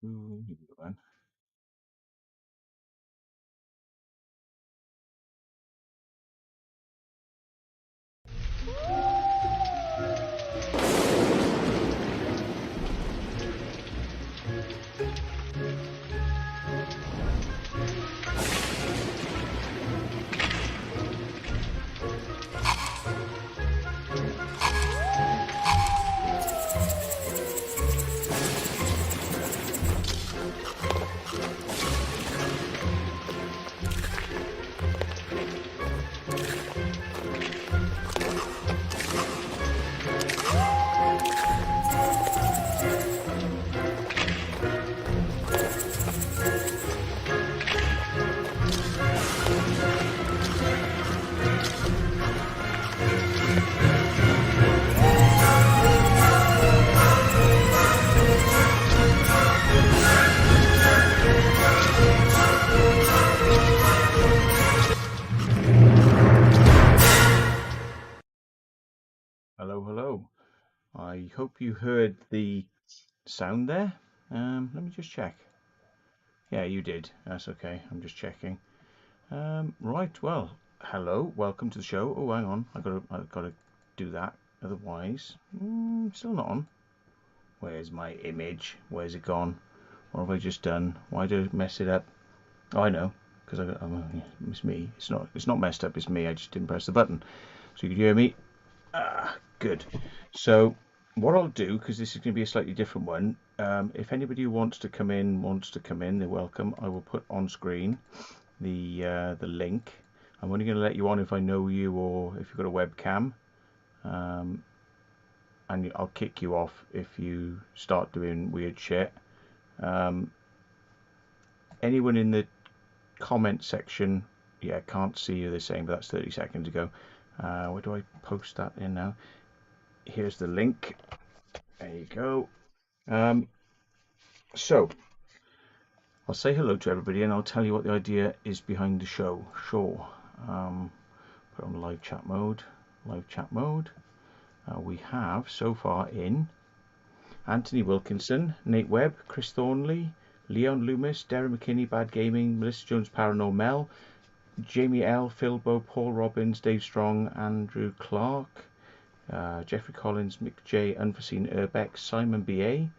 Here we go, man. Hello, hello. I hope you heard the sound there. Let me just check. Yeah, you did. That's okay. I'm just checking. Right. Well, hello. Welcome to the show. Oh, hang on. I gotta do that. Otherwise, still not on. Where's my image? Where's it gone? What have I just done? Why did I mess it up? Oh, I know. Because it's me. It's not messed up. It's me. I just didn't press the button. So you can hear me. Good. So what I'll do, because this is going to be a slightly different one, if anybody who wants to come in, they're welcome. I will put on screen the link. I'm only going to let you on if I know you or if you've got a webcam, and I'll kick you off if you start doing weird shit. Anyone in the comment section, yeah, can't see you the same, but that's 30 seconds ago. Where do I post that in now? Here's the link. There you go. So I'll say hello to everybody and I'll tell you what the idea is behind the show. Sure. Put on live chat mode. We have so far in Anthony Wilkinson, Nate Webb, Chris Thornley, Leon Loomis, Darren McKinney, Bad Gaming, Melissa Jones, Paranormal, Jamie L, Philbo, Paul Robbins, Dave Strong, Andrew Clark, Jeffrey Collins, Mick J, Unforeseen Urbex, Simon BA,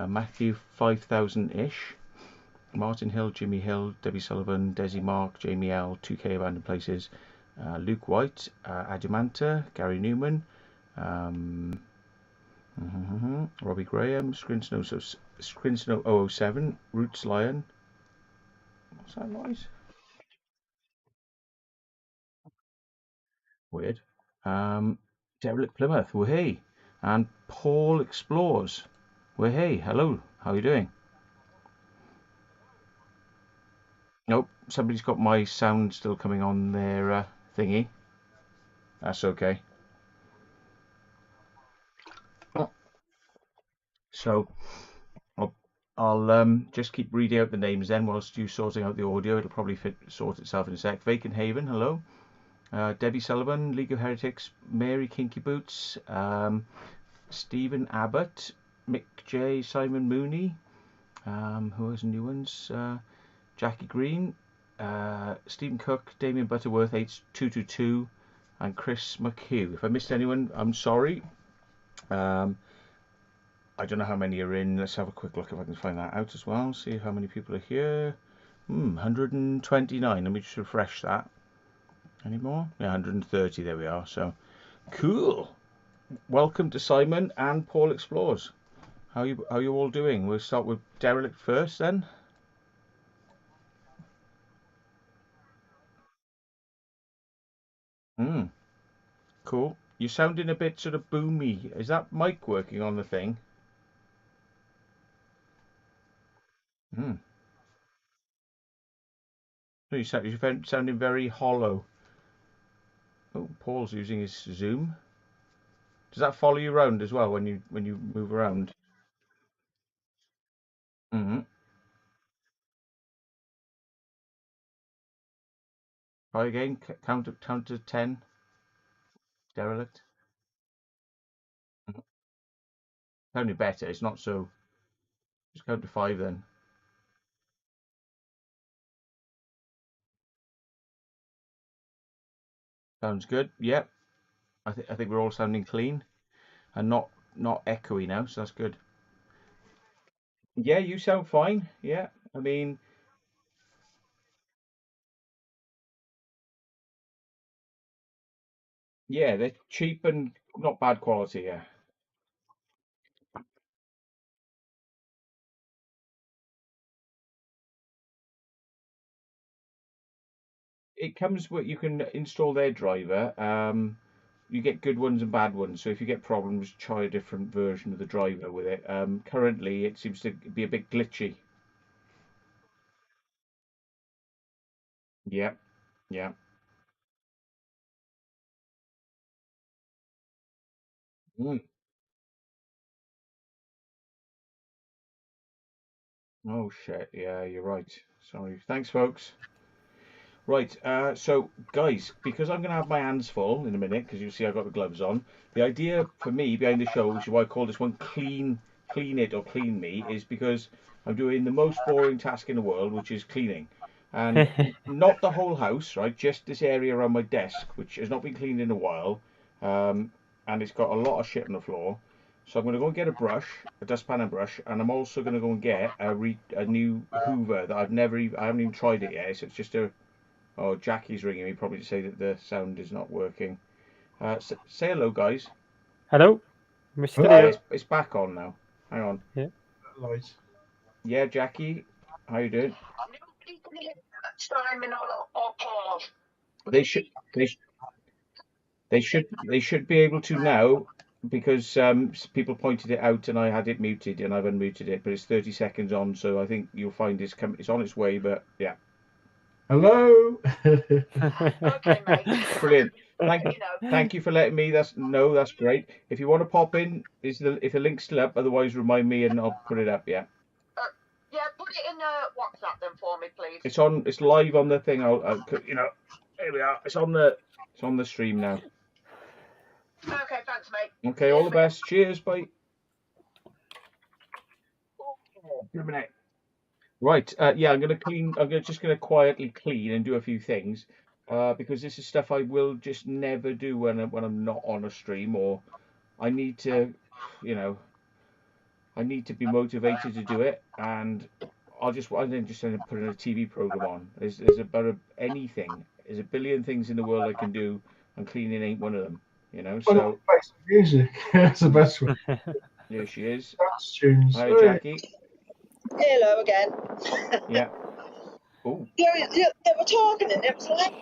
Matthew 5000-ish, Martin Hill, Jimmy Hill, Debbie Sullivan, Desi Mark, Jamie L, 2K Abandoned Places, Luke White, Adamanta, Gary Newman, Robbie Graham, Scrinsnow 007, Roots Lion. What's that noise? Weird. Derelict Plymouth, well, hey. And Paul Explores, well, hey, hello, how are you doing? Nope, somebody's got my sound still coming on their thingy. That's okay. So I'll just keep reading out the names then whilst you sorting out the audio. It'll probably sort itself in a sec. Vacant Haven, hello. Debbie Sullivan, League of Heretics, Mary Kinky Boots, Stephen Abbott, Mick J, Simon Mooney, who has new ones? Jackie Green, Stephen Cook, Damien Butterworth, H222, and Chris McHugh. If I missed anyone, I'm sorry. I don't know how many are in. Let's have a quick look if I can find that out as well. See how many people are here. 129. Let me just refresh that. Any more? Yeah, 130. There we are. So cool. Welcome to Simon and Paul Explores. How you all doing? We'll start with Derelict first then. Cool. You're sounding a bit sort of boomy. Is that mic working on the thing? Hmm. You're sounding very hollow. Oh, Paul's using his Zoom. Does that follow you around as well when you move around? Mm-hmm. Try again. Count to 10. Derelict. Mhm. Sounding better. It's not so. Just count to 5 then. Sounds good. Yep. I think we're all sounding clean and not echoey now, so that's good. Yeah, you sound fine. Yeah. I mean, yeah, they're cheap and not bad quality, yeah. It comes with you can install their driver. You get good ones and bad ones. So if you get problems, try a different version of the driver with it. Currently, it seems to be a bit glitchy. Yeah, yeah. Mm. Oh shit. Yeah, you're right. Sorry. Thanks, folks. Right, so guys, because I'm going to have my hands full in a minute, because you see I've got the gloves on, the idea for me behind the show, which is why I call this one Clean It or Clean Me, is because I'm doing the most boring task in the world, which is cleaning. And not the whole house, right? Just this area around my desk, which has not been cleaned in a while. Um, and it's got a lot of shit on the floor. So I'm going to go and get a brush, a dustpan and brush, and I'm also going to go and get a new Hoover that I haven't even tried it yet. So it's just a Oh, Jackie's ringing me, probably to say that the sound is not working. Say hello, guys. Hello, Mr. Yeah, Leo. it's back on now. Hang on. Yeah. Yeah, Jackie, how you doing? They should they they should be able to now because people pointed it out and I had it muted and I've unmuted it, but it's 30 seconds on, so I think you'll find it's on its way. But yeah, Hello. Okay, mate. brilliant. Thank you for letting me. That's great. If you want to pop in, if the link's still up, otherwise remind me and I'll put it up. Yeah. Yeah, put it in WhatsApp then for me, please. It's live on the thing. Here we are. It's on the stream now. Okay, thanks, mate. Okay, all the best. Cheers, bye. Give a minute. Right, yeah, I'm just gonna quietly clean and do a few things, because this is stuff I will just never do when I'm not on a stream, or I need to, you know, I need to be motivated to do it, and I then just end up putting a TV program on. There's about anything. There's a billion things in the world I can do, and cleaning ain't one of them. You know, so Music. That's the best one. there she is. Dance tunes. Hi, Jackie. Hello again. Yeah. Oh, They were talking and it was like...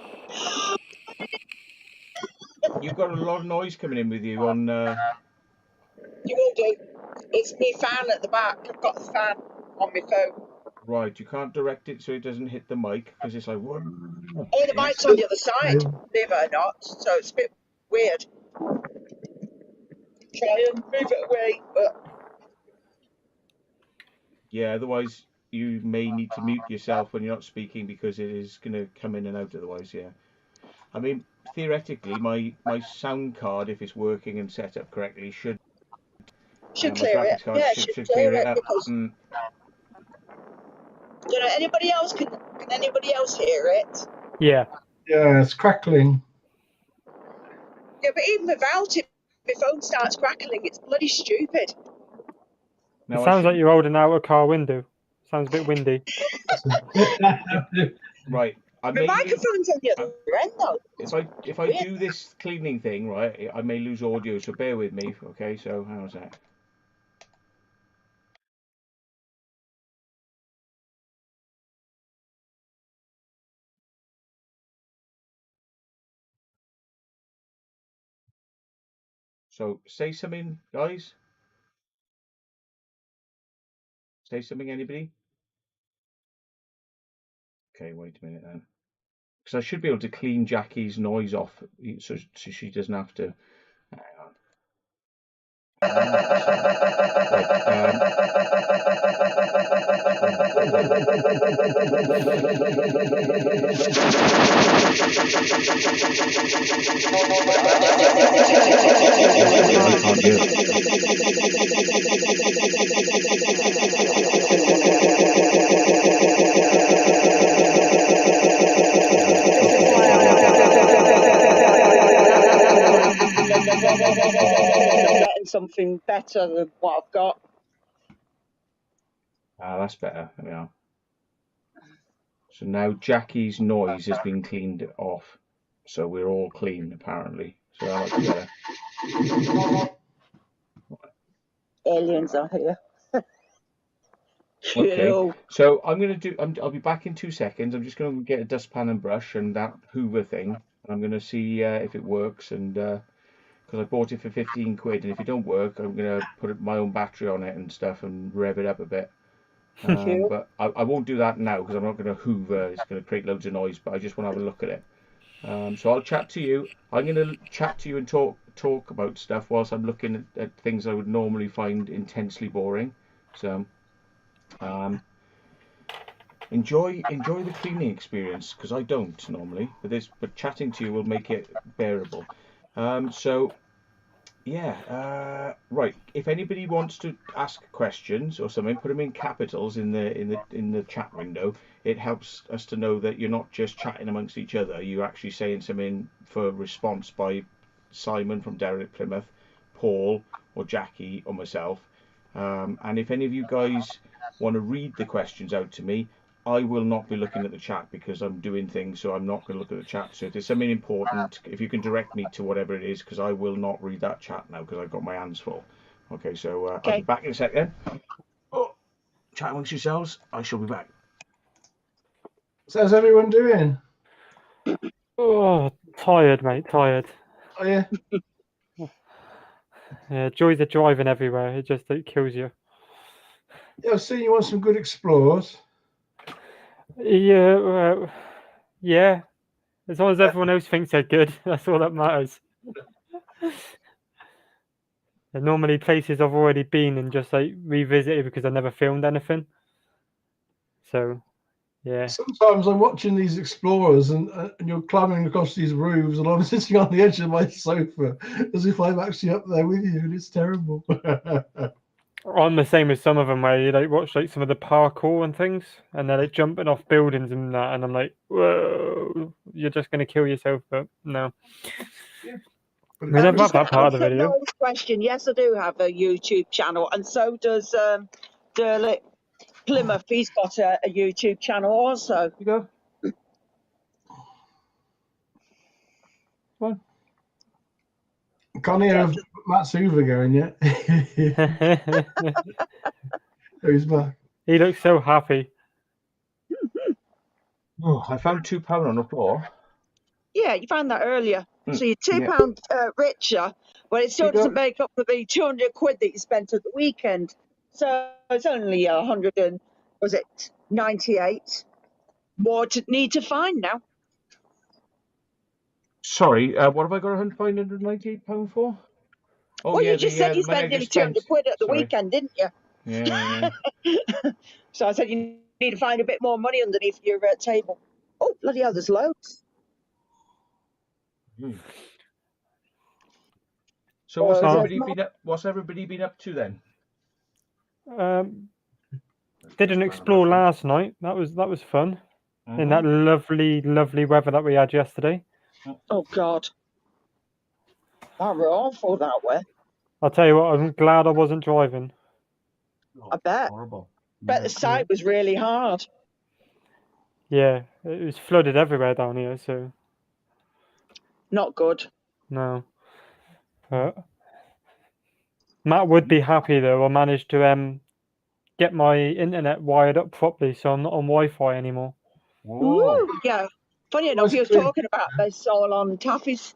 you've got a lot of noise coming in with you on. You will do. It's me fan at the back. I've got the fan on my phone. Right, you can't direct it so it doesn't hit the mic because it's like. Oh, the mic's on the other side, believe it or not. So it's a bit weird. Try and move it away, but. Yeah, otherwise you may need to mute yourself when you're not speaking because it is going to come in and out otherwise, yeah. I mean, theoretically, my sound card, if it's working and set up correctly, should clear it. Yeah, should clear it up. Because, you know, anybody else can anybody else hear it? Yeah. Yeah, it's crackling. Yeah, but even without it, my phone starts crackling. It's bloody stupid. It sounds like you're holding out a car window. Sounds a bit windy. Right. My microphone's on the other end, though. If I do this cleaning thing, right, I may lose audio, so bear with me. Okay, so how's that? So say something, guys. Say something, anybody? Okay, wait a minute then. Because I should be able to clean Jackie's noise off so she doesn't have to. Hang on. something better than what I've got. Ah, that's better. There we are. So now Jackie's noise has been cleaned off. So we're all clean, apparently. So that looks better. Aliens are here. Okay. Ew. So I'm going to do, I'll be back in 2 seconds. I'm just going to get a dustpan and brush and that Hoover thing. And I'm going to see if it works. And because I bought it for 15 quid. And if it don't work, I'm going to put my own battery on it and stuff and rev it up a bit. Cute. But I won't do that now because I'm not going to Hoover. It's going to create loads of noise. But I just want to have a look at it. So I'll chat to you. I'm going to chat to you and talk about stuff whilst I'm looking at things I would normally find intensely boring. So enjoy the cleaning experience because I don't normally. But chatting to you will make it bearable. Right. If anybody wants to ask questions or something, put them in capitals in the chat window. It helps us to know that you're not just chatting amongst each other. You're actually saying something for response by Simon from Derek Plymouth, Paul or Jackie or myself. And if any of you guys want to read the questions out to me, I will not be looking at the chat because I'm doing things, so I'm not going to look at the chat. So if there's something important, if you can direct me to whatever it is, because I will not read that chat now because I've got my hands full. Okay, so I'll be back in a second. Oh, chat amongst yourselves. I shall be back. So how's everyone doing? Oh, tired, mate. Tired. Oh yeah. Yeah, joys of driving everywhere. It kills you. Yeah, I've seen you want some good explorers. Yeah, yeah. As long as everyone else thinks they're good, that's all that matters. They're normally places I've already been and just like revisited because I never filmed anything. So, yeah. Sometimes I'm watching these explorers and you're climbing across these roofs and I'm sitting on the edge of my sofa as if I'm actually up there with you, and it's terrible. I'm the same as some of them where you like watch like some of the parkour and things, and they're like jumping off buildings and that, and I'm like, whoa, you're just gonna kill yourself. But no. Yeah. We never have that part of the video. Question. Yes, I do have a YouTube channel, and so does Derek Plymouth. He's got a YouTube channel also. You go. Come on. Can't hear of Matt's Hoover going yet. Oh, he's back. He looks so happy. Oh, I found £2 on the floor. Yeah, you found that earlier. So you're £2 richer, but it still doesn't make up for the 200 quid that you spent at the weekend. So it's only 98 more to need to find now. Sorry, what have I got £198 for? Oh, well, yeah, you just said you spent nearly 200 quid at the weekend, didn't you? Yeah. So I said you need to find a bit more money underneath your table. Oh, bloody hell, there's loads. So what's everybody been up to then? Did an explore last night. That was fun. In that lovely weather that we had yesterday. Oh God, that were awful that way. I'll tell you what, I'm glad I wasn't driving. I bet. Horrible. Bet the site was really hard. Yeah, it was flooded everywhere down here, so not good. No. Matt would be happy though. I managed to get my internet wired up properly, so I'm not on Wi-Fi anymore. Ooh, yeah. Funny enough, he was talking about this all on Taffy's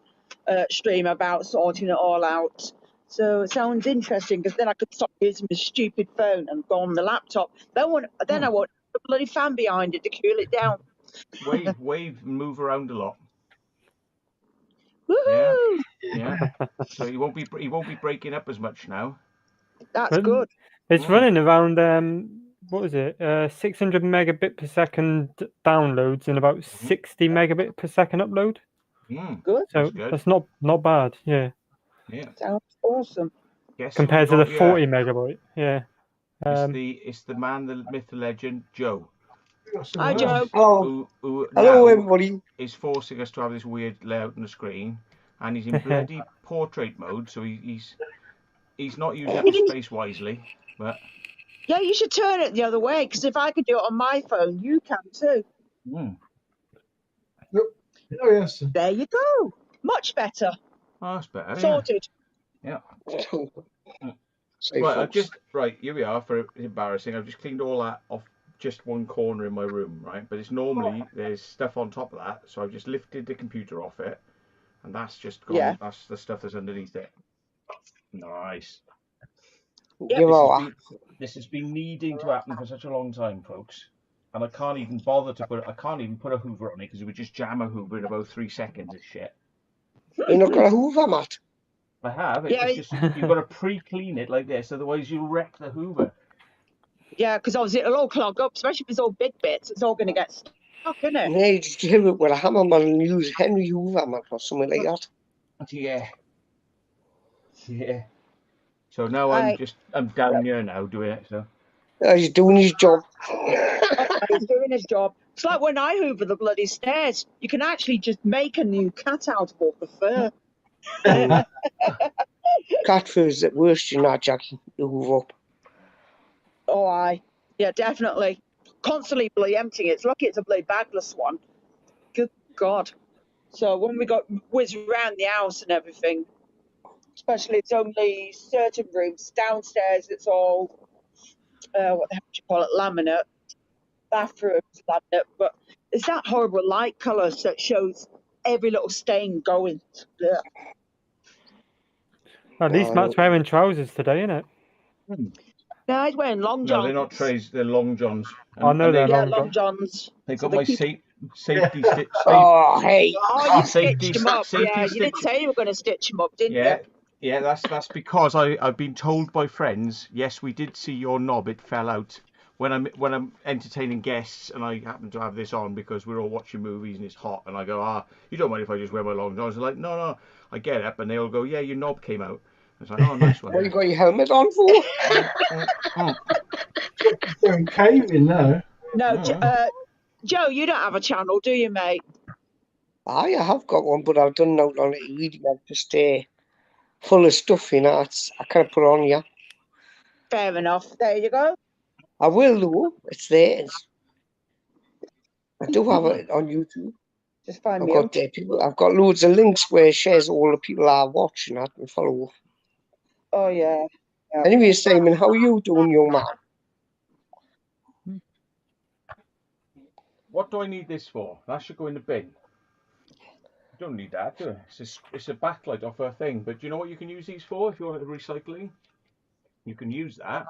stream about sorting it all out. So it sounds interesting because then I could stop using my stupid phone and go on the laptop. Then I want a bloody fan behind it to cool it down. Wave, move around a lot. Woohoo! Yeah. So he won't be breaking up as much now. That's good. It's running around what was it? 600 megabit per second downloads and about 60 megabit per second upload. Good. So that's not bad. Yeah. Yeah. Sounds awesome. Compared to the 40 megabyte. Yeah. It's the man, the myth, the legend, Joe. Hi, Joe. Who hello, everybody. Is forcing us to have this weird layout on the screen, and he's in bloody portrait mode. So he's he's not using the space wisely, but Yeah, you should turn it the other way, because if I could do it on my phone, you can too. Oh yes. There you go. Much better. oh, that's better. Yeah. Sorted. Yeah. Say, Right, I've folks. just here we are. For embarrassing, I've just cleaned all that off just one corner in my room, right? But it's normally there's stuff on top of that, so I've just lifted the computer off it, and that's just gone. Yeah. That's the stuff that's underneath it. Nice. Give out. This has been needing to happen for such a long time, folks. And I can't even bother to put. I can't even put a Hoover on it because it would just jam a Hoover in about 3 seconds. Of shit. You're not gonna Hoover, Matt. I have. Yeah. It's just you've got to pre-clean it like this, otherwise you'll wreck the Hoover. Yeah, because obviously it'll all clog up, especially if it's all big bits. It's all going to get stuck, isn't it? Yeah, you just hit it with a hammer, man, and use Henry Hoover, man, or something like that. Yeah. Yeah. So now Right. I'm down here now doing it. So. He's doing his job. He's doing his job. It's like when I hoover the bloody stairs. You can actually just make a new cat out of all the fur. Cat fur is the worst, you know, Jackie. You Hoover up. Oh, yeah, definitely. Constantly bloody emptying it. It's lucky it's a bloody bagless one. Good God. So when we got whiz around the house and everything, especially it's only certain rooms downstairs. It's all what the heck do you call it? Laminate. Bathrooms laminate, but it's that horrible light colour so it shows every little stain going. Yeah. At least Matt's wearing trousers today, innit? No, he's wearing long johns. No, they're not trays. They're long johns. I know they're Yeah, long long johns. They So got they my keep- safety stitch. Oh, hey. Oh, you safety stitched them up. safety Yeah, you did stitch. say you were going to stitch them up, didn't Yeah, you? yeah. That's because I've been told by friends. Yes, we did see your knob. It fell out when I'm entertaining guests, and I happen to have this on because we're all watching movies and it's hot. And I go, you don't mind if I just wear my long johns? They're like, no. I get up and they all go, yeah, your knob came out. It's like, oh, nice one. What you got your helmet on for? They're caving now. No, Joe, you don't have a channel, do you, mate? I have got one, but I've done out on it really, man. Just full of stuff, you know. I can't put on here. Fair enough. There you go. I will, though. It's there. I do have it on YouTube. Just find I've me. got people. I've got loads of links where it shares all the people I watch and that and follow. Oh, yeah. Anyway, Simon, how are you doing, young man? What do I need this for? That should go in the bin. You don't need that, do you? It's a backlight off a thing. But do you know what you can use these for if you want recycling? You can use that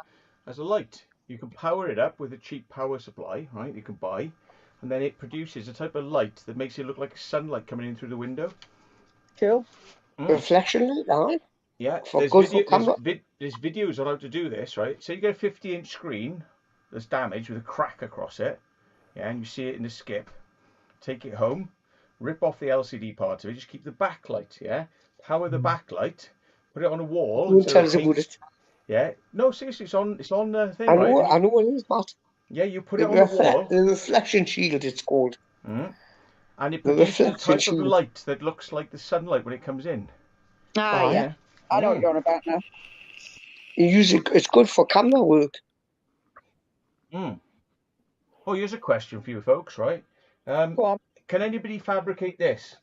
as a light. You can power it up with a cheap power supply, right? You can buy. And then it produces a type of light that makes it look like sunlight coming in through the window. Cool. Reflection light, aye? Yeah, For camera. there's videos on how to do this, right? So you get a 50-inch screen that's damaged with a crack across it, yeah, and you see it in the skip. Take it home, rip off the LCD part of it, just keep the backlight, yeah? Power the backlight, put it on a wall. Don't tell us about it. Yeah, no, seriously, it's on the thing, I know right? what it is, Matt. Yeah, you put it on the wall. The reflection shield, it's called. And it The produces a reflection type of shield. light that looks like the sunlight when it comes in. Ah, yeah. I know what you're on about now. You use it. It's good for camera work. Oh, here's a question for you folks, right? Go on. Can anybody fabricate this?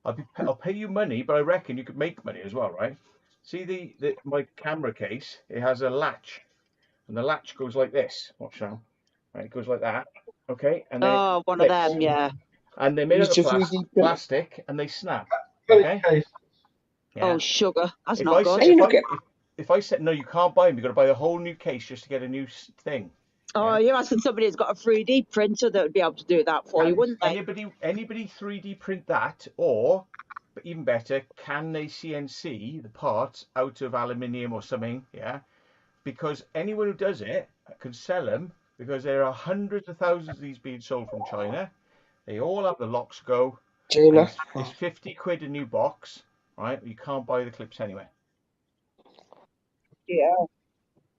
I'll pay you money, but I reckon you could make money as well, right? See my camera case? It has a latch, and the latch goes like this. Watch now. Right, it goes like that. Okay, and then Oh, one of them, yeah. And they're made out Use of the 3D print. plastic, and they snap. Okay. Yeah. Oh, sugar. That's If not I good. said, if I said no, you can't buy them. You've got to buy a whole new case just to get a new thing. Oh, you're asking somebody who's got a 3D printer that would be able to do that for you, wouldn't they? Anybody 3D print that, or even better, can they CNC the parts out of aluminium or something? Yeah, because anyone who does it can sell them, because there are hundreds of thousands of these being sold from China. They all have the locks go. China. It's 50 quid a new box, right? You can't buy the clips anyway. Yeah.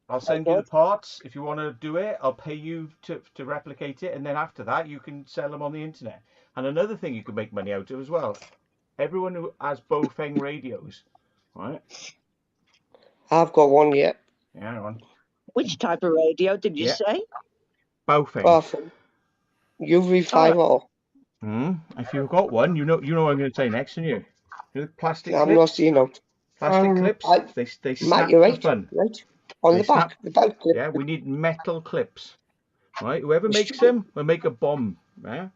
I'll send you the parts if you want to do it. I'll pay you to replicate it, and then after that you can sell them on the internet. And another thing you can make money out of as well. Everyone who has Bofeng radios, right? I've got one yet. Yeah, hang on. Which type of radio did you Yeah. say? Baofeng. Bathroom. UV5R. If you've got one, you know what I'm going to say next, don't you? You know the plastic I'm clips? not seeing out. Plastic clips? They Matt, snap you're for right. fun. Right. On They the back. snap. The back clip. Yeah, we need metal clips. Right? Whoever It's makes stupid. them will make a bomb. Yeah?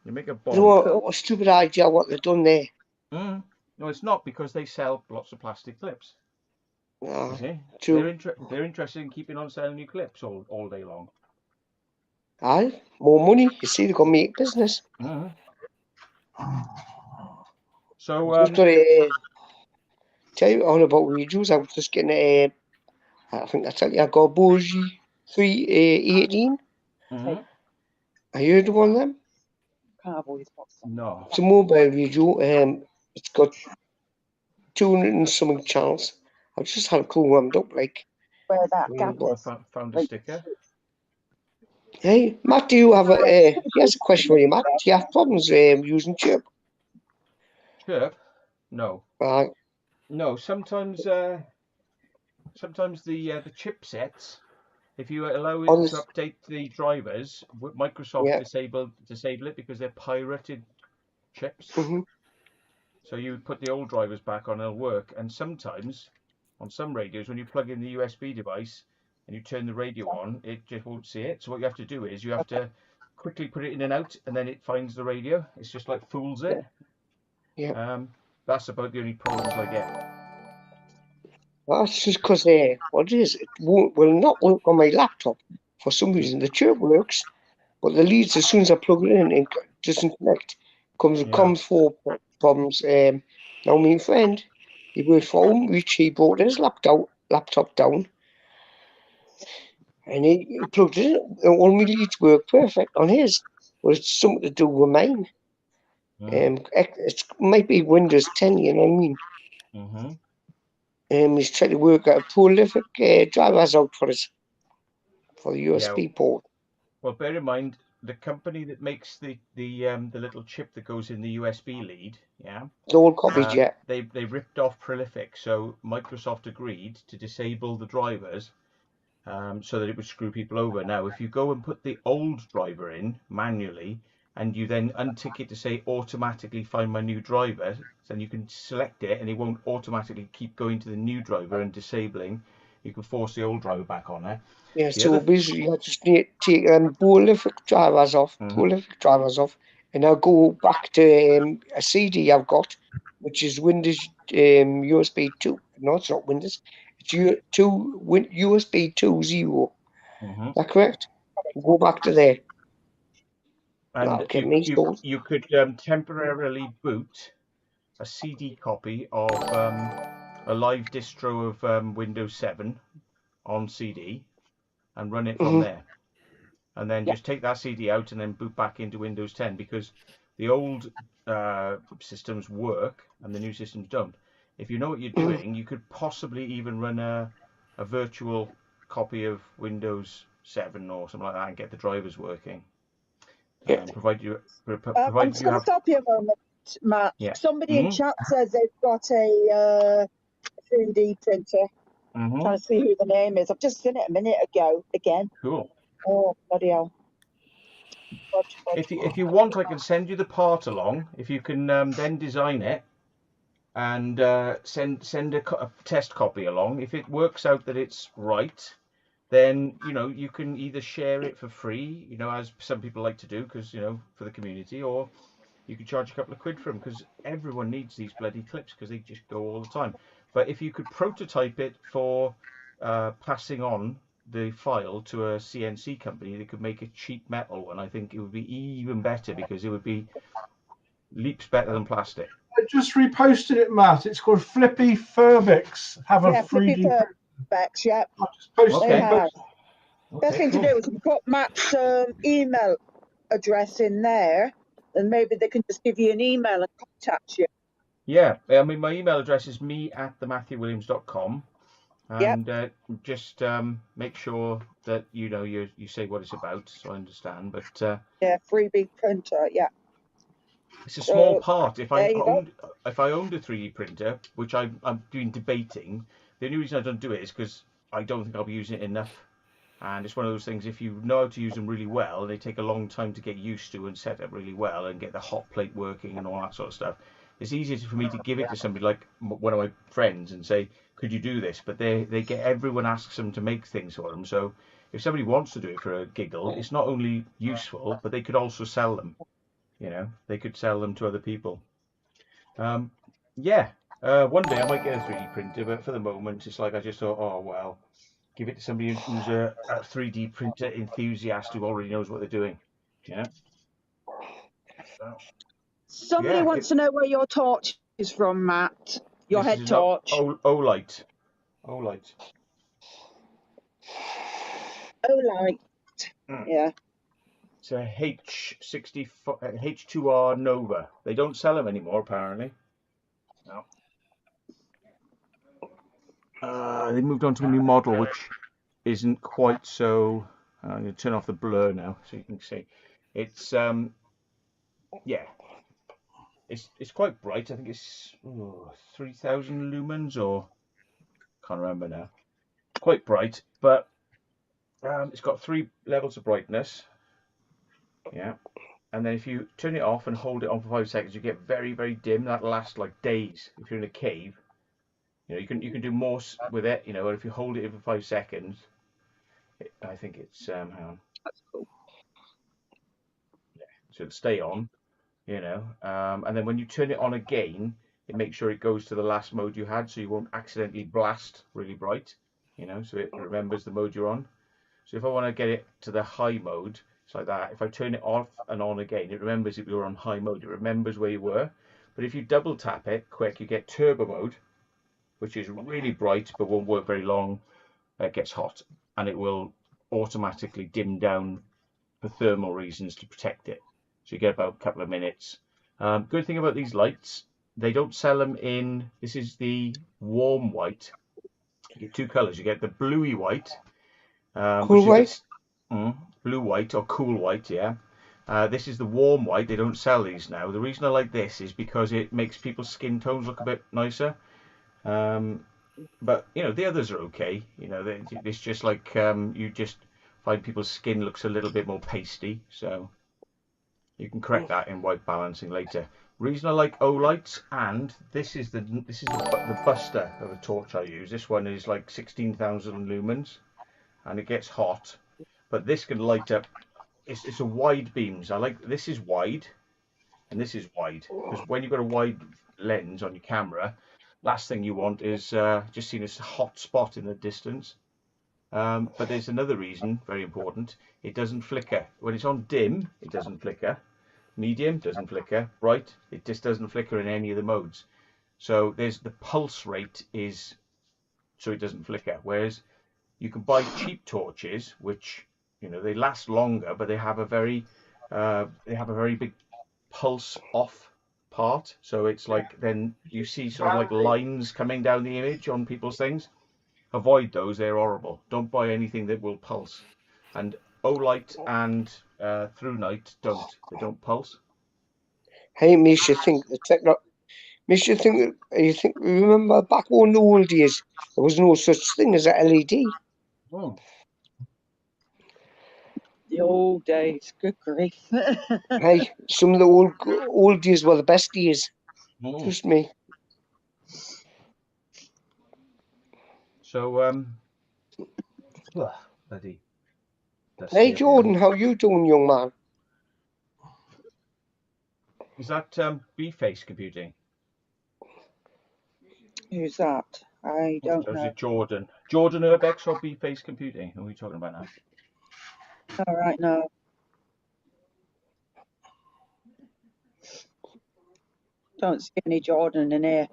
You make a You bomb. know what stupid idea what they've done there. No, it's not, because they sell lots of plastic clips. You No, see? true. They're interested in keeping on selling new clips all day long. Aye, more money. You see, they've got to make business. So, Just got to tell you on about radios. I was just getting a, I think I tell you, I got a Bogie 318. I heard of one of them. Cowboys. no. It's a mobile radio. It's got 200 and something channels. I just had a cool warmed up, like. Where that gap I is. found a sticker. Hey, Matt, do you have a? Here's a question for you, Matt. Do you have problems using chirp? Chirp? No. No. Sometimes the chipsets, if you allow it to update the drivers, Microsoft disable it because they're pirated chips. So you put the old drivers back on, it'll work. And sometimes, on some radios, when you plug in the USB device and you turn the radio on, it just won't see it. So what you have to do is you have to quickly put it in and out, and then it finds the radio. It's just like fools it. That's about the only problems I get. That's just because what it is, it will not work on my laptop. For some reason, the chirp works, but the leads, as soon as I plug it in, it doesn't connect. Comes for problems. Now, my friend, he worked for home, which he brought his laptop down, and he plugged it in. And all my leads work perfect on his. Well, it's something to do with mine. It might be Windows 10, you know what I mean? He's trying to work out a prolific drivers out for us, for the USB port. Well, bear in mind, the company that makes the little chip that goes in the USB lead, the old copies, they ripped off Prolific, so Microsoft agreed to disable the drivers, so that it would screw people over. Now, if you go and put the old driver in manually, and you then untick it to say automatically find my new driver, then you can select it, and it won't automatically keep going to the new driver and disabling. You can force the old driver back on there. Yeah, so basically I just need to take prolific drivers off, and I'll go back to a CD I've got, which is Windows USB 2. No, it's not Windows. It's USB 2.0. Is that correct? Go back to there. And you could temporarily boot a CD copy of a live distro of Windows 7 on CD and run it from there. And then just take that CD out and then boot back into Windows 10, because the old systems work and the new systems don't. If you know what you're doing, you could possibly even run a virtual copy of Windows 7 or something like that and get the drivers working. Provide you I'm just going to stop you a moment, Matt. Somebody in chat says they've got a 3D printer. Trying to see who the name is. I've just seen it a minute ago again. Cool. Oh, bloody hell. If you want, I can send you the part along. If you can then design it and send a test copy along. If it works out that it's right, then you can either share it for free, as some people like to do, because for the community, or you can charge a couple of quid for them, because everyone needs these bloody clips because they just go all the time. But if you could prototype it for passing on the file to a CNC company that could make a cheap metal one, I think it would be even better, because it would be leaps better than plastic. I just reposted it, Matt. It's called Flippy Furbix. Have a 3D. Flippy Furbix, yeah. I just posted it. Best thing to do is put Matt's email address in there, and maybe they can just give you an email and contact you. Yeah, I mean, my email address is me@thematthewwilliams.com, and just make sure that you say what it's about, so I understand. But 3D printer, it's a small part. If I owned a 3D printer, which I'm doing debating, the only reason I don't do it is because I don't think I'll be using it enough. And it's one of those things, if you know how to use them really well, they take a long time to get used to and set up really well and get the hot plate working and all that sort of stuff. It's easier for me to give it to somebody like one of my friends and say, could you do this? But everyone asks them to make things for them. So if somebody wants to do it for a giggle, it's not only useful, but they could also sell them. You know, they could sell them to other people. Yeah, one day I might get a 3D printer, but for the moment, it's like I just thought, oh, well, give it to somebody who's a 3D printer enthusiast who already knows what they're doing. Yeah. So, Somebody yeah, wants to know where your torch is from, Matt. Your this head is torch. Olight. Olight. Olight. Yeah. It's a H2R Nova. They don't sell them anymore, apparently. No. They moved on to a new model, which isn't quite so. I'm going to turn off the blur now, so you can see. It's yeah, it's quite bright. I think it's 3,000 lumens, or can't remember now. Quite bright, but it's got 3 levels of brightness. Yeah, and then if you turn it off and hold it on for 5 seconds, you get very, very dim. That lasts like days. If you're in a cave, you know, you can do more with it. You know, or if you hold it for 5 seconds, I think it's hang on. That's cool. Yeah, so it'll stay on. You know, and then when you turn it on again, it makes sure it goes to the last mode you had, so you won't accidentally blast really bright. You know, so it remembers the mode you're on. So if I want to get it to the high mode, it's like that. If I turn it off and on again, it remembers that you're on high mode. It remembers where you were. But if you double tap it quick, you get turbo mode, which is really bright but won't work very long. It gets hot, and it will automatically dim down for thermal reasons to protect it. So you get about a couple of minutes. Good thing about these lights, they don't sell them in, this is the warm white. You get 2 colors. You get the bluey white. Cool white? Blue white or cool white, yeah. This is the warm white. They don't sell these now. The reason I like this is because it makes people's skin tones look a bit nicer. But, you know, the others are okay. You know, it's just like you just find people's skin looks a little bit more pasty. So you can correct that in white balancing later. Reason I like Olights, and this is the buster of a torch I use. This one is like 16,000 lumens, and it gets hot. But this can light up. It's a wide beams. I like this is wide, and this is wide, because when you've got a wide lens on your camera, last thing you want is just seeing this hot spot in the distance. But there's another reason, very important. It doesn't flicker. When it's on dim, it doesn't flicker. Medium doesn't flicker. Bright, it just doesn't flicker in any of the modes. So there's the pulse rate is so it doesn't flicker. Whereas you can buy cheap torches, which, you know, they last longer, but they have a very big pulse off part. So it's like then you see sort of like lines coming down the image on people's things. Avoid those, they're horrible. Don't buy anything that will pulse. And Olight and Through Night they don't pulse. Hey, makes you think makes you think that remember back in the old days, there was no such thing as a LED. Oh. The old days, good grief. Hey, some of the old days were the best days. Trust me. So bloody. Hey Jordan, how you doing, young man? Is that B-Face Computing? Who's that? I don't Or is know. it Jordan? Jordan Urbex or B-Face Computing? Who are we talking about now? All right, no. Don't see any Jordan in here.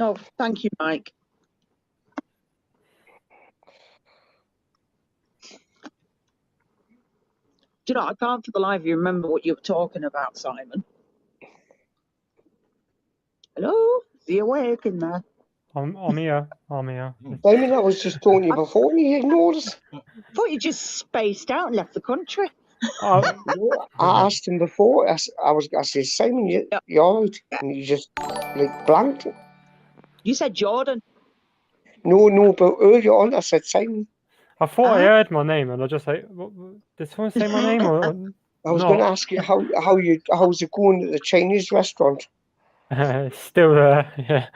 Oh, thank you, Mike. Do you know, I can't for the life of you remember what you were talking about, Simon. Hello? Is he awake in there? I'm here. I mean, I was just talking to you before and you ignored us. I thought you just spaced out and left the country. Oh, I asked him before. I said, Simon, you're right, and you just like blanked. You said Jordan. No, but earlier on I said Simon. I thought I Ah. heard my name, and I just like, did someone say my name or I was not? going to ask you how's it going at the Chinese restaurant? Still there, yeah.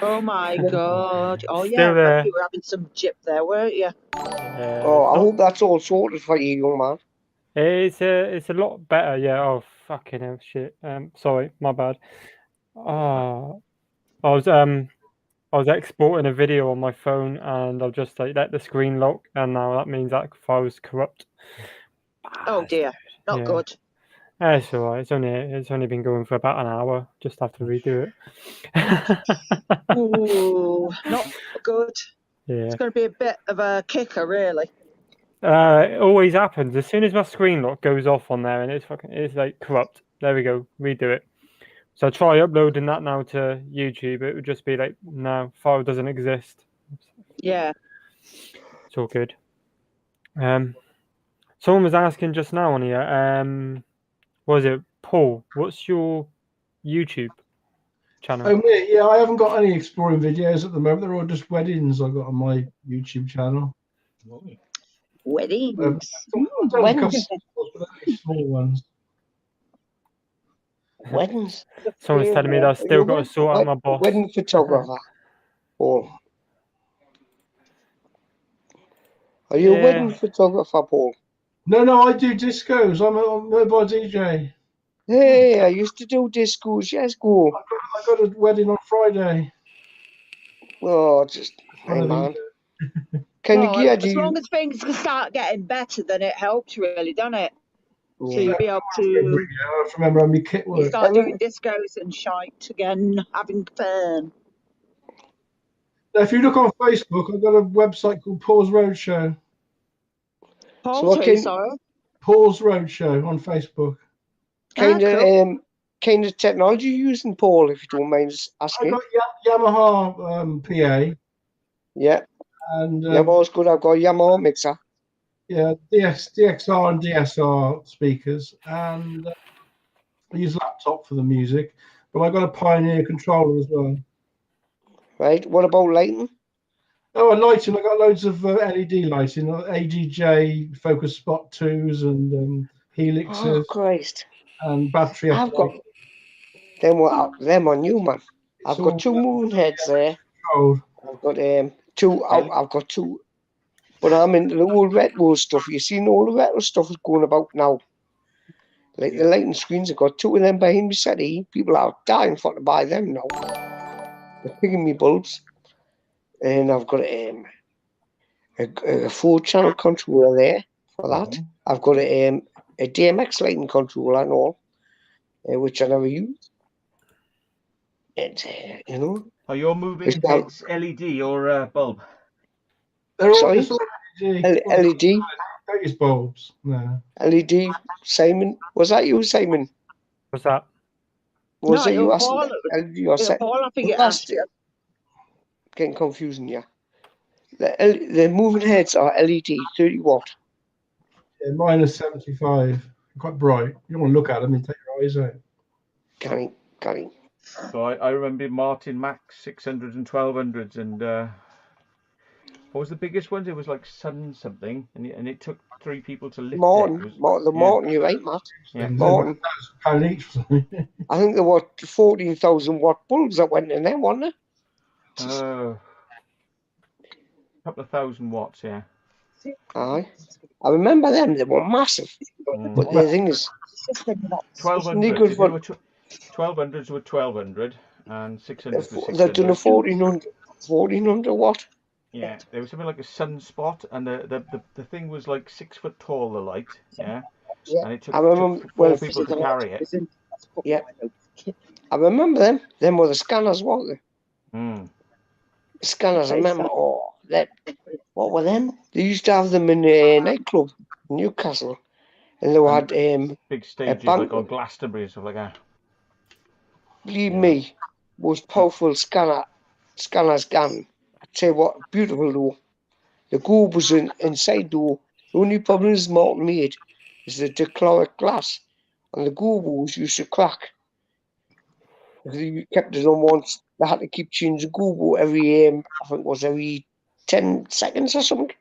Oh my God. Oh yeah, I Still remember there. you were having some jip there, weren't you? Yeah, Oh, it's I not- hope that's all sorted for you, young man. it's a lot better, yeah. Oh fucking hell, shit. Sorry, my bad. I was exporting a video on my phone, and I've just like let the screen lock, and now that means that file's corrupt. Oh dear, not Yeah. good. It's alright. It's only been going for about an hour. Just have to redo it. Ooh, not good. Yeah. It's going to be a bit of a kicker, really. It always happens. As soon as my screen lock goes off on there, and it's like corrupt. There we go. Redo it. So I try uploading that now to YouTube. It would just be like, no, file doesn't exist. Yeah. It's all good. Someone was asking just now on here. Was it Paul? What's your YouTube channel? Oh, me? Yeah, I haven't got any exploring videos at the moment. They're all just weddings I've got on my YouTube channel. Weddings. I've done a couple Weddings. of small ones. Weddings. Someone's telling me that I've still got to sort out my boss. Wedding photographer. Paul. Are you a Yeah. wedding photographer, Paul? No, I do discos. I'm a mobile DJ. Hey, I used to do discos. Yes, go. I got a wedding on Friday. Oh, just One hey of man. these. Can Well, you as get long as things can start getting better, then it helps, really, doesn't it? So Yeah. you'll be able to I have to remember how my kit you works. start doing discos and shite again, having fun. Now, if you look on Facebook, I've got a website called Paul's Roadshow. Paul, So what too, can- sorry. Paul's Roadshow on Facebook. kind of cool. kind of technology you using, Paul, if you don't mind I asking? got Yamaha PA Yeah. and Yamaha's good. I've got a Yamaha mixer. yeah, DXR and DSR speakers, and I use laptop for the music. But I got a Pioneer controller as well. Right. What about lighting? Oh, and lighting. I got loads of LED lighting, AGJ Focus Spot 2s and Helixes Oh Christ. and battery. I've got them on you, man. I've got two moving heads there. controlled. I've got two. I've got two. But I'm into the old retro stuff. You seen all the retro stuff is going about now. Like the lighting screens, I've got two of them behind me SETI. People are dying for to buy them now. They're picking me bulbs. And I've got a 4-channel controller there for that. I've got a DMX lighting controller and all, which I never use. And, you know. Are your moving It's about- heads LED or bulb? They're all, Sorry? it's all LED. LED. These bulbs. No. LED. Simon. Was that you, Simon? What's that? Was No, it you it asking? was LED or Yeah, set? Paul, I think Well, it that's asked you. Getting confusing, yeah. The moving heads are LED, 30 watt. Yeah, minus 75. Quite bright. You don't want to look at them and take your eyes out. Got it. So I remember Martin Max 600 and 1200s, and what was the biggest one? It was like Sun something, and it took 3 people to lift it. Martin, Yeah. Martin, you're right, Matt. Yeah. Martin. £1,000 each. I think there were 14,000 watt bulbs that went in there, wasn't there? A couple of 1,000 watts, yeah. Aye. I remember them, they were massive. But the thing is, 1200s. good If for- you were 1200s were 1200, and 600s were they've done a 600. 1400 watt. Yeah, there was something like a sunspot, and the thing was like 6 foot tall, the light, yeah. Yeah, And it took, I remember- took 4 well, people to carry it. Yeah. I remember them. Them were the scanners, weren't they? Mm. Scanners, I remember. Oh, that. What were them? They used to have them in a nightclub in Newcastle. And they had, Big stages bank- like on Glastonbury and stuff like that. believe me, most powerful scanners gun. I tell you what, beautiful though. The gold was inside though. The only problem is Martin made is the dichloric glass, and the gold was used to crack. Because you kept it on they had to keep changing Google every, I think it was every 10 seconds or something.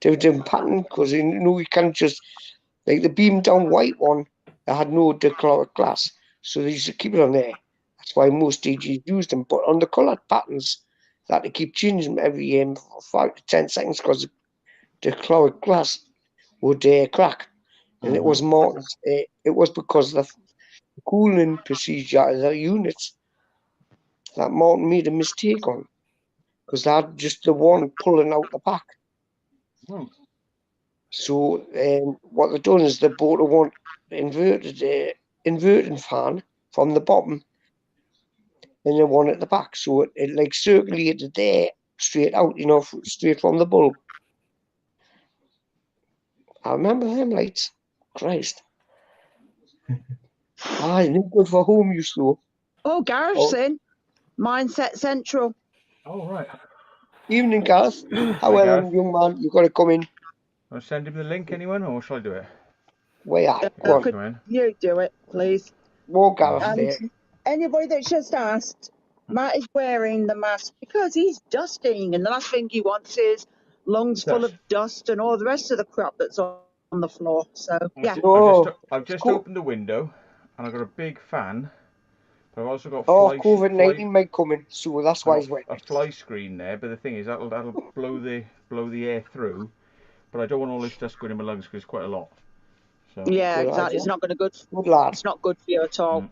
They were doing pattern because you know you can't just, like the beam down white one, they had no dechloric glass, so they used to keep it on there. That's why most DJs used them. But on the coloured patterns, they had to keep changing them every 5 to 10 seconds because the dechloric glass would crack. And it was Martin's. It was because of the cooling procedure of the units that Martin made a mistake on, because they had just the one pulling out the back. So what they've done is they bought a one inverting fan from the bottom and then one at the back. So it like circulated there straight out, you know, straight from the bulb. I remember them lights. Christ. No good for home use though. Oh, Gareth's in. Mindset Central. Oh, right. Evening, Gareth. How are you, young man? You've got to come in. I'll send him the link, anyone, or shall I do it? Where are you? Go on. Could you do it, please? More Gareth And there. anybody that's just asked, Matt is wearing the mask because he's dusting, and the last thing he wants is lungs full of dust and all the rest of the crap that's on the floor. So yeah. I've just opened the window, and I've got a big fan. But I've also got COVID-19 might come in, so that's why he's wearing a fly screen there. But the thing is, that'll blow the air through. But I don't want all this dust going in my lungs because it's quite a lot. So yeah, exactly. It's not going to good. Good lad. It's not good for you at all.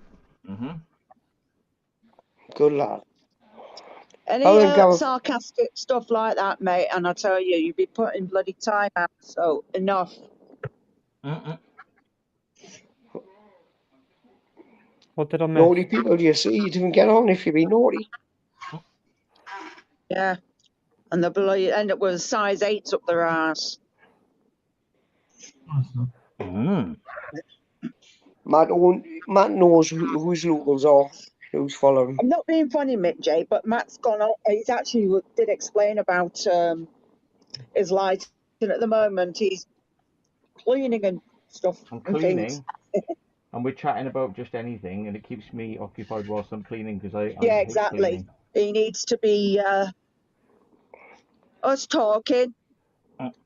Good lad. Any sarcastic stuff like that, mate, and I tell you, you'd be putting bloody time out. So enough. What did I miss? Naughty people, you see, you didn't get on if you be naughty. Yeah, and the bloody end up with size 8s up their ass. Matt knows whose locals are, who's following. I'm not being funny, Mick J, but Matt's gone on. He's actually did explain about his lighting at the moment. He's cleaning and stuff. I'm cleaning. And we're chatting about just anything, and it keeps me occupied whilst I'm cleaning because I yeah, exactly. Cleaning. He needs to be us talking,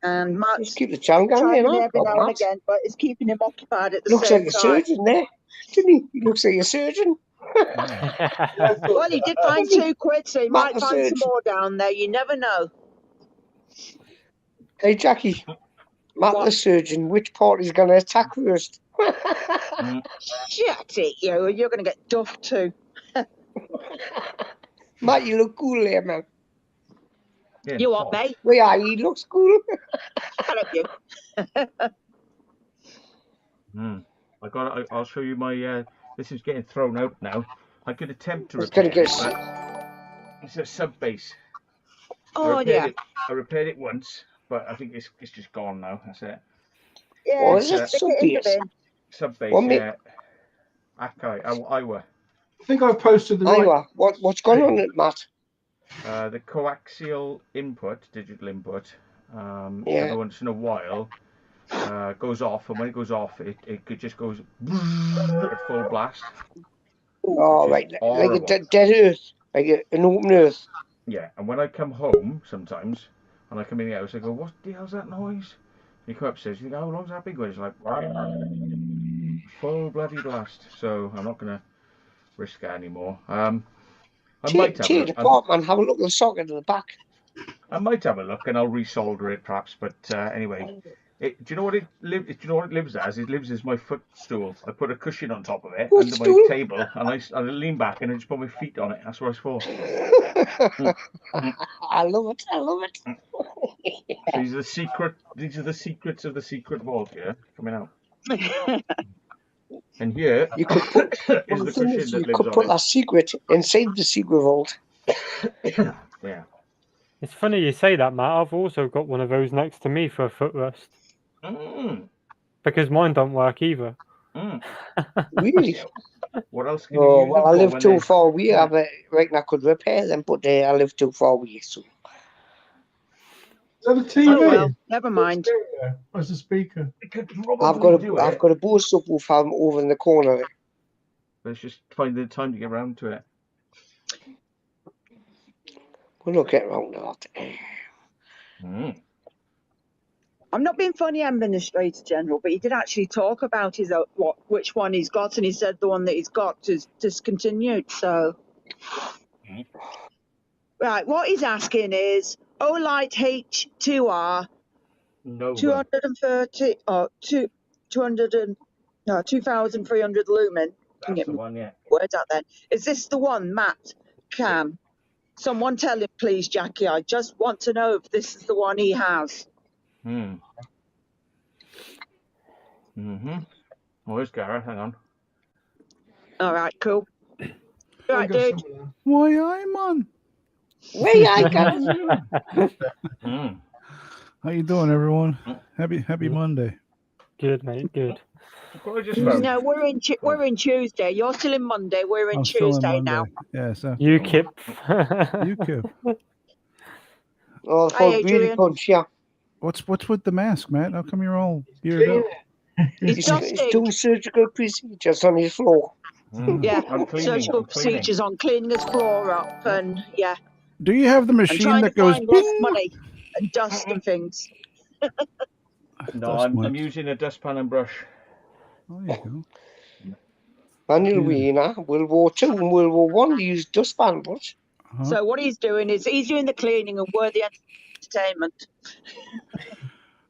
and Matt's just keep the channel going every now and again, but it's keeping him occupied at the looks same like time. a surgeon there, didn't he? He looks like a surgeon. Well, he did find £2, so he might find some more down there. You never know. Hey, Jackie. Matt the surgeon, which party's going to attack first? Shut it, you're going to get duffed too. Matt, you look cool there, man. Yeah, you what, mate? Well, yeah, he looks cool. Hello, you. I'll show you my. This is getting thrown out now. I could attempt to repair it. It's a sub base. Oh yeah. I repaired it once, but I think it's just gone now. That's it. Yeah, what is it? Sub base. Sub base. Yeah. Akai, Iowa. I think I've posted the Iowa. What's going on at Matt? The coaxial input, digital input, every once in a while goes off, and when it goes off, it just goes at full blast. Oh, right, like a dead earth, like an open earth. Yeah, and when I come home sometimes, and I come in the house, I go, "What the hell's that noise?" And you come upstairs, you think, "How long's that been going?" It's like full bloody blast. So I'm not gonna risk it anymore. Take it apart, man. Have a look at the socket at the back. I might have a look, and I'll resolder it perhaps. But anyway, do you know what it lives as? It lives as my footstool. I put a cushion on top of it under my table, and I lean back and I just put my feet on it. That's where I fall. I love it. I love it. So these are the secrets of the secret vault here coming out. And here you could put is the cushion that lives on it. You could put that secret inside the secret vault. Yeah. It's funny you say that, Matt. I've also got one of those next to me for a footrest. Because mine don't work either. Really? What else can you use well, I live too far away. Right now I could repair them, but I live too far away. So. Is that a TV? Oh, well, never mind. Where's the speaker? I've got a Bose subwoofer over in the corner. Let's just find the time to get around to it. We'll not get around to that. Mm. I'm not being funny, Administrator General, but he did actually talk about his which one he's got, and he said the one that he's got is discontinued. So, right, what he's asking is Olight H2R No. 230 or 2,300 lumen. Can That's get the my one, yeah. words out then. Is this the one, Matt? Cam? Someone tell him, please, Jackie. I just want to know if this is the one he has. Hmm. Mm-hmm. Where's Gareth? Hang on. All right, cool. I'll Right, go dude. somewhere. Why, I'm on. Where I got Mm. How you doing, everyone? Happy Monday. Good, mate. Good. What I just found. No, we're in Tuesday. You're still in Monday. We're in I'm still in Tuesday Monday. now. Yeah, so UKIP. UKIP. Oh, Hi, for beauty Adrian. punch, yeah. What's with the mask, Matt? How come you're all geared up? He's He's dusting. doing surgical procedures on his floor. Mm. Yeah, I'm cleaning. surgical I'm cleaning. procedures on cleaning his floor up and yeah, Do you have the and machine trying to that goes find lost bing? money and dust and things. No, Dust I'm mites. using a dustpan and brush. Oh, there you go. Manual Yeah. Wiener, World War II and World War I used dustpan brush. Huh? So what he's doing is he's doing the cleaning and we're the entertainment.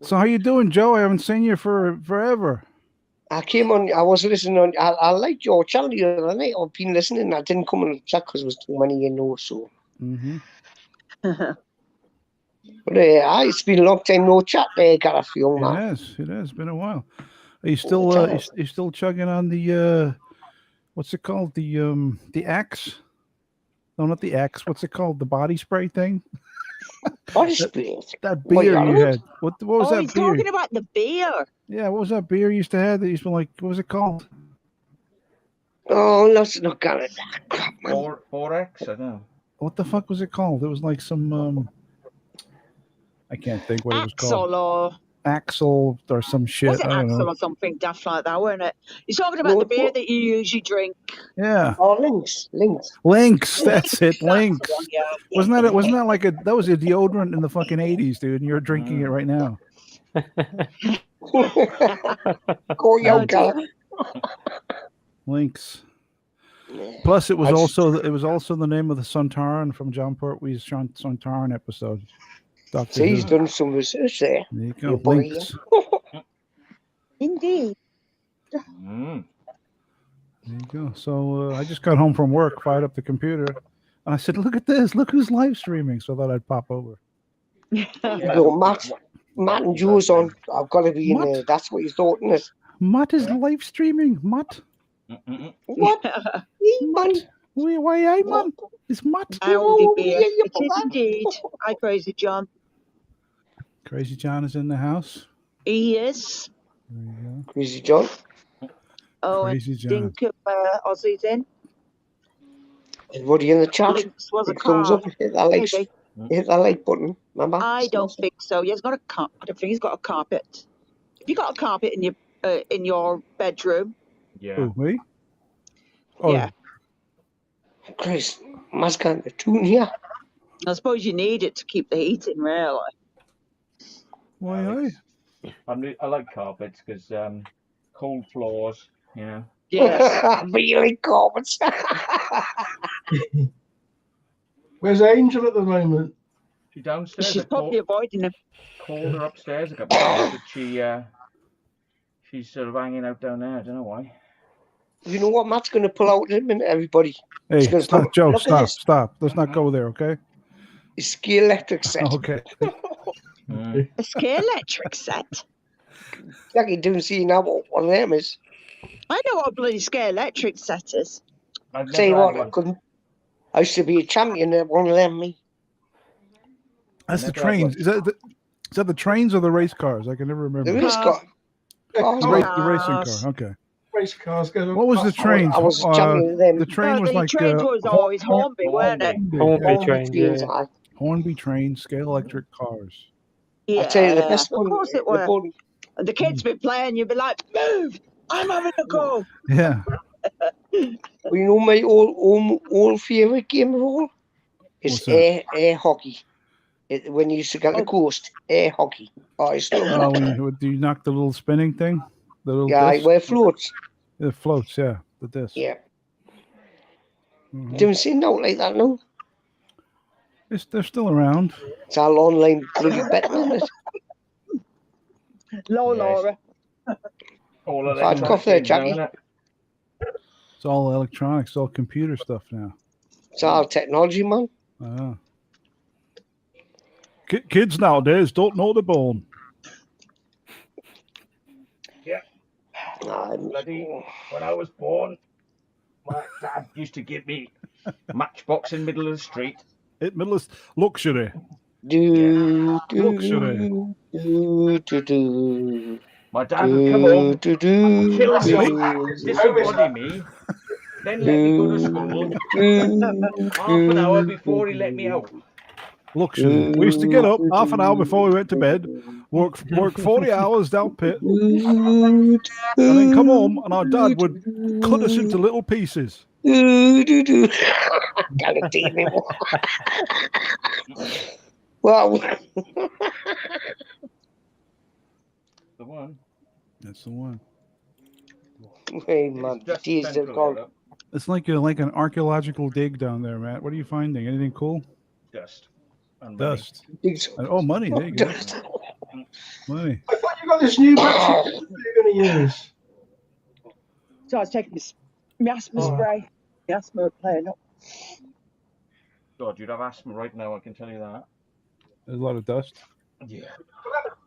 So how you doing, Joe? I haven't seen you for forever. I came on, I was listening on, I liked your channel the other night. I've been listening. I didn't come on chat because it was too many, so. Mm-hmm. But it's been a long time no chat there, Gareth, young It man. has. It has been a while. Are you still It has. you still chugging on the what's it called? The Axe? No, not the Axe. What's it called? The body spray thing? Body spray. That What, beer you you on had. What was Oh, that he's beer? talking about the beer. Yeah, what was that beer you used to have that used to like? What was it called? Oh, let's not get it. Crap, man. 4X? I don't know. What the fuck was it called? It was like some I can't think what it was called. Axel or Axel or some shit. was it I don't Axel know. or something daft like that, weren't it? He's talking about No, the beer what- that you usually drink. Yeah, Oh, links. Lynx. That's it. That's the Lynx. one, yeah. Wasn't that like that was a deodorant in the fucking 80s, dude? And you're drinking it right now. Go, young Oh, dear. Gareth. Lynx. Plus, it was I just- also the name of the Sontaran from John Pertwee's Sontaran episode. Doctor So he's Who. done some research there. There you go. Your boy, Lynx. Indeed. Mm. There you go. So I just got home from work, fired up the computer, and I said, "Look at this! Look who's live streaming!" So I thought I'd pop over. No, Matt and Joe's on. I've got to be in What? there. That's what you thought, isn't it? Mutt is live streaming. Mutt. Mm-mm. What? Man. Why I man? It's Mutt. Howdy, beer. yeah, you It is forgot. indeed. Hi, Crazy John. Crazy John is in the house. He is. There you Crazy John. Oh, go. and Crazy John. Dink of Aussie's in. Everybody in the chat. Links was a Hit thumbs car. up. Hit that like. Maybe. Hit that like button. Remember? I don't think so. He's got a carpet. I don't think he's got a carpet. Have you got a carpet in your bedroom? Yeah. Who, me? Oh, Yeah. Christ, Matt's got the tune here. I suppose you need it to keep the heat in, really. why I? I like carpets because cold floors, you know. Yeah. Really comments. Where's Angel at the moment? She's downstairs. She's I probably avoiding him. called her upstairs a couple of times, but she's sort of hanging out down there. I don't know why. You know what Matt's going to pull out in a minute, everybody? Hey, gonna stop, put- Joe, look at stop, this. stop. Let's not go there, okay? His ski electric set. Okay. Mm. A scale electric set. Like you didn't see now what one of them is. I know what a bloody scale electric set is. I've Tell you never what, had I one. couldn't. I used to be a champion at one of them, me. That's the Never had trains. one. Is that the trains or the race cars? I can never remember. There is Car. got. The, Oh, the racing Cars. car. Okay. Race cars go. What was the trains? I was a champion of them. The train No, was the like trains was always Hornby, weren't it? Hornby train, trains, yeah. aye. Hornby trains, scale electric cars. Yeah. I tell you, the best one. Of course it the were. one- And the kids be playing, you'd be like, move! I'm having a go! Yeah. You know my old favourite game of all? It's What's that? air hockey. When you used to get the coast, air hockey. Oh, it's lovely. Oh, do you knock the little spinning thing? The little Yeah, disc? where it floats. It floats, yeah. The disc. Yeah. Mhm. Don't see no like that, no. They're still around. It's all online bloody betting, isn't it? Low, Yes. Laura. All Hard electronic cough there, games now, Jackie. innit? It's all electronics, all computer stuff now. It's all technology, man. Kids nowadays don't know the bone. Bloody, when I was born, my dad used to give me Matchbox in the middle of the street. Middle of luxury. Luxury. My dad would come home, kill me, disembody me, then let me go to school half an hour before he let me out. Luxury. We used to get up half an hour before we went to bed, work 40 hours down pit, and then come home, and our dad would cut us into little pieces. Can't take me more. Well, The one. That's the one. hey man, It's just these are Central called Europe. It's like an archaeological dig down there, Matt. What are you finding? Anything cool? Dust. And money. Dust. these- Oh, money. There you go. Money. I thought you got this new battery you're going to use. So I was taking my asthma spray. The asthma playing up. God, you'd have asthma right now, I can tell you that. There's a lot of dust. Yeah.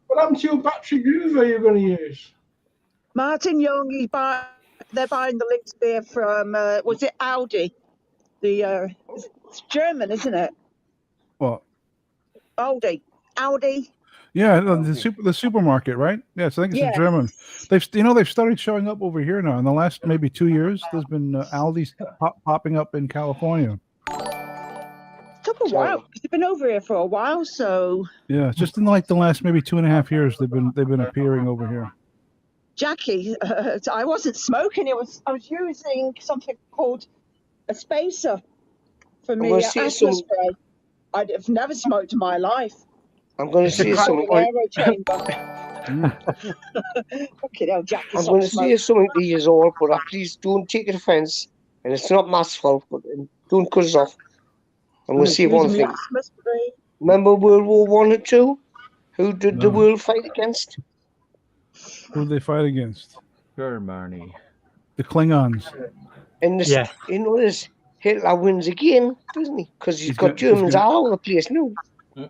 What happened to your battery groover you're going to use? Martin Young, they're buying the Lynx beer from, was it Audi? It's German, isn't it? What? Audi. Yeah, the supermarket, right? Yes, I think it's Yes. a German. They've started showing up over here now. In the last maybe 2 years, there's been Aldi's popping up in California. Took a while because they've been over here for a while, so Yeah, it's just in like the last maybe 2.5 years they've been appearing over here. Jackie, I wasn't smoking. I was using something called a spacer for me gonna say asthma some- spray. I've never smoked in my life. I'm going to say something. An aero chamber. Okay, now Jackie, I'm stop going to say smoking. something to you all, but please don't take it offence. And it's not Matt's fault, but don't cut us off. I'm going to say one Using thing. asthma spray. Remember World War I and II? Who did the No. world fight against? Who did they fight against? Germany. The Klingons. And this, Yeah. you know this, Hitler wins again, doesn't he? Because he's He's got got- Germans he's got- all over the place now.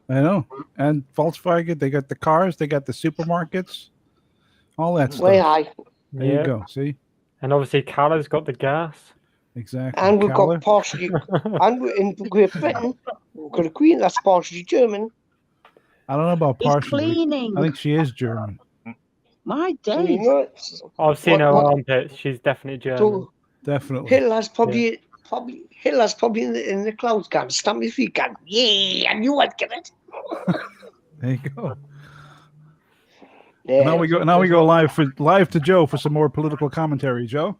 I know. And Volkswagen, they got the cars, they got the supermarkets, all that stuff. Way high. There you go. See? And obviously, Callum's got the gas. Exactly. And we've Calla. got partially, and we're in Great Britain, we've got a queen that's partially German. I don't know about He's partially. cleaning. I think she is German. My So, days. you know, I've seen her What- armpits. She's definitely German. so Definitely. Hitler's probably in the clouds, can stamp his feet, can yeah, and you won't get it. There you go. Yeah. Now we go live to Joe for some more political commentary. Joe.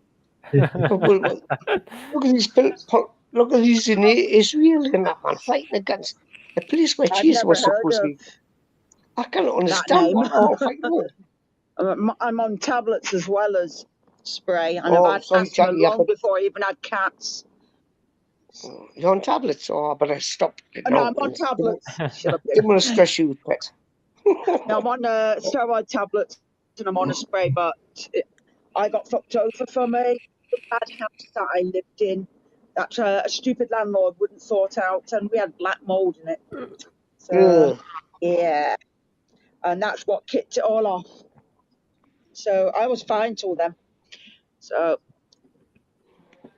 Look at these in Israel and that man fighting against the place where I've Jesus never was heard supposed to of be. I cannot understand name. what they're all fighting for. I'm on tablets as well as spray, and Oh, I've had sorry, asthma Jackie, yeah, long but- before I even had cats. You're on tablets, oh, but I stopped. No, I'm on tablets. Shut up, Didn't want to stress you, pet. No, I'm on steroid tablets and I'm on a spray, but I got fucked over from a bad house that I lived in that a stupid landlord wouldn't sort out, and we had black mold in it. So, yeah, and that's what kicked it all off. So I was fine till then. So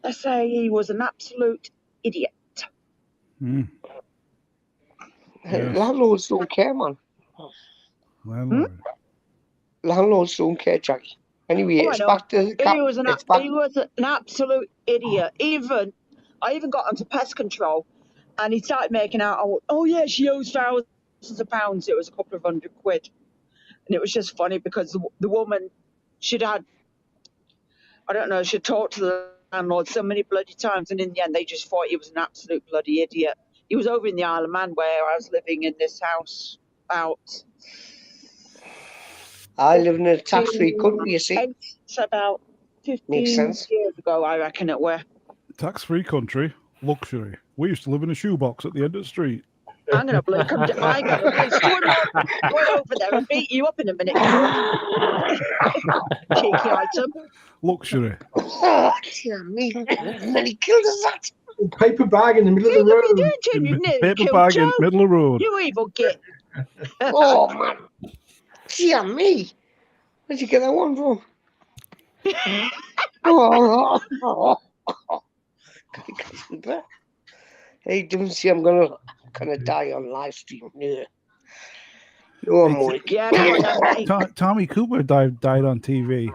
let's say he was an absolute idiot. Mm. Yes. Landlords don't care, man. Landlord. Landlords don't care, Jackie. Anyway, Oh, I it's know. back to the cap. He was an absolute idiot. I even got onto pest control, and he started making out, oh yeah, she owes thousands of pounds. It was a couple of £100, and it was just funny because the woman she'd talked to the landlord so many bloody times, and in the end they just thought he was an absolute bloody idiot. He was over in the Isle of Man where I was living in this house about I live in a tax-free country, you see. It's about Makes 15 sense. years ago, I reckon it were. Tax-free country, luxury. We used to live in a shoebox at the end of the street. I'm gonna bloody come to I'm gonna bloody swim way over there and beat you up in a minute. Cheeky item. Luxury. Oh, dear me. How many kills is that? Paper bag in the middle of the What are you road. doing, Tim? You've nearly Paper killed bag in Joe. middle of the road. You evil git. Oh, man. Dear me. Where'd you get that one from? Oh. Hey, don't see I'm gonna die on live stream. Yeah. No, I'm weak. Yeah, come on then, mate. Tommy Cooper died on TV.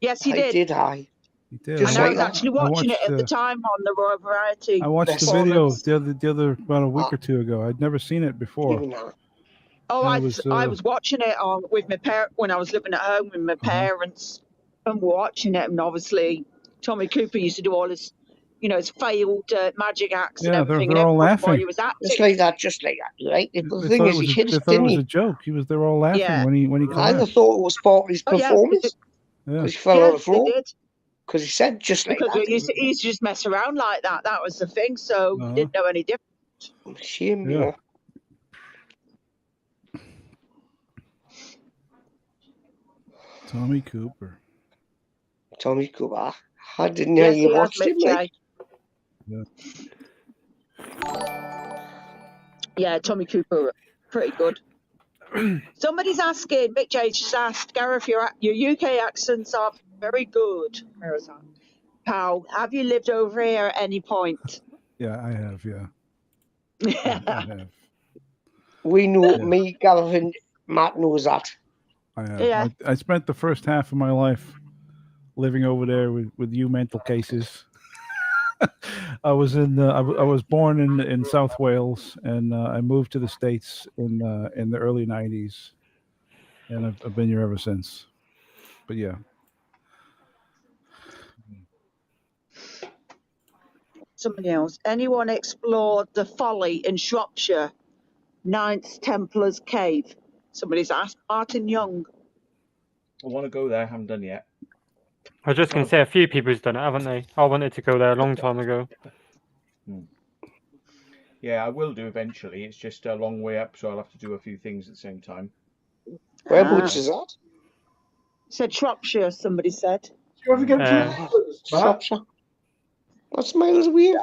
Yes, he I did. did, I. He did. Just And I like was that. actually watching it at the time on the Royal Variety. I watched the video the other about a week or two ago. I'd never seen it before. Even now. Oh, And I it was, was, I was watching it on with my when I was living at home with my parents and watching it, and obviously Tommy Cooper used to do all his, his failed magic acts and Yeah, everything, they're and all everyone laughing. while he was acting. Just like that, right? The They thing thought is, it was he hit they his thought it was didn't a he? joke. They were all laughing Yeah. when he I collapsed. thought it was part of his Oh, yeah, performance Yeah. because he fell on the yes, they floor did. because he said just like Because that. he used to just mess around like that. That was the thing. So Uh-huh. you didn't know any different. Shame, Yeah. Tommy Cooper. Tommy Cooper. I didn't know Yes, you he has, watched him, Mick like. Yeah. Yeah, Tommy Cooper, pretty good. Somebody's asking, Mick J just asked, Gareth, your UK accents are very good. Where is that? Pal, have you lived over here at any point? Yeah, I have. Yeah, I have. We know, Yeah. me, Gareth, and Matt knows that. I have. Yeah. I spent the first half of my life living over there with you mental cases. I was I was born in South Wales, and I moved to the States in the early '90s, and I've been here ever since. But yeah, Somebody else. Anyone explored the Folly in Shropshire? Ninth Templars Cave. Somebody's asked. Martin Young. I want to go there. Haven't done yet. I was just going to say a few people's done it, haven't they? I wanted to go there a long time ago. Yeah, I will do eventually. It's just a long way up, so I'll have to do a few things at the same time. Whereabouts is that? Said Shropshire, somebody said. Do you ever get to Shropshire. That's miles away.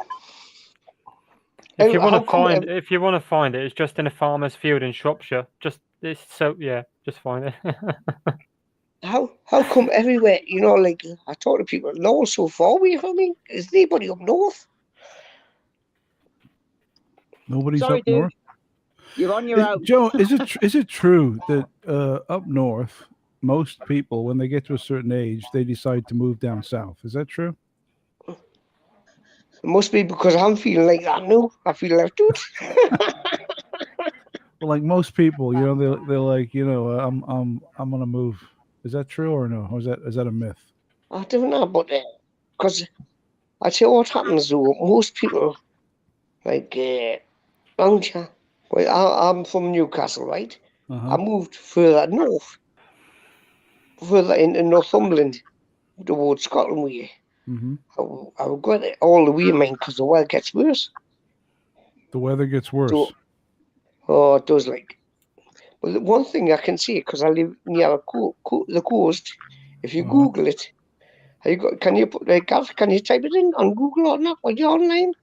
If you How want to come find, if you want to find it, it's just in a farmer's field in Shropshire. Just just find it. How come everywhere, like I talk to people, no, so far away from me. Is anybody up north? nobody's Sorry, up dude. north. You're on your own. Joe, is it true that up north, most people, when they get to a certain age, they decide to move down south? Is that true? It must be because I'm feeling like that now. I feel left out. Well, like most people, they're like, I'm gonna move. Is that true or no? Or is that a myth? I don't know, but because I tell you what happens though, most people like around here. Well, I'm from Newcastle, right? Uh-huh. I moved further north, further into Northumberland, towards Scotland way. Mm-hmm. I would go there all the way, man, because the weather gets worse. The weather gets worse. So, oh, it does, like. Well, the one thing I can see, because I live near the coast, if you Google it, can you put can you type it in on Google or not when you're online?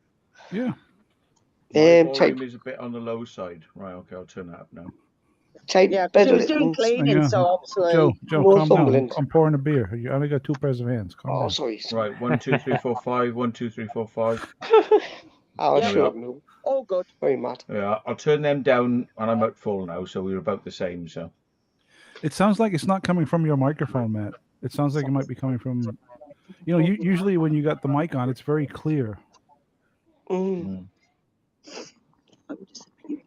Yeah. My volume is a bit on the low side. Right, okay, I'll turn that up now. Type Yeah, because he was doing Bedlington, cleaning, so obviously. Joe, calm down. Northumberland. I'm pouring a beer. I only got 2 pairs of hands. Calm Oh, down. sorry. Right, 1, 2, 3, 4, 5. 1, 2, 3, 4, 5. I was Yeah. sure no. All good. Sorry, Matt. Yeah, I'll turn them down, and I'm at full now, so we're about the same. So It sounds like it's not coming from your microphone, Matt. It sounds like it might be coming from. Usually when you got the mic on, it's very clear.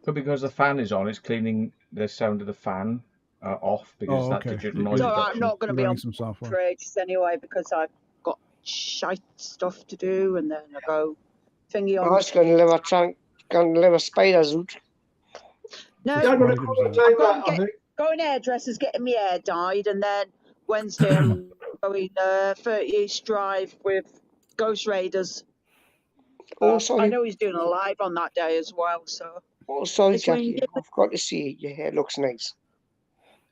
But because the fan is on, it's cleaning the sound of the fan off because that digital noise So I'm reduction. not going to be Running on some software. for ages anyway because I've got shite stuff to do, and then I go thingy I on. was going to try Can't let a spider's out. No, Yeah, I'm going to Spiders call it a out. day, I'm Matt. going, I think. going hairdressers, getting my hair dyed, and then Wednesday I'm going 30 East Drive with Ghost Raiders. Oh, I sorry. know he's doing a live on that day as well, so Oh, sorry, it's when Jackie. I've got to see your hair looks nice.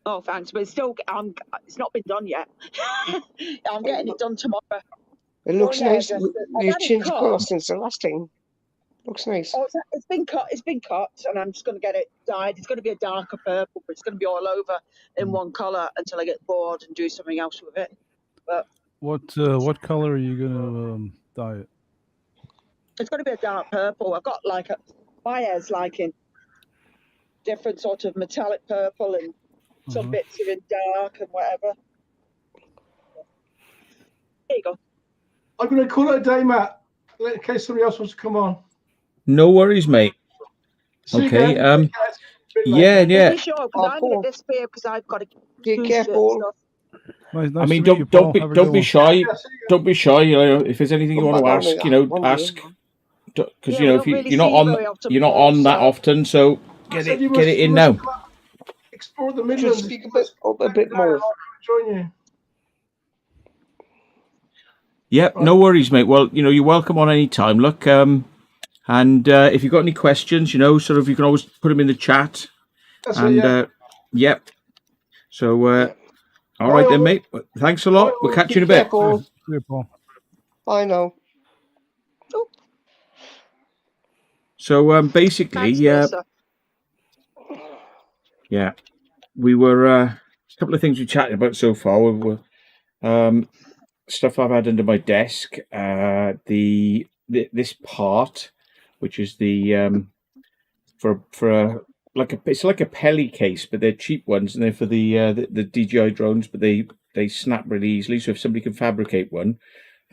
oh thanks, but it's still it's not been done yet. I'm getting it done tomorrow. It looks Going nice. hairdresser. I've You've had it changed cut. colour since the last time. Looks nice. Oh, it's been cut. It's been cut, and I'm just going to get it dyed. It's going to be a darker purple, but it's going to be all over in one colour until I get bored and do something else with it. But What color are you gonna dye it? it's going to be a dark purple. I've got my hair's like in different sort of metallic purple, and some bits are in dark and whatever. There you go. I'm going to call it a day, Matt, in case somebody else wants to come on. No worries, mate. See you Okay, again. Take care. It's been late. Yeah, yeah. Be sure, because Oh, I'm going Paul. to disappear because I've got to Take boost care, it and Paul. stuff. Nice I mean, to meet you, Paul. Have a don't good be one. shy. Yeah, see you. Don't be shy. You know, if there's anything you Come want to back on ask, me you know, one day, ask. man. Because Yeah, you know, we if don't really you're not see you on, very often, you're not Paul, on that so- often, so I get said you it, get must- it in you now. must come up, explore the Midlands. Just speak up a bit more. Join you. Yep, no worries, mate. Well, you know, you're welcome on any time. Look, and if you've got any questions, you know, sort of, you can always put them in the chat. That's And it, yeah. yep. So, Yeah. all right then, all. mate. Thanks a lot. We'll catch you in a Take care, bit. Paul. See you, Paul. Bye now. So, basically, Thanks, Melissa. yeah, we were a couple of things we chatted about so far. We were stuff I've had under my desk. This part, which is the it's like a Peli case, but they're cheap ones, and they're for the DJI drones, but they snap really easily. So if somebody can fabricate one,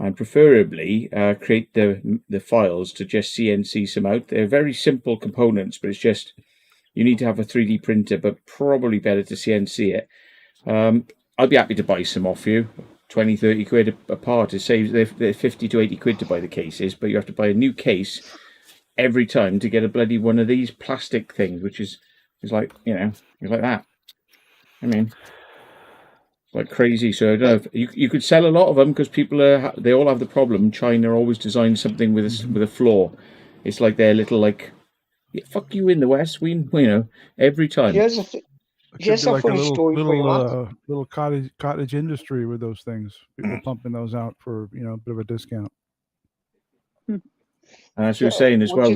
and preferably create the files to just CNC some out. They're very simple components, but it's just you need to have a 3D printer, but probably better to CNC it. I'd be happy to buy some off you, 20, 30 quid a part. It saves they're 50 to 80 quid to buy the cases, but you have to buy a new case every time to get a bloody one of these plastic things, which is like, you know, it's like that. I mean, it's like crazy. So I don't know if you could sell a lot of them, because people they all have the problem. China always designs something with a flaw. It's like their little yeah, fuck you in the West. We you know, every time. Here's a It Here's should be a like a funny story for you, Matt. little cottage industry with those things. People pumping those out for, you know, a bit of a discount. And as you were saying as well,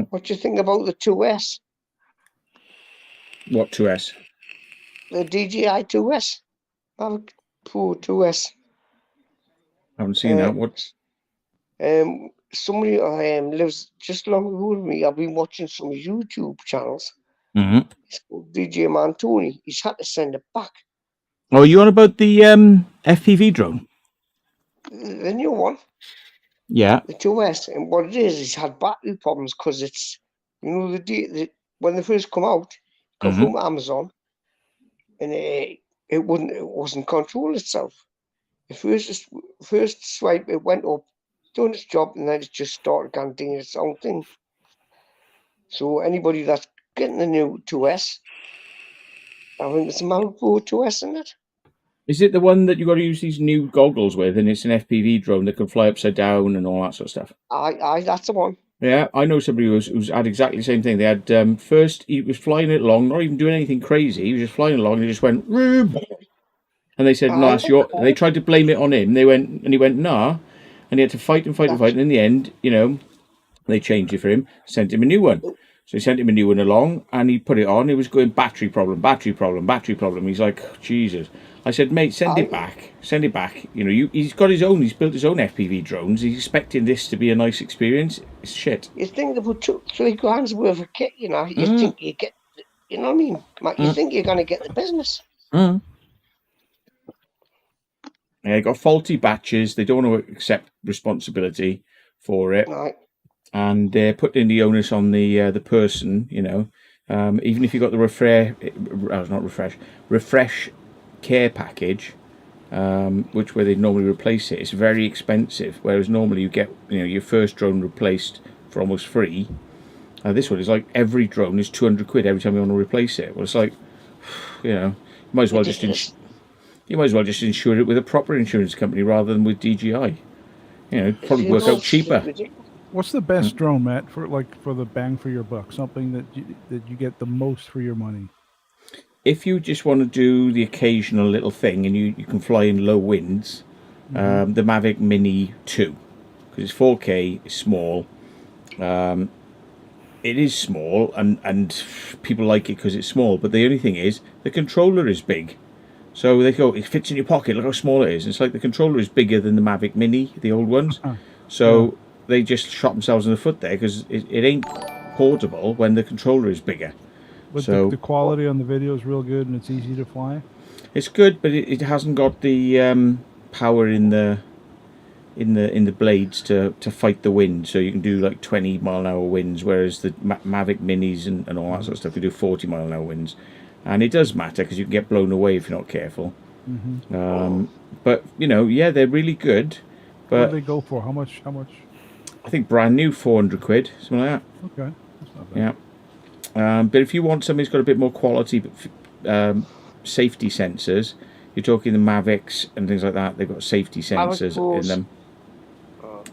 What do you think about the 2S? What 2S? The DJI 2S. Poor 2S. I haven't seen that. What? Somebody lives just along the road with me. I've been watching some YouTube channels. Mm-hmm. It's called DJ Man Tony. He's had to send it back. Oh, are you on about the FPV drone? The new one, Yeah. the 2S. And what it is, he's had battery problems because it's, you know, when they first come out, come from Amazon, and it wasn't control itself. The first swipe, it went up, done its job, and then it just started kind of doing its own thing. So anybody that's getting the new 2S, I think it's a Malibu 2S in it. Is it the one that you got to use these new goggles with, and it's an FPV drone that can fly upside down and all that sort of stuff? Aye, that's the one. Yeah, I know somebody who's had exactly the same thing. They had first he was flying it along, not even doing anything crazy. He was just flying along, and he just went, Rube. And they said, "No, it's your." They tried to blame it on him. He went, "Nah," and he had to fight, and in the end, you know, they changed it for him, sent him a new one. So he sent him a new one along, and he put it on. It was going battery problem. He's like, Jesus. I said, mate, send it back. You know, he's got his own. He's built his own FPV drones. He's expecting this to be a nice experience. It's shit. You think they put $3,000 worth of kit, you know? You think you get, you know what I mean? You think you're going to get the business. Yeah, they got faulty batches. They don't want to accept responsibility for it. Right. And they're putting the onus on the person, you know. Even if you got the refresh care package, which where they normally replace it, it's very expensive. Whereas normally you get, you know, your first drone replaced for almost free. This one is like every drone is 200 quid every time you want to replace it. Well, it's like, you know, you might as well just insure it with a proper insurance company rather than with DJI. You know, it'd probably work out cheaper. What's the best drone, Matt, for the bang for your buck? Something that you get the most for your money. If you just want to do the occasional little thing and you can fly in low winds, the Mavic Mini 2, because it's 4K, it's small. It is small, and people like it because it's small. But the only thing is, the controller is big. So they go, it fits in your pocket. Look how small it is. It's like the controller is bigger than the Mavic Mini, the old ones. So they just shot themselves in the foot there because it ain't portable when the controller is bigger. But so the quality on the video is real good and it's easy to fly. It's good, but it hasn't got the power in the blades to fight the wind. So you can do like 20-mile-an-hour winds, whereas the Mavic Minis and all that sort of stuff, you do 40-mile-an-hour winds. And it does matter because you can get blown away if you're not careful. But, you know, yeah, they're really good. But what do they go for? How much? I think brand new, 400 quid, something like that. Okay. That's not bad. Yeah. But if you want something that's got a bit more quality, but safety sensors, you're talking the Mavics and things like that. They've got safety sensors in them.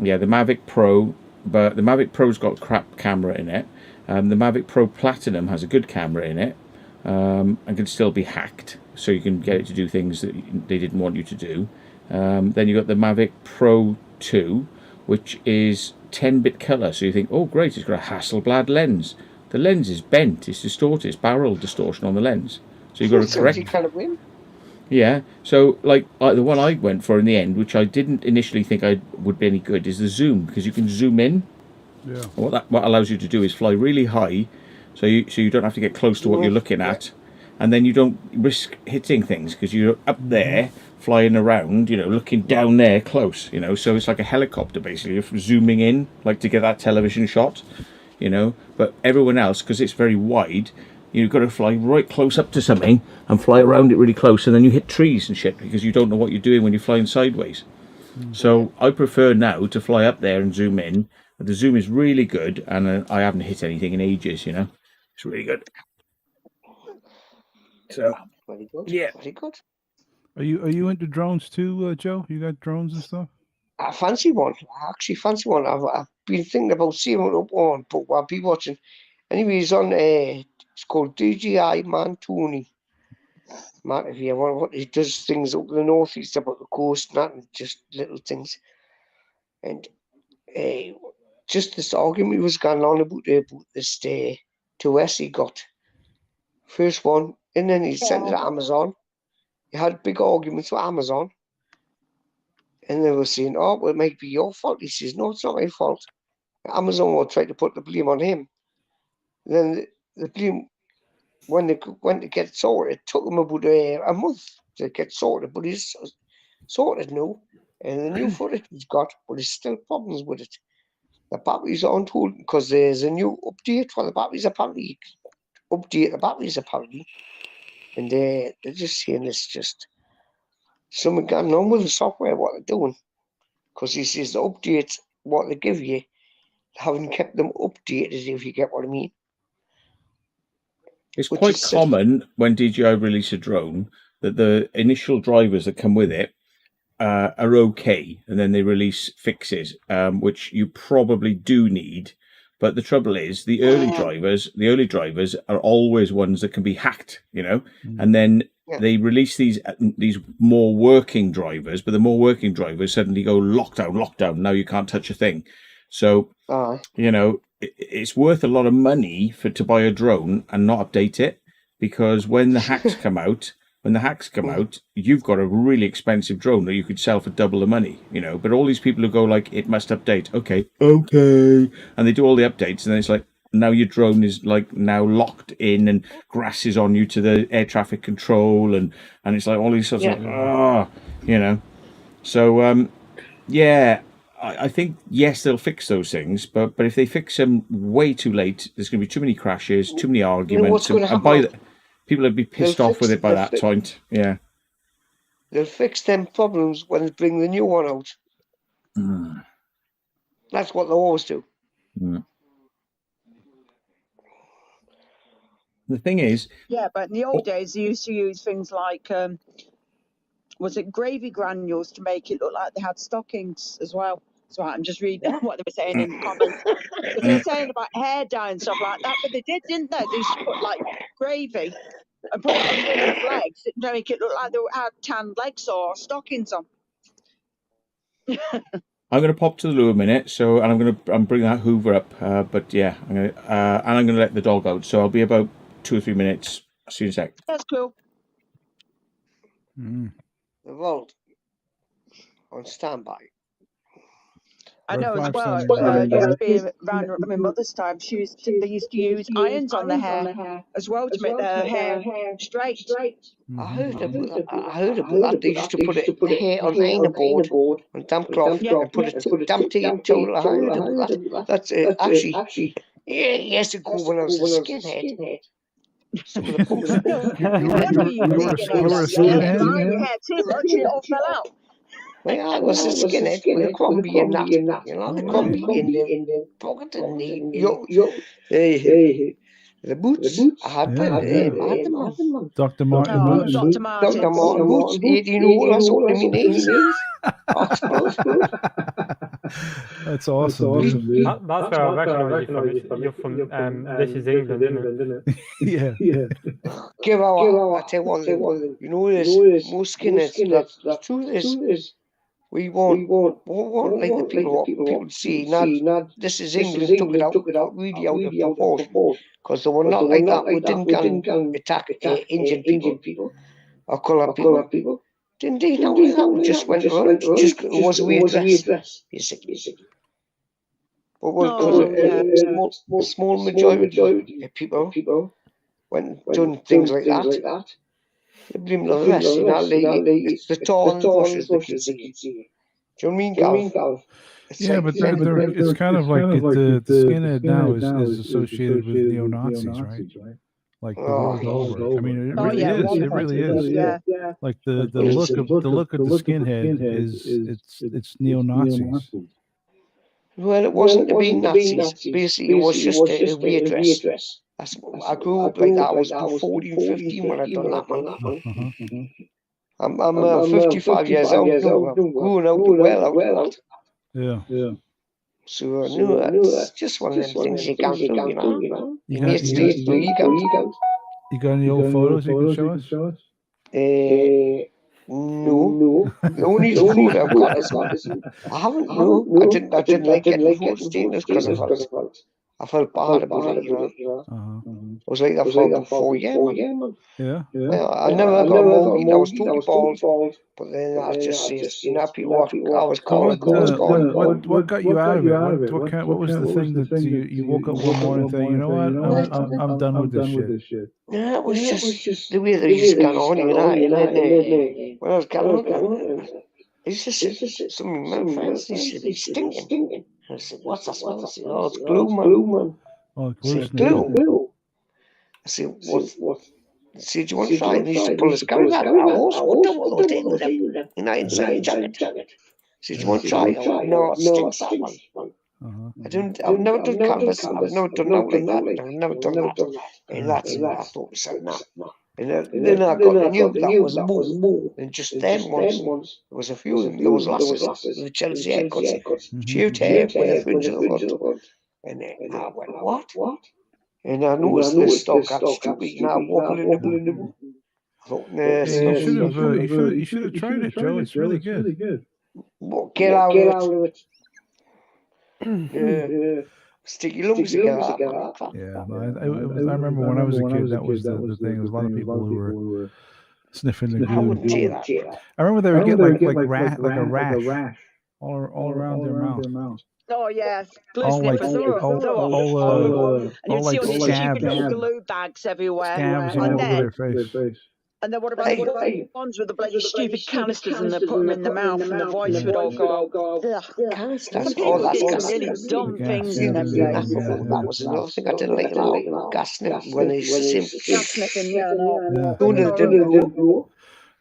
Yeah, the Mavic Pro, but the Mavic Pro's got crap camera in it. The Mavic Pro Platinum has a good camera in it, and can still be hacked, so you can get it to do things that they didn't want you to do. Then you've got the Mavic Pro 2, which is 10-bit colour, so you think, oh great, it's got a Hasselblad lens. The lens is bent, it's distorted, it's barrel distortion on the lens. So you've got to correct. Kind of win. Yeah, so like the one I went for in the end, which I didn't initially think I would be any good, is the zoom, because you can zoom in. Yeah. What allows you to do is fly really high, so you don't have to get close to what you're looking at, and then you don't risk hitting things because you're up there flying around, you know, looking down there close, you know. So it's like a helicopter basically. You're zooming in, like to get that television shot, you know. But everyone else, because it's very wide, you've got to fly right close up to something and fly around it really close, and then you hit trees and shit because you don't know what you're doing when you're flying sideways. So I prefer now to fly up there and zoom in. The zoom is really good, and I haven't hit anything in ages, you know. It's really good. So Very good. Yeah. Very good. Are you into drones too, Joe? You got drones and stuff? I fancy one. I actually fancy one. I've been thinking about seeing up on, but I'll be watching. Anyway, he's on. It's called DJI Mantoni. Matt, if you want, he does things up the northeast, about the coast, not just little things. And just this argument was going on about this 2S he got. First one, and then he sent it to Amazon. He had big arguments with Amazon. And they were saying, oh, well, it might be your fault. He says, no, it's not my fault. Amazon will try to put the blame on him. And then the blame, when they went to get it sorted, it took him about a month to get sorted, but he's sorted now. And the new footage he's got, but there's still problems with it. The batteries aren't holding because there's a new update for the batteries apparently. Update the batteries apparently. And they're just saying it's just something going on with the software, what they're doing. Because he says the updates, what they give you, haven't kept them updated, if you get what I mean. It's quite common when DJI release a drone that the initial drivers that come with it are okay, and then they release fixes, which you probably do need. But the trouble is, the early drivers are always ones that can be hacked, you know, and then they release these more working drivers, but the more working drivers suddenly go lockdown. Now you can't touch a thing. So, you know, it's worth a lot of money to buy a drone and not update it, because when the hacks come out, you've got a really expensive drone that you could sell for double the money, you know. But all these people who go like, it must update, okay, and they do all the updates, and then it's like, now your drone is like now locked in and grass is on you to the air traffic control, and it's like all these sorts of, you know. So, yeah. I think, yes, they'll fix those things, but if they fix them way too late, there's going to be too many crashes, too many arguments, and people will be pissed off with it by that point. Yeah, they'll fix them problems when they bring the new one out. That's what they always do. The thing is, Yeah, but in the old days, they used to use things like, was it gravy granules to make it look like they had stockings as well? So I'm just reading what they were saying in the comments. Because they were saying about hair dye and stuff like that, but they did, didn't they? They used to put like gravy and put it on women's legs to make it look like they had tan legs or stockings on. I'm going to pop to the loo a minute, so and I'm bringing that Hoover up. But yeah, I'm going to let the dog out. So I'll be about 2 or 3 minutes. See you in a sec. That's cool. Mm. The vault on standby. I Red know as 5 well. standing by. Used to be around my mother's time. They used to use irons on their hair as well to make their hair straight. I heard about that. They used to put the hair on iron board on damp cloth and put a damp tape towel. I heard about that. That's actually years ago when I was a skinhead. Some of the punks. You were a skinhead? Your hair too much, it all fell out. Well, I was a skinhead with a Crombie in that. You know, the Crombie in the pocket and the boots. I had them on. Dr. Martin Oh, Boots. Dr. Martens. Dr. Martin boots, 18 hole, that's all in my knees. That's awesome. dude. That's where I recognise you from. You're from This Is England, isn't it? Yeah. Give out, I tell you one thing. You know this, most skinheads, the truth is, we won't like the people see. Now, This Is England took it out really out of proportion. Because they were not like that. We didn't go attack injured people or colour people. Didn't they? Not like that. We just went around. It was a weird dress. Basically. But a small majority of people went and done things like that. They blame the rest. It's the torn bushes they can see. Do you know what I mean, Gav? Yeah, but it's kind of like the skinhead now is associated with neo-Nazis, right? Like the world over. I mean, it really is. It really is. Yeah. Like the look of the skinhead it's neo-Nazis. Well, it wasn't to be Nazis. Basically, it was just a weird dress. I grew up like that. I was 14, 15 when I done that one. I'm 55 years old now. I'm growing out well out of that. Yeah. So no, it's just one of them things you can't do, you know. You got any old photos you can show us? No. The only photo I've got is I haven't. No, I didn't like getting photos taken because I felt bad about it, you know. It was like that for about 4 years, man. Yeah. Well, I never got a mortgage. I was totally bald, but then I just said, you know, people I was calling. What got you out of it? What was the thing that you woke up one morning saying, you know what, I'm done with this shit? Yeah, it was just the way they just got on, you know. And then when I was getting on, it's just some of my friends, they said, it's stinking. I said, what's that smell? I said, oh, it's glue, man. Oh, I said, glue. I said, what? I said, do you want to try? And he used to pull his gun out. I was what they with him. You know, inside jacket. I said, do you want to try? No, it stinks that one. I've never done canvas. I've never done that like that. I've never done that. And that's I thought we said no. And then I got the news that was more. And just then once, there was a few of them, there was lasses with the Chelsea haircuts, shaved hair with a fringe of the hood. And I went, what? And I noticed this stock got stupid, and I wobbled in the boot. I thought, you should have tried it, Joe. It's really good. What, get out of it. Yeah. Stick your lungs together. Yeah, I remember when I was a kid, that was the thing. There was a lot of people who were sniffing the glue. I remember they would get like a rash all around their mouth. Oh yes, glue all like sniffers. And you'd see all these stupid little glue bags everywhere. Scabs all over their face. And then what about the ones with the bloody stupid canisters and they put them in the mouth and the voice would all go, canisters? Oh, that's really dumb things in them days. That was another thing I didn't like about gas sniffing when they gas sniffing, yeah. No, they didn't know.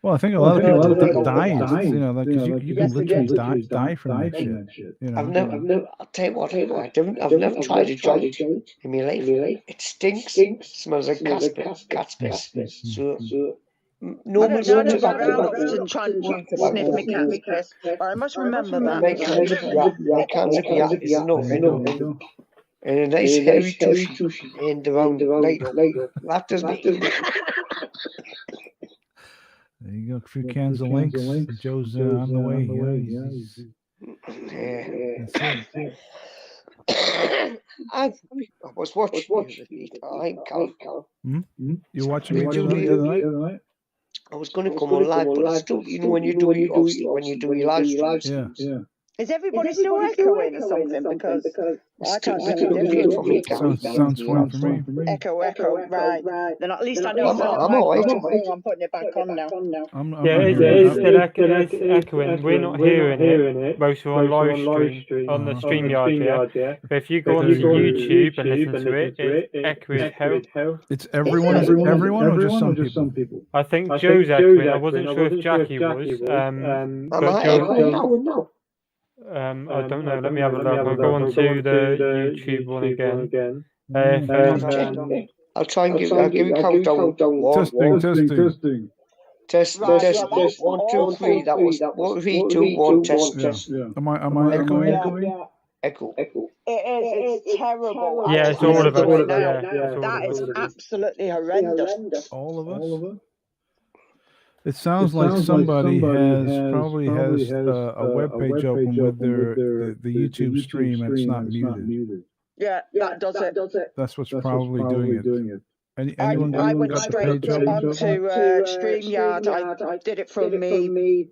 Well, I think a lot of people die. die, You know, because you can Yes, we literally do. die from that shit. You know. I've never. I'll tell you what. I've never tried a joint in my life. It stinks. It smells like cat's piss. So no I much don't know. tobacco. I often try and sniff my cat's piss, but I must remember My that. cans of yak is enough. And a nice hairy tushy and around light up. That does me. There you go. A few cans of links. Joe's on the way. That's it. I was watching you the other night. Cal. You watching me the other night? I was going to come on live, but still, you know, when you do your live streams, Yeah. Is everybody still echoing or something? Because I can't it's tell too the weird for me, difference. Cal. Sounds fine for me. Echo, right. Then at least I know I'm all right. I'm putting it back on now. I'm Yeah, not it hearing is still echoing. We're not hearing it. Most are on live stream on the StreamYard, yeah. But if you go onto YouTube and listen to it, it's echoing hell. It's everyone or just some people? I think Joe's echoing. I wasn't sure if Jackie was. But Joe, I don't know. Let me have a look. I'll go on to the YouTube one again. I'll try and give you a countdown. Testing. Test. 1, 2, 3. That was 1, 3, 2, 1. Test. Am I echoing? Echo. It is. It's terrible. Yeah, it's all of us. That is absolutely horrendous. All of us? It sounds like somebody probably has a web page open with the YouTube stream and it's not muted. Yeah, that does it. That's what's probably doing it. Anyone I went got the straight page open? onto StreamYard. I did it from me.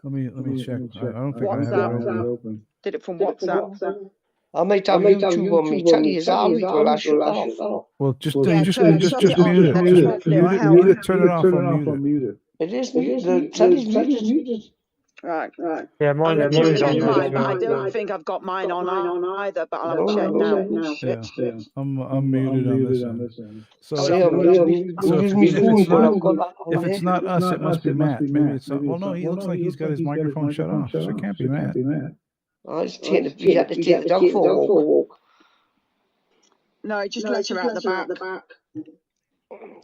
Let me check. I don't think WhatsApp. I have it open. Did it from WhatsApp. I might have YouTube on me. Tell you, I'll shut off. Well, just turn mute it off. it. Mute it. Turn it off or mute it. It is the telly's muted. Right. Yeah, mine I'm is gonna check muted on mine, but I as don't think I've got mine on either. But I'll have to check now. Yeah, I'm muted on this end. So if it's not us, it must be Matt. Maybe it's not. Well, no, he looks like he's got his microphone shut off, so it can't be Matt. I just he had to take the dog for a walk. No, just let her out the back.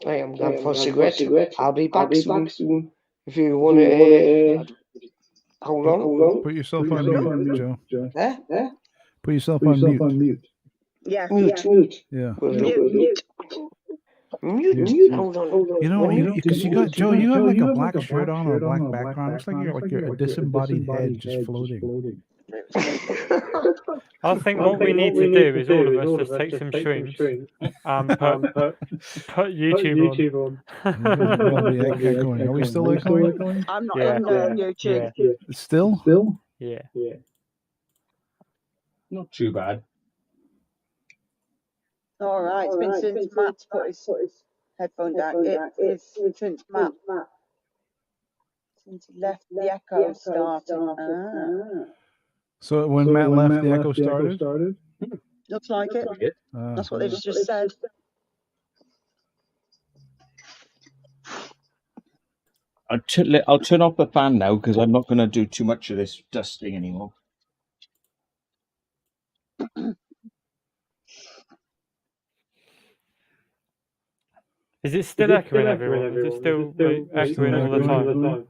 I am going for a cigarette. I'll be back soon. If you want to, hold on. Put yourself on mute, Joe. Put yourself on mute. Yeah. Mute. Yeah. Mute. Hold on. You know, because you got Joe, you got like a black shirt on or a black background. Looks like you're a disembodied head just floating. I think what we need to do is all of us just take some shrooms and put YouTube on. Are we still echoing? I'm not on YouTube. Yeah. Still? Yeah. Not too bad. All right. It's been since Matt's put his headphone down. It's since Matt. Since he left, the echo started. So when Matt left, the echo started? Looks like it. That's what they just said. I'll turn off the fan now because I'm not going to do too much of this dusting anymore. Is it still echoing everyone? Is it still echoing all the time?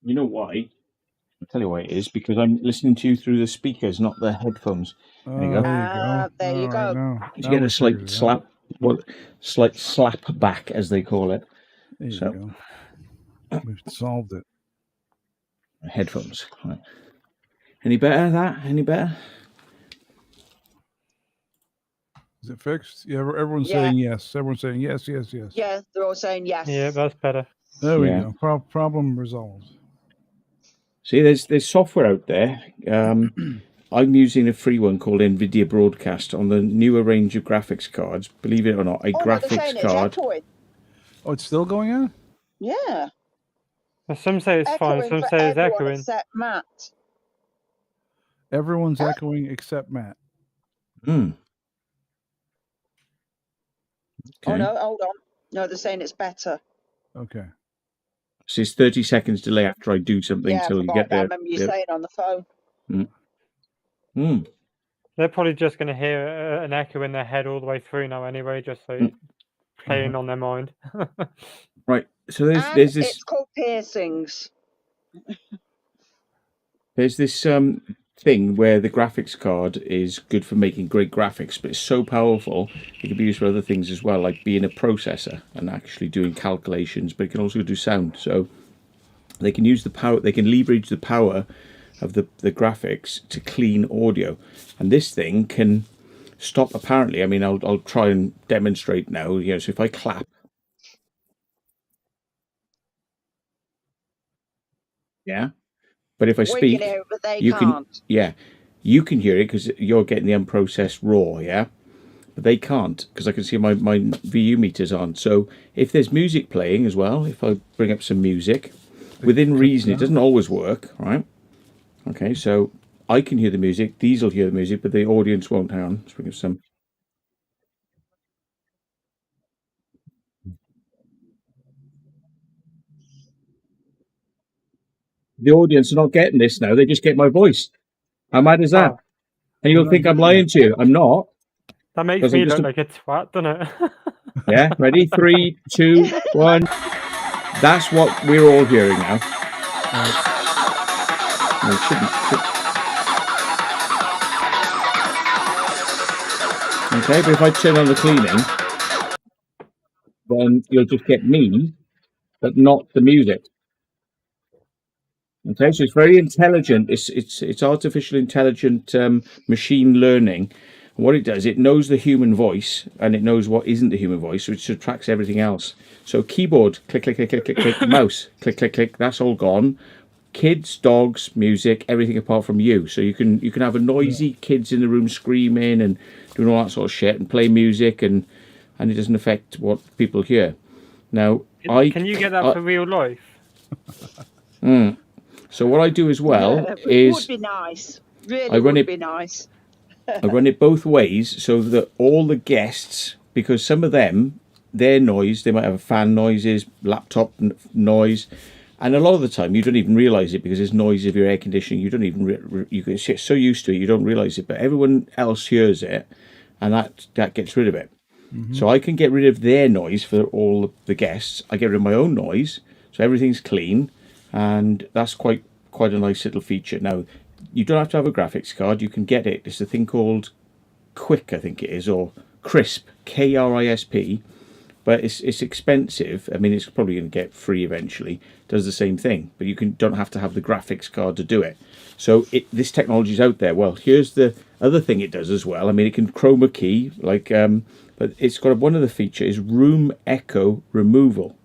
You know why? I'll tell you why it is. Because I'm listening to you through the speakers, not the headphones. There you go. There you go. Now You get a slight slap back, as they call it. There you go. We've solved it. Headphones. Right. Any better? Any better? Is it fixed? Yeah, everyone's saying yes. Everyone's saying yes. Yeah, they're all saying yes. Yeah, that's better. There we go. Problem resolved. See, there's software out there. I'm using a free one called NVIDIA Broadcast on the newer range of graphics cards. Believe it or not, graphics card. Oh, it's still going on? Yeah. Well, some say it's fine. Some say it's echoing. Except Matt. Everyone's echoing except Matt. Okay. Oh no, hold on. No, they're saying it's better. Okay. So it's 30 seconds delay after I do something Yeah, I till you forgot get that. I there. remember you saying on the phone. Mm. They're probably just going to hear an echo in their head all the way through now anyway, just so playing on their mind. Right. So And there's this it's called piercings. thing where the graphics card is good for making great graphics, but it's so powerful it can be used for other things as well, like being a processor and actually doing calculations, but it can also do sound. So they can use the power, they can leverage the power of the graphics to clean audio. And this thing can stop, apparently, I mean, I'll try and demonstrate now. You know, so if I clap, yeah, but if I We speak, can hear it, but they you can't. can, yeah, you can hear it because you're getting the unprocessed raw, yeah, but they can't because I can see my VU meters on. So if there's music playing as well, if I bring up some music, within reason, it doesn't always work, right? Okay, so I can hear the music, these will hear the music, but the audience won't. Hang on, let's bring up some. The audience are not getting this now, they just get my voice. How mad is that? Oh, And you'll think I'm lying to you. I'm not. that makes Because me I'm just look like a twat, doesn't it? Yeah, ready? 3, 2, 1. That's what we're all hearing now. No, it shouldn't. Okay, but if I turn on the cleaning, then you'll just get me, but not the music. Okay, so it's very intelligent. It's artificial intelligent machine learning. And what it does, it knows the human voice and it knows what isn't the human voice, so it subtracts everything else. So keyboard, click, click, click, click, click, click. Mouse, click, click, click. That's all gone. Kids, dogs, music, everything apart from you. So you can have a noisy kids in the room screaming and doing all that sort of shit and play music, and it doesn't affect what people hear. Now, Can you get that for real life? So what I do as well It is would be nice. Really I run would it- be nice. I run it both ways so that all the guests, because some of them, their noise, they might have fan noises, laptop noise, and a lot of the time you don't even realise it because there's noise of your air conditioning. You don't even you get so used to it you don't realise it, but everyone else hears it, and that gets rid of it. So I can get rid of their noise for all the guests. I get rid of my own noise, so everything's clean, and that's quite a nice little feature. Now, you don't have to have a graphics card. You can get it. It's a thing called Quick, I think it is, or Crisp, KRISP. But it's expensive. I mean, it's probably going to get free eventually. Does the same thing, but you don't have to have the graphics card to do it. So this technology is out there. Well, here's the other thing it does as well. I mean, it can chroma key, but it's got one of the features is room echo removal.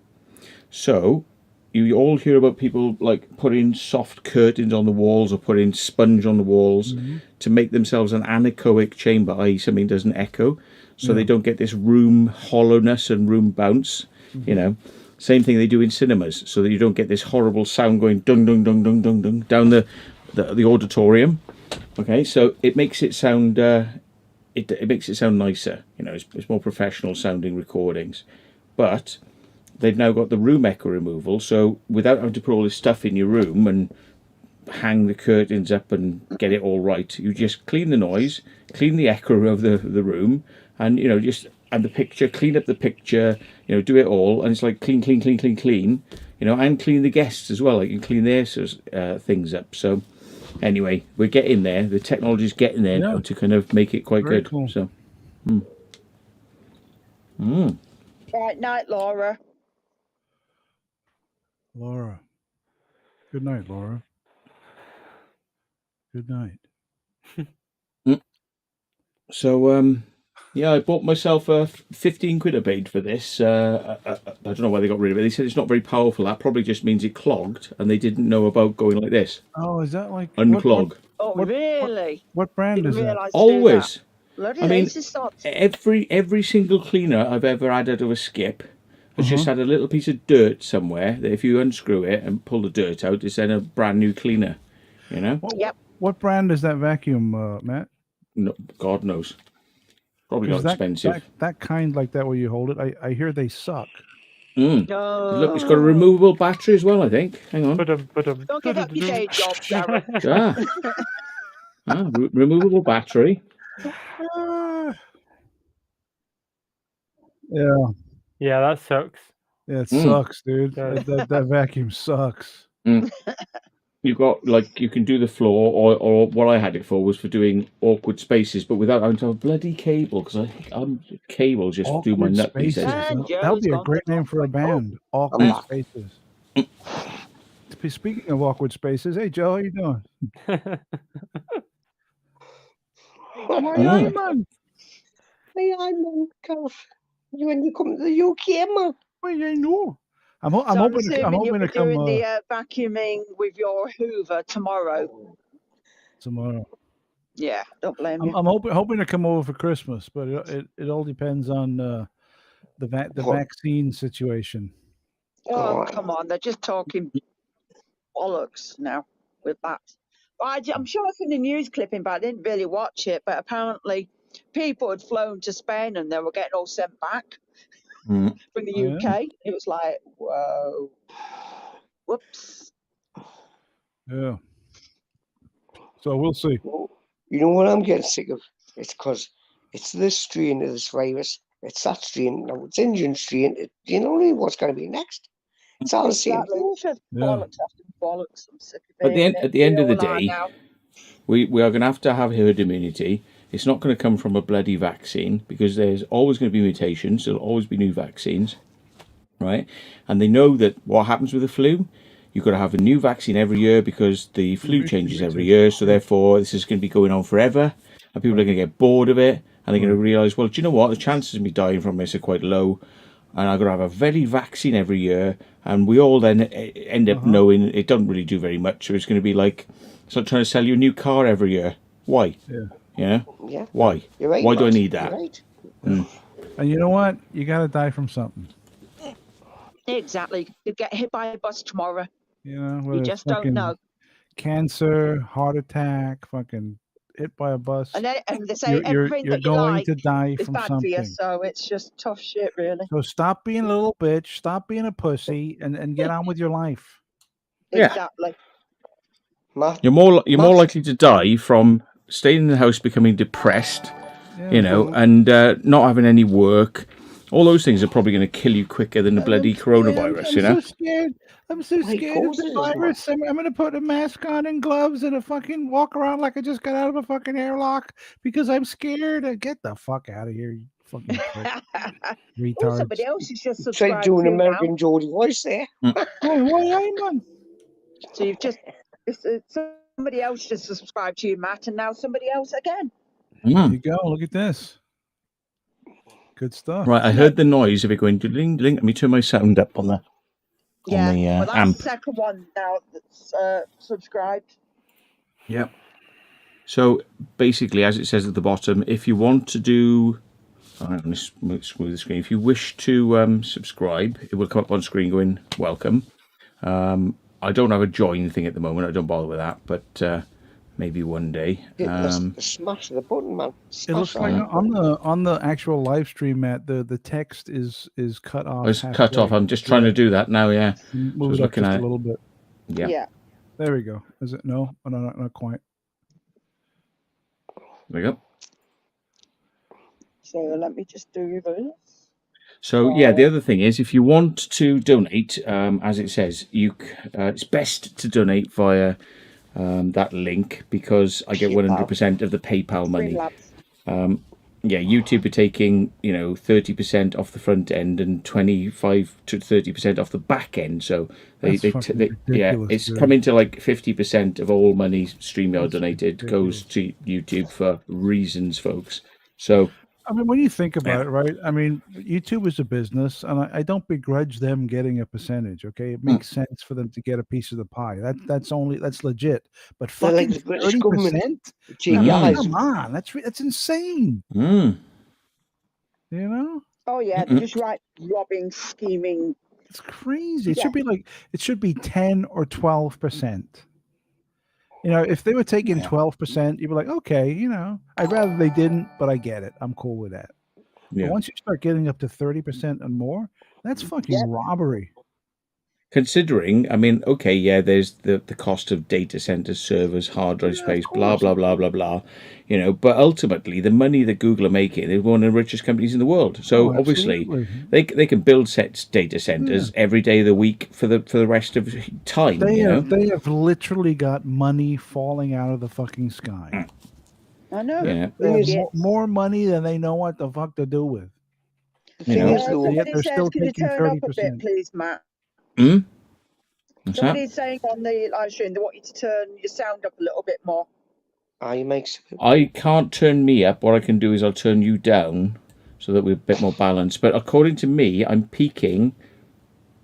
So you all hear about people like putting soft curtains on the walls or putting sponge on the walls to make themselves an anechoic chamber, i.e. something doesn't echo, so they don't get this room hollowness and room bounce. You know, same thing they do in cinemas, so that you don't get this horrible sound going dung dung dung dung dung dung down the auditorium. Okay, so it makes it sound it makes it sound nicer. You know, it's more professional sounding recordings, but they've now got the room echo removal, so without having to put all this stuff in your room and hang the curtains up and get it all right, you just clean the noise, clean the echo of the room, and and the picture, clean up the picture, do it all, and it's like clean, and clean the guests as well. Like you can clean their things up. So anyway, we're getting there. The technology's getting there now to kind of make it quite Very good. cool. So. Right, night, Laura. Laura. Good night, Laura. Good night. So, yeah, I bought myself a 15 quid I paid for this. I don't know why they got rid of it. They said it's not very powerful. That probably just means it clogged, and they didn't know about going like this. Oh, is that like Unclog. Oh, really? What brand Didn't is that? realise to do Always. that. Bloody I mean, lazy sots. every single cleaner I've ever had out of a skip has just had a little piece of dirt somewhere that if you unscrew it and pull the dirt out, it's then a brand new cleaner. What brand is that vacuum, Matt? No, God knows. Probably not Because expensive. that kind like that where you hold it, I hear they suck. Mm. No. Look, it's got a removable battery as well, I think. Hang on. Don't give up your day job, Darren. Removable battery. Yeah, Yeah, that sucks. yeah, it sucks, dude. Yeah. That vacuum sucks. You've got, like, you can do the floor, or what I had it for was for doing awkward spaces, but without having to have a bloody cable, because I'm cable just do my Awkward nut these Spaces. days. And That would be a Joe's great gone name for a band. Awkward back. Spaces. Speaking of awkward spaces, hey Joe, how you doing? Mm. man. Hey, I'm Gareth. When you come to the UK, man. Well, I know. I'm So I'm hoping assuming you'll to be come doing the vacuuming with your Hoover tomorrow. tomorrow. Yeah, don't blame you. I'm hoping to come over for Christmas, but it all depends on the vaccine situation. Oh, come on. They're just talking bollocks now with that. But I'm sure I've seen the news clipping, but I didn't really watch it. But apparently people had flown to Spain and they were getting all sent back from the Oh, UK. yeah? It was like, whoa. Whoops. Yeah. So we'll see. You know what I'm getting sick of? It's because it's this strain of this virus. It's that strain. Now it's Indian strain. You don't know what's going to be next. It's all the same Exactly. thing. It's just Yeah. bollocks after bollocks. I'm sick of it. At the end of the We all are day, now. we are going to have herd immunity. It's not going to come from a bloody vaccine, because there's always going to be mutations. There'll always be new vaccines, right? And they know that what happens with the flu, you've got to have a new vaccine every year because the flu changes every year. So therefore, this is going to be going on forever, and people are going to get bored of it, and they're going to realise, well, do you know what? The chances of me dying from this are quite low, and I've got to have a very vaccine every year. And we all then end up knowing it doesn't really do very much. So it's going to be like, it's like trying to sell you a new car every year. Why? Yeah. You know? Yeah. Why? You're right. Why do I Matt. need that? You're right. And you know what? You got to die from something. Exactly. You get hit by a bus tomorrow. You know, You whether it's just don't fucking know. cancer, heart attack, fucking hit by a bus. And they say You're everything that you going like to die is from bad for you. something. So it's just tough shit, really. So stop being a little bitch, stop being a pussy, and get on with your life. Yeah. Exactly. Matt, You're more Matt- likely to die from staying in the house, becoming depressed, Yeah. you know, and not having any work. All those things are probably going to kill you quicker than the bloody coronavirus, you know? so scared. I'm so Why, scared of course the it is, Matt. virus. I'm going to put a mask on and gloves and a fucking walk around like I just got out of a fucking airlock because I'm scared. Get the fuck out of here, you fucking prick. Oh, Retards. somebody else is just Try subscribed doing to you now. American Jody voice there. Why, man? So you've just somebody else just subscribed to you, Matt, and now somebody else again. There you go. Look at this. Good stuff. Right, I heard the noise of it going ding ding. Let me turn my sound up on the Yeah, the well, that's amp. the second one now that's subscribed. Yep. So basically, as it says at the bottom, if you want to do, I'm going to smooth the screen. If you wish to subscribe, it will come up on screen going welcome. I don't have a join thing at the moment. I don't bother with that, but maybe one day. Smash the button, man. It looks Smash like on the actual live stream, Matt, the text is cut off. It's cut halfway. off. I'm just trying to do that now. Yeah. Move was it up looking just at a it. little bit. Yeah. There we go. Is it? No, oh, no, not quite. There we go. So let me just do this. So yeah, the other thing is, if you want to donate, as it says, it's best to donate via that link because I get 100% of the PayPal money. Labs. Yeah, YouTube are taking 30% off the front end and 25 to 30% off the back end. So That's fucking ridiculous, it's dude. coming to like 50% of all money StreamYard donated goes to YouTube for reasons, folks. So. I mean, when you think about it, right? I mean, YouTube is a business, and I don't begrudge them getting a percentage. Okay, it makes sense for them to get a piece of the pie. That's legit. But They're like fucking the British 30%? government. Come on, that's insane. Mm. You know? Oh yeah, they're just right robbing, scheming. It's crazy. It should be 10 or 12%. You know, if they were taking Yeah. 12%, you'd be like, okay, you know, I'd rather they didn't, but I get it. I'm cool with that. Yeah. But once you start getting up to 30% and more, that's fucking robbery. Considering, I mean, okay, yeah, there's the cost of data centers, servers, hard drive Yeah, of space, blah, course. blah, blah, blah, blah, you know, but ultimately the money that Google are making, they're one of the richest companies in the world. So Oh, obviously absolutely. they can build data centers every day of the week for the rest of time, They you know? have literally got money falling out of the fucking sky. I know. Yeah. They have Yes. more money than they know what the fuck to do with. The You thing know. is, though, Yet Somebody they're says, still can you taking turn up a bit, 30%. please, Matt? Hmm? What's that? Somebody's saying on the live stream they want you to turn your sound up a little bit more. he makes it. I can't turn me up. What I can do is I'll turn you down so that we're a bit more balanced. But according to me, I'm peaking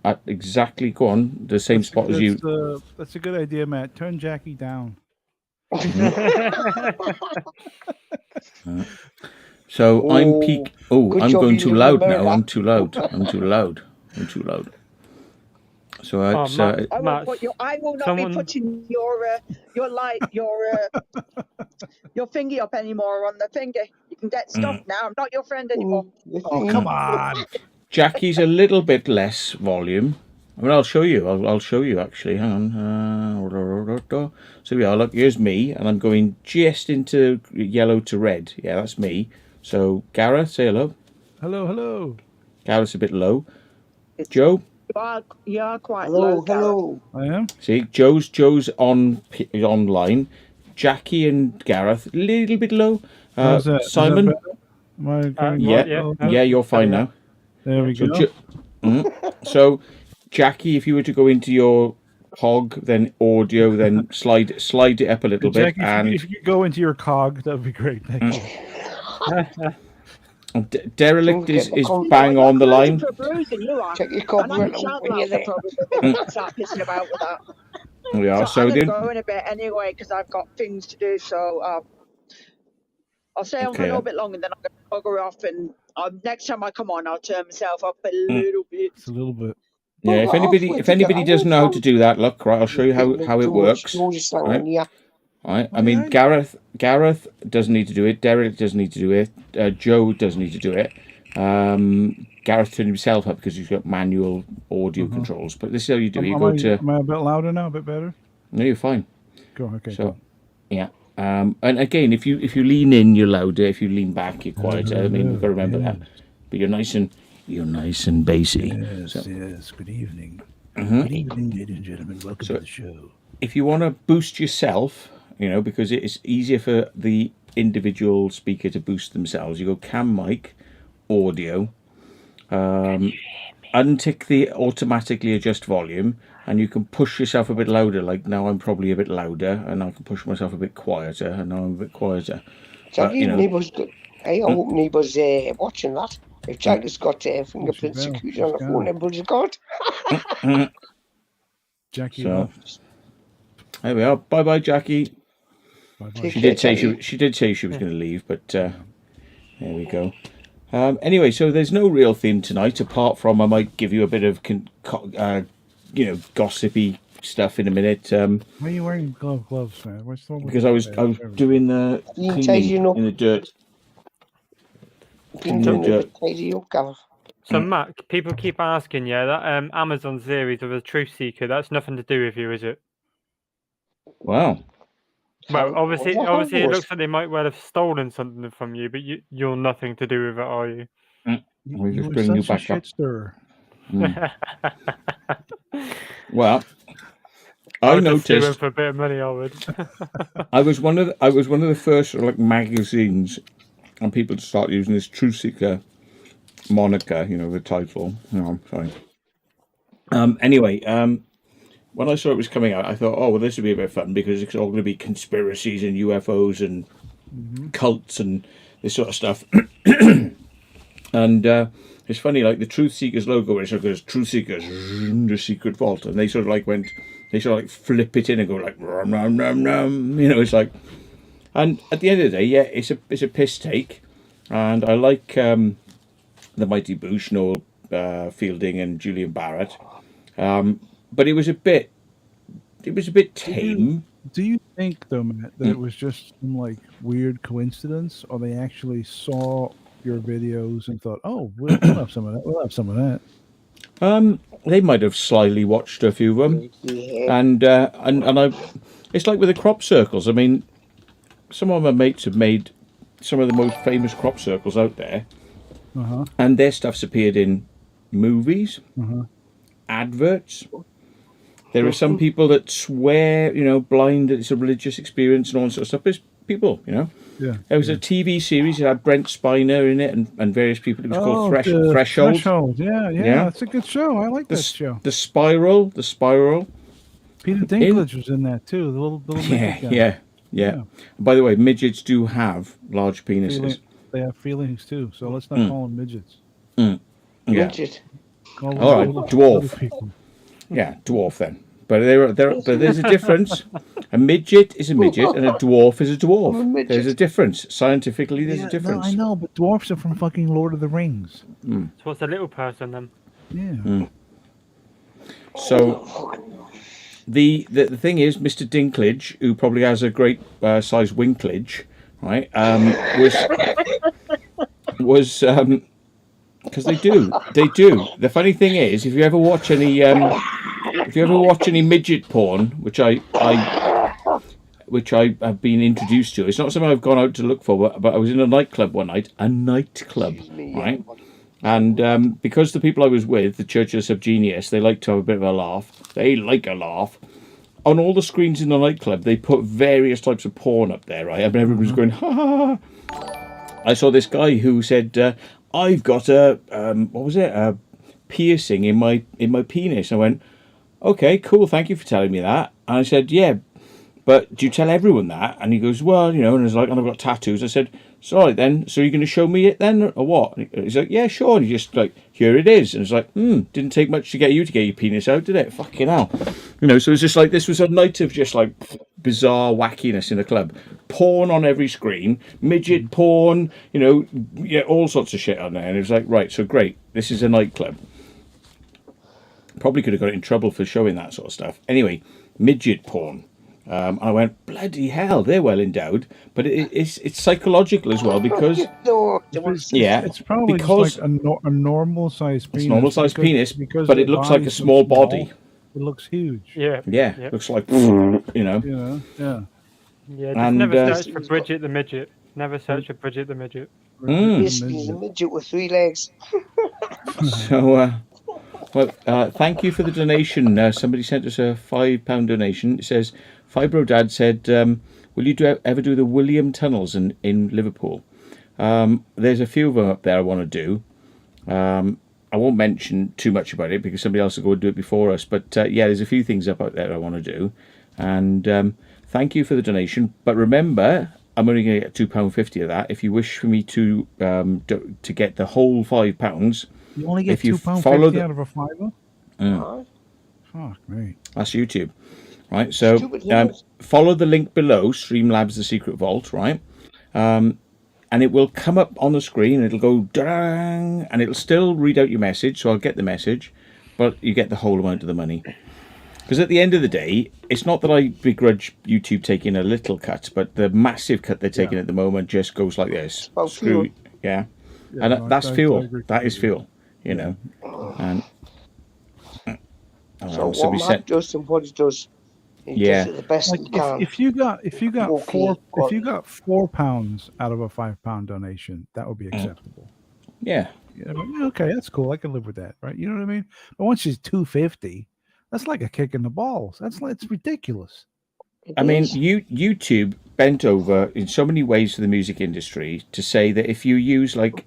at exactly, go on, the same spot as you. That's a good idea, Matt. Turn Jackie down. So I'm Oh, peak. Oh, good I'm job going you too live in loud now. America. I'm too loud. I'm too loud. I'm too loud. So Oh, it's, Matt, I will Matt, put you. I will not someone- be putting your light your fingy up anymore on the finger. You can get stuffed now. I'm not your friend anymore. Oh, come on. Jackie's a little bit less volume. I mean, I'll show you. I'll show you actually. Hang on. So we are. Look, here's me, and I'm going just into yellow to red. Yeah, that's me. So Gareth, say hello. Hello, hello. Gareth's a bit low. Joe. You are quite low, Hello. I am. See, Joe's online. Jackie and Gareth, a little bit low. How's that? Is that Simon. better? Am I going Yeah, low? yeah, you're fine now. There we So, go. So, Jackie, if you were to go into your cog, then audio, then slide it up a little bit, Jackie, and if you could go into your cog, that would be great. Thank you. Derelict is Don't bang on the line. For bruising, you are. Check your And I copyright can shout when you're louder there. probably than start pissing about with that. We are. So I'm So going to then, go in a bit anyway because I've got things to do. So I'll stay on for a Okay, little then. bit longer, and then I'm going to bugger off. And next time I come on, I'll turn myself up a little bit. It's a little bit. yeah, if anybody doesn't know how to do that, look, right, I'll show you how it works. Right? Yeah. Right. I mean, Gareth doesn't need to do it. Derek doesn't need to do it. Joe doesn't need to do it. Gareth turned himself up because he's got manual audio controls. But this is how you do it. You go to. Am I a bit louder now? A bit better? No, you're fine. Go. Okay. So, yeah. And again, if you lean in, you're louder. If you lean back, you're quieter. I mean, we've got to remember that. But you're nice and bassy. Yes, So, yes. Good evening. Good evening, ladies and gentlemen. Welcome to the show. if you want to boost yourself, you know, because it's easier for the individual speaker to boost themselves, you go cam mic, audio, untick the automatically adjust volume, and you can push yourself a bit louder. Like now I'm probably a bit louder, and I can push myself a bit quieter, and now I'm a bit quieter. So But, you know, neighbours, I hope neighbours watching that. If Jack has got fingerprint will. security She's on the got phone, it. neighbours have got. Jackie So- left. there we are. Bye bye, Jackie. Bye-bye. She did say she was going to leave, but there we go. Anyway, so there's no real theme tonight, apart from I might give you a bit of gossipy stuff in a minute. Why are you wearing gloves, man? What's wrong with Because I was doing the You cleaning tidying up. in the dirt. Been No, doing Joe. a bit tidy up, Gareth. So, Matt, people keep asking, that Amazon series of the Truth Seeker, that's nothing to do with you, is it? Wow. Well, How- obviously, how it was- looks like they might well have stolen something from you, but you're nothing to do with it, are you? We're You just were bringing you such a back up. shit stirrer. Well, I I would just sue him noticed for a bit of money, I would. I was one of the first like magazines and people to start using this Truth Seeker moniker, you know, the title. No, I'm sorry. Anyway, when I saw it was coming out, I thought, oh well, this would be a bit fun because it's all going to be conspiracies and UFOs and cults and this sort of stuff. And it's funny, like the Truth Seekers logo, where it sort of goes Truth Seekers, the secret vault, and they sort of like flip it in and go like rum rum rum rum, you know. It's like, and at the end of the day, yeah, it's a piss take, and I like the Mighty Boosh, Noel Fielding, and Julian Barrett, but it was a bit tame. Do you think, though, Matt, that it was just some like weird coincidence, or they actually saw your videos and thought, "Oh, we'll have some of that. We'll have some of that." They might have slyly watched a few of them, Yeah. and it's like with the crop circles. I mean, some of my mates have made some of the most famous crop circles out there, and their stuff's appeared in movies, adverts. There are some people that swear, blind that it's a religious experience and all that sort of stuff. There's people, Yeah. There was a TV series that had Brent Spiner in it and various people. It was called the Threshold. Threshold. Yeah, Yeah. it's a good show. I like that show. The Spiral. Peter Dinklage was in that too. The little midget guy. Yeah. By the way, midgets do have large penises. They have feelings too. So let's not call them midgets. Yeah. Midget. Call them All right, little dwarf. people. Yeah, dwarf then. But but there's a difference. A midget is a midget, and a dwarf is a dwarf. A midget. There's a difference. Scientifically, there's Yeah, a difference. No, I know, but dwarfs are from fucking Lord of the Rings. So what's a little person then? Yeah. So the thing is, Mr. Dinklage, who probably has a great size winklage, right? Was because they do. The funny thing is, if you ever watch any midget porn, which I have been introduced to, it's not something I've gone out to look for, but I was in a nightclub one night, right? And because the people I was with, the Church of Subgenius, they like to have a bit of a laugh. They like a laugh. On all the screens in the nightclub, they put various types of porn up there, right? I mean, everybody's going, ha ha ha. I saw this guy who said, I've got a piercing in my penis. I went, okay, cool, thank you for telling me that. And I said, yeah, but do you tell everyone that? And he goes, well, and it's like, and I've got tattoos. I said, sorry then, so you're going to show me it then, or what? And he's like, yeah, sure. And he's just like, here it is. And it's like, didn't take much to get your penis out, did it? Fucking hell. So it's just like, this was a night of just like bizarre wackiness in the club. Porn on every screen, midget porn, all sorts of shit on there. And it was like, right, so great, this is a nightclub. Probably could have got in trouble for showing that sort of stuff. Anyway, midget porn. And I went, bloody hell, they're well endowed. But it's psychological as well because... It's probably because just like a normal size penis. It's normal size penis, because but the it looks like a body's so small small, body. It looks huge. Yeah. Yeah, looks like, Yeah. Yeah, just And, never search for Bridget the midget. Never search for Bridget the midget. Basically, a midget with 3 legs. So, thank you for the donation. Somebody sent us a £5 donation. It says, Fibro Dad said, will you ever do the William Tunnels in Liverpool? There's a few of them up there I want to do. I won't mention too much about it because somebody else will go and do it before us. But there's a few things up out there I want to do. And thank you for the donation. But remember, I'm only going to get £2.50 of that. If you wish for me to get the whole £5, You only get if you £2.50 out of a fiver? Fuck me. That's YouTube. Right, so Stupid hills. follow the link below, Streamlabs The Secret Vault, right? And it will come up on the screen, it'll go dang, and it'll still read out your message, so I'll get the message, but you get the whole amount of the money. Because at the end of the day, it's not that I begrudge YouTube taking a little cut, but the massive cut they're taking at the moment just goes like this. About fuel. Yeah. Yeah, And no, that's I fuel. agree That is completely. fuel, And So so we what said, Matt does and what he does, he Yeah. does it the best Like he can. if you got Okay, £4 out of a £5 donation, that would be acceptable. yeah. Yeah, but, okay, that's cool. I can live with that, right? You know what I mean? But once it's $2.50, that's like a kick in the balls. It's ridiculous. It I mean, is. YouTube bent over in so many ways to the music industry to say that if you use like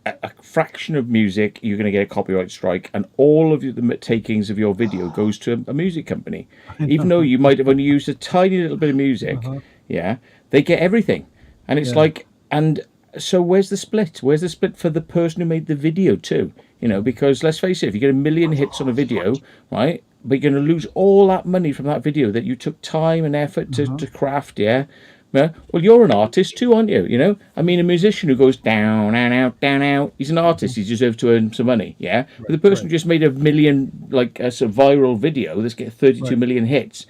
a fraction of music, you're going to get a copyright strike, and all of the takings of your video goes to a music company, even though you might have only used a tiny little bit of music. Yeah, they get everything, and it's like, and so where's the split? Where's the split for the person who made the video too? Because let's face it, if you get 1 million hits on a video, right, but you're going to lose all that money from that video that you took time and effort to craft, yeah. Well, you're an artist too, aren't you? I mean, a musician who goes down and out, he's an artist. He deserves to earn some money, yeah? But the person who just made 1 million, like a viral video that's get 32 million hits,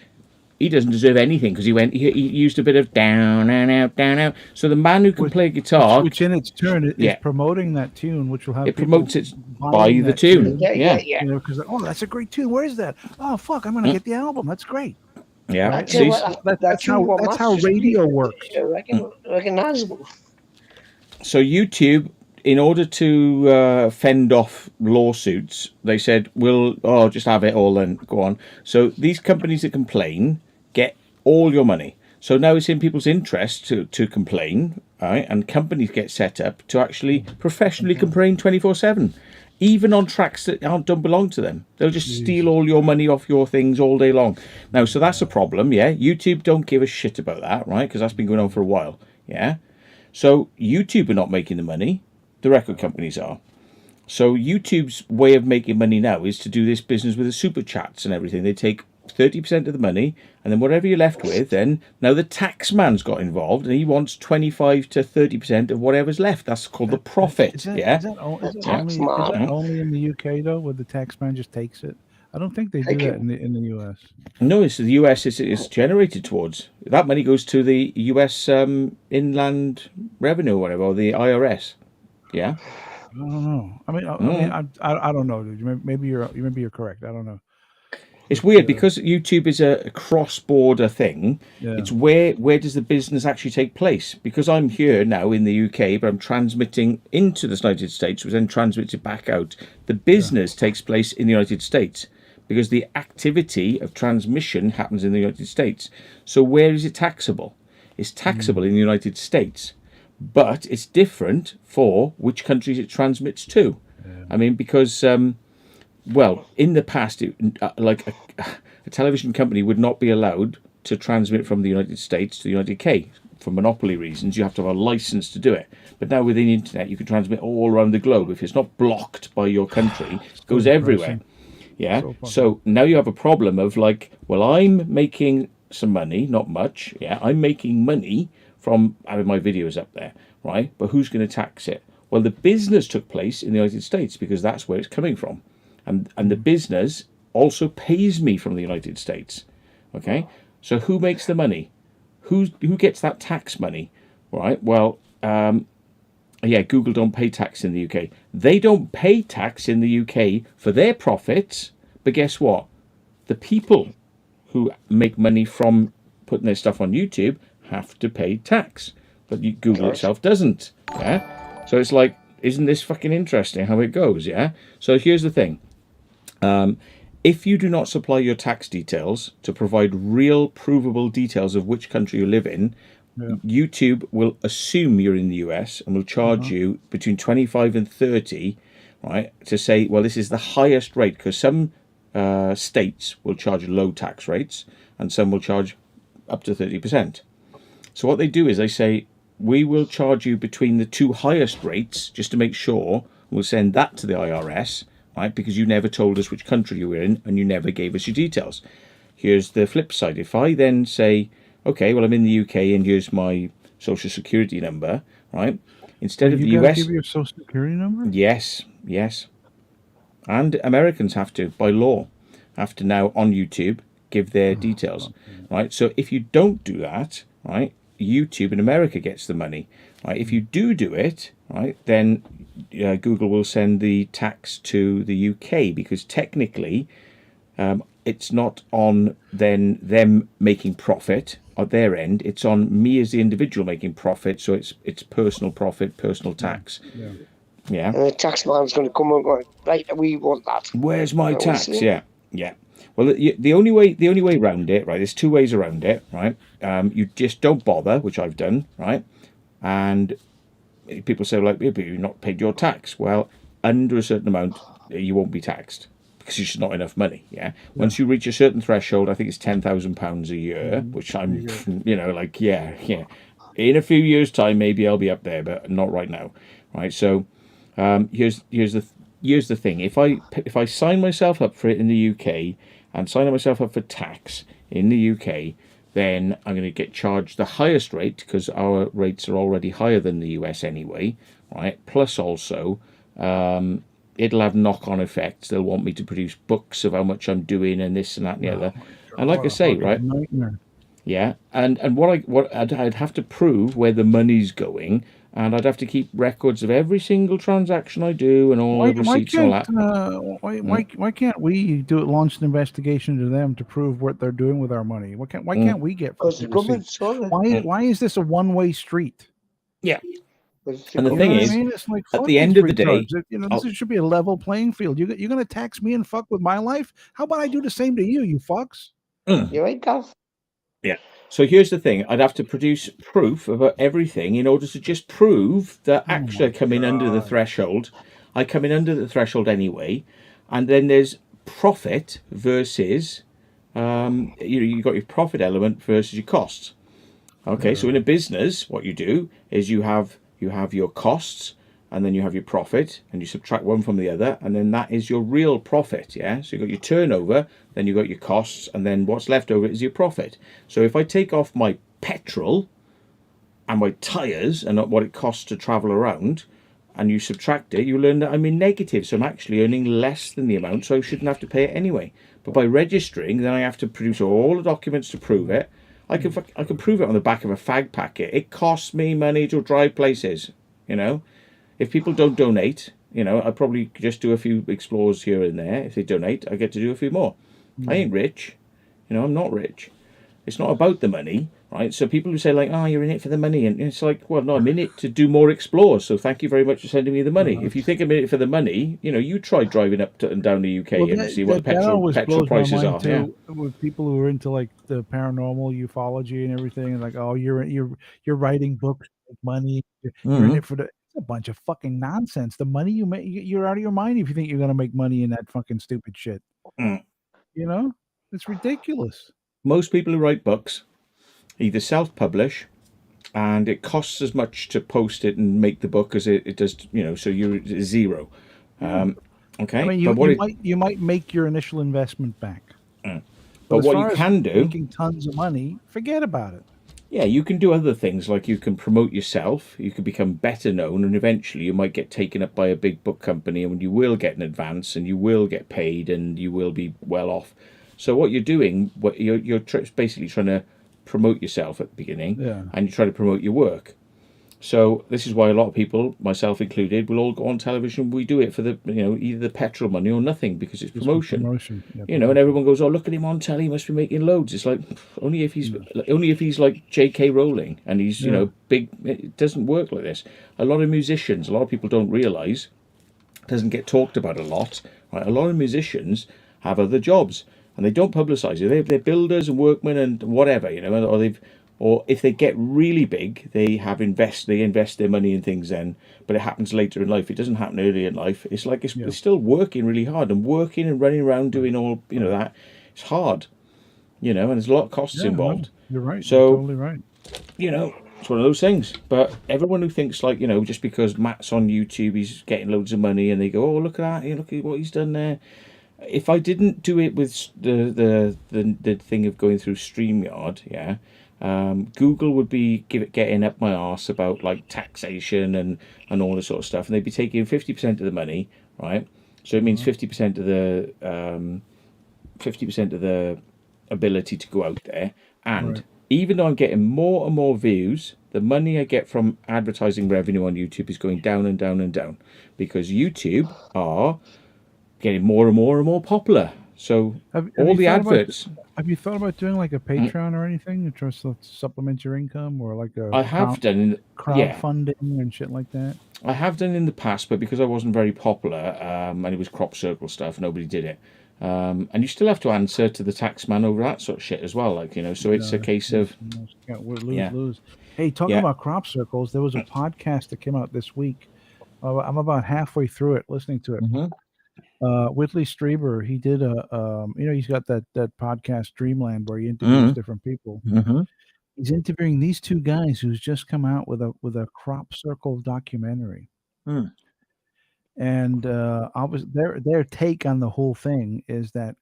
he doesn't deserve anything because he used a bit of down and out, down out. So the man who can play guitar, which in its turn is Yeah. promoting that tune, which will have it people promotes it by buying the that tune. Yeah. You know, because that's a great tune. Where is that? Oh fuck, I'm gonna get the album. That's great. Yeah, Right? tell you see, what, That's how radio works. Recognizable. so YouTube, in order to fend off lawsuits, they said, we'll just have it all and go on. So these companies that complain get all your money. So now it's in people's interest to complain, right? And companies get set up to actually professionally complain 24/7, even on tracks that don't belong to them. They'll just steal all your money off your things all day long. Now, so that's a problem, yeah? YouTube don't give a shit about that, right? Because that's been going on for a while, yeah? So YouTube are not making the money. The record companies are. So YouTube's way of making money now is to do this business with the super chats and everything. They take 30% of the money, and then whatever you're left with, then now the tax man's got involved, and he wants 25 to 30% of whatever's left. That's called the profit. Is that only in the UK though, where the tax man just takes it? I don't think they do that in the US. No, it's the US is generated towards. That money goes to the US Inland Revenue or whatever, or the IRS. Yeah. I don't know. I mean, I don't know, dude. Maybe you're correct. I don't know. It's weird because YouTube is a cross-border thing. Yeah. It's where does the business actually take place? Because I'm here now in the UK, but I'm transmitting into the United States, which then transmits it back out. The business takes place in the United States because the activity of transmission happens in the United States. So where is it taxable? It's taxable in the United States, but it's different for which countries it transmits to. Yeah. I mean, because well, in the past, like a television company would not be allowed to transmit from the United States to the United Kingdom for monopoly reasons. You have to have a license to do it. But now with the internet, you can transmit all around the globe. If it's not blocked by your country, it goes everywhere. Yeah. So now you have a problem of like, well, I'm making some money, not much. Yeah, I'm making money from having my videos up there, right? But who's going to tax it? Well, the business took place in the United States because that's where it's coming from. And the business also pays me from the United States. Okay, so who makes the money? Who gets that tax money? Right. Well, yeah, Google don't pay tax in the UK. They don't pay tax in the UK for their profits. But guess what? The people who make money from putting their stuff on YouTube have to pay tax, but Google itself doesn't. Yeah. So it's like, isn't this fucking interesting how it goes? Yeah. So here's the thing. If you do not supply your tax details to provide real provable details of which country you live in, YouTube will assume you're in the US and will charge you between 25 and 30, right, to say, well, this is the highest rate, because some states will charge low tax rates and some will charge up to 30%. So what they do is they say, we will charge you between the two highest rates just to make sure. We'll send that to the IRS, right? Because you never told us which country you were in and you never gave us your details. Here's the flip side. If I then say, okay, well, I'm in the UK and here's my social security number, right? Instead of the US, give your social security number? Yes. And Americans have to, by law, have to now on YouTube give their details, right? So if you don't do that, right, YouTube in America gets the money, right? If you do it, right, then Google will send the tax to the UK, because technically it's not on then them making profit at their end. It's on me as the individual making profit. So it's personal profit, personal tax. Yeah. And the tax man's going to come and go, right, we want that. Where's my tax? Yeah. Well, the only way around it, right? There's two ways around it, right? You just don't bother, which I've done, right? And people say, like, but you've not paid your tax. Well, under a certain amount, you won't be taxed because it's just not enough money. Yeah. Once you reach a certain threshold, I think it's £10,000 a year, which I'm, like, yeah. In a few years' time, maybe I'll be up there, but not right now, right? So, here's the thing. If I sign myself up for it in the UK and sign myself up for tax in the UK, then I'm going to get charged the highest rate, because our rates are already higher than the US anyway, right? Plus also, it'll have knock-on effects. They'll want me to produce books of how much I'm doing and this and that and the other. And like I say, Fucking right? nightmare. Yeah, and what I'd have to prove where the money's going, and I'd have to keep records of every single transaction I do and all the receipts and all that. Why can't we launch an investigation to them to prove what they're doing with our money? Why can't we get Because the fucking government receipts? saw it. Why is this a one-way street? Yeah, Because and the You thing know what is, I mean? It's like, at fuck the these end of the day, retards. This should be a level playing field. You're gonna tax me and fuck with my life? How about I do the same to you, you fucks? You're right, Gav. yeah. So here's the thing: I'd have to produce proof about everything in order to just prove that actually I come in under the threshold. I come in under the threshold and then there's profit versus you got your profit element versus your costs. Okay, so in a business, what you do is you have your costs, and then you have your profit, and you subtract one from the other, and then that is your real profit. Yeah, so you got your turnover, then you got your costs, and then what's left over is your profit. So if I take off my petrol and my tires and what it costs to travel around, and you subtract it, you learn that I'm in negative, so I'm actually earning less than the amount, so I shouldn't have to pay it anyway. But by registering, then I have to produce all the documents to prove it. I can prove it on the back of a fag packet. It costs me money to drive places, you know. If people don't donate, you know, I probably just do a few explores here and there. If they donate, I get to do a few more. I ain't rich, you know. I'm not rich. It's not about the money, right? So people who say like, "Oh, you're in it for the money," and it's like, well, no, I'm in it to do more explores. So thank you very much for sending me the money. If you think I'm in it for the money, you know, you try driving up and down the UK and see what the petrol prices are. Yeah. With people who are into like the paranormal ufology and everything, and like, oh, you're writing books to make money. You're in it for the. It's a bunch of fucking nonsense. The money you make, you're out of your mind if you think you're gonna make money in that fucking stupid shit. You know, it's ridiculous. Most people who write books either self-publish, and it costs as much to post it and make the book as it does, you know, so you're zero. Okay, I mean, you might make your initial investment back. But what you can do, making tons of money, forget about it. Yeah, you can do other things, like you can promote yourself, you can become better known, and eventually you might get taken up by a big book company, and you will get an advance, and you will get paid, and you will be well off. So what you're doing, you're basically trying to promote yourself at the beginning, and you try to promote your work. So this is why a lot of people, myself included, will all go on television. We do it for the, you know, either the petrol money or nothing, because it's promotion. Yeah, you know, and everyone goes, "Oh, look at him on telly. He must be making loads." It's like only if he's like J.K. Rowling and he's you know big. It doesn't work like this. A lot of musicians, a lot of people don't realise, doesn't get talked about a lot. Right? A lot of musicians have other jobs and they don't publicise it. They're builders and workmen and whatever, you know, or if they get really big, they invest their money in things then, but it happens later in life. It doesn't happen early in life. It's like it's still working really hard and working and running around doing all, you know, that. It's hard, you know, and there's a lot of costs involved. No, you're right. So, you're totally right. You know, it's one of those things. But everyone who thinks like, you know, just because Matt's on YouTube, he's getting loads of money, and they go, "Oh, look at that! Look at what he's done there." If I didn't do it with the thing of going through StreamYard, Google would be getting up my arse about like taxation and all this sort of stuff, and they'd be taking 50% of the money, right? So it means 50% of the ability to go out there, and even though I'm getting more and more views, the money I get from advertising revenue on YouTube is going down and down and down, because YouTube are getting more and more and more popular. So all the adverts. Have you thought about doing like a Patreon or anything to try to supplement your income, or like a I have done crowdfunding and shit like that? I have done in the past, but because I wasn't very popular, and it was crop circle stuff, nobody did it. And you still have to answer to the tax man over that sort of shit as well, like, you know. So it's a case of lose. Hey, talking about crop circles, there was a podcast that came out this week. I'm about halfway through it, listening to it. Whitley Strieber, he did he's got that podcast Dreamland where he interviews different people. He's interviewing these two guys who's just come out with a crop circle documentary. And their take on the whole thing is that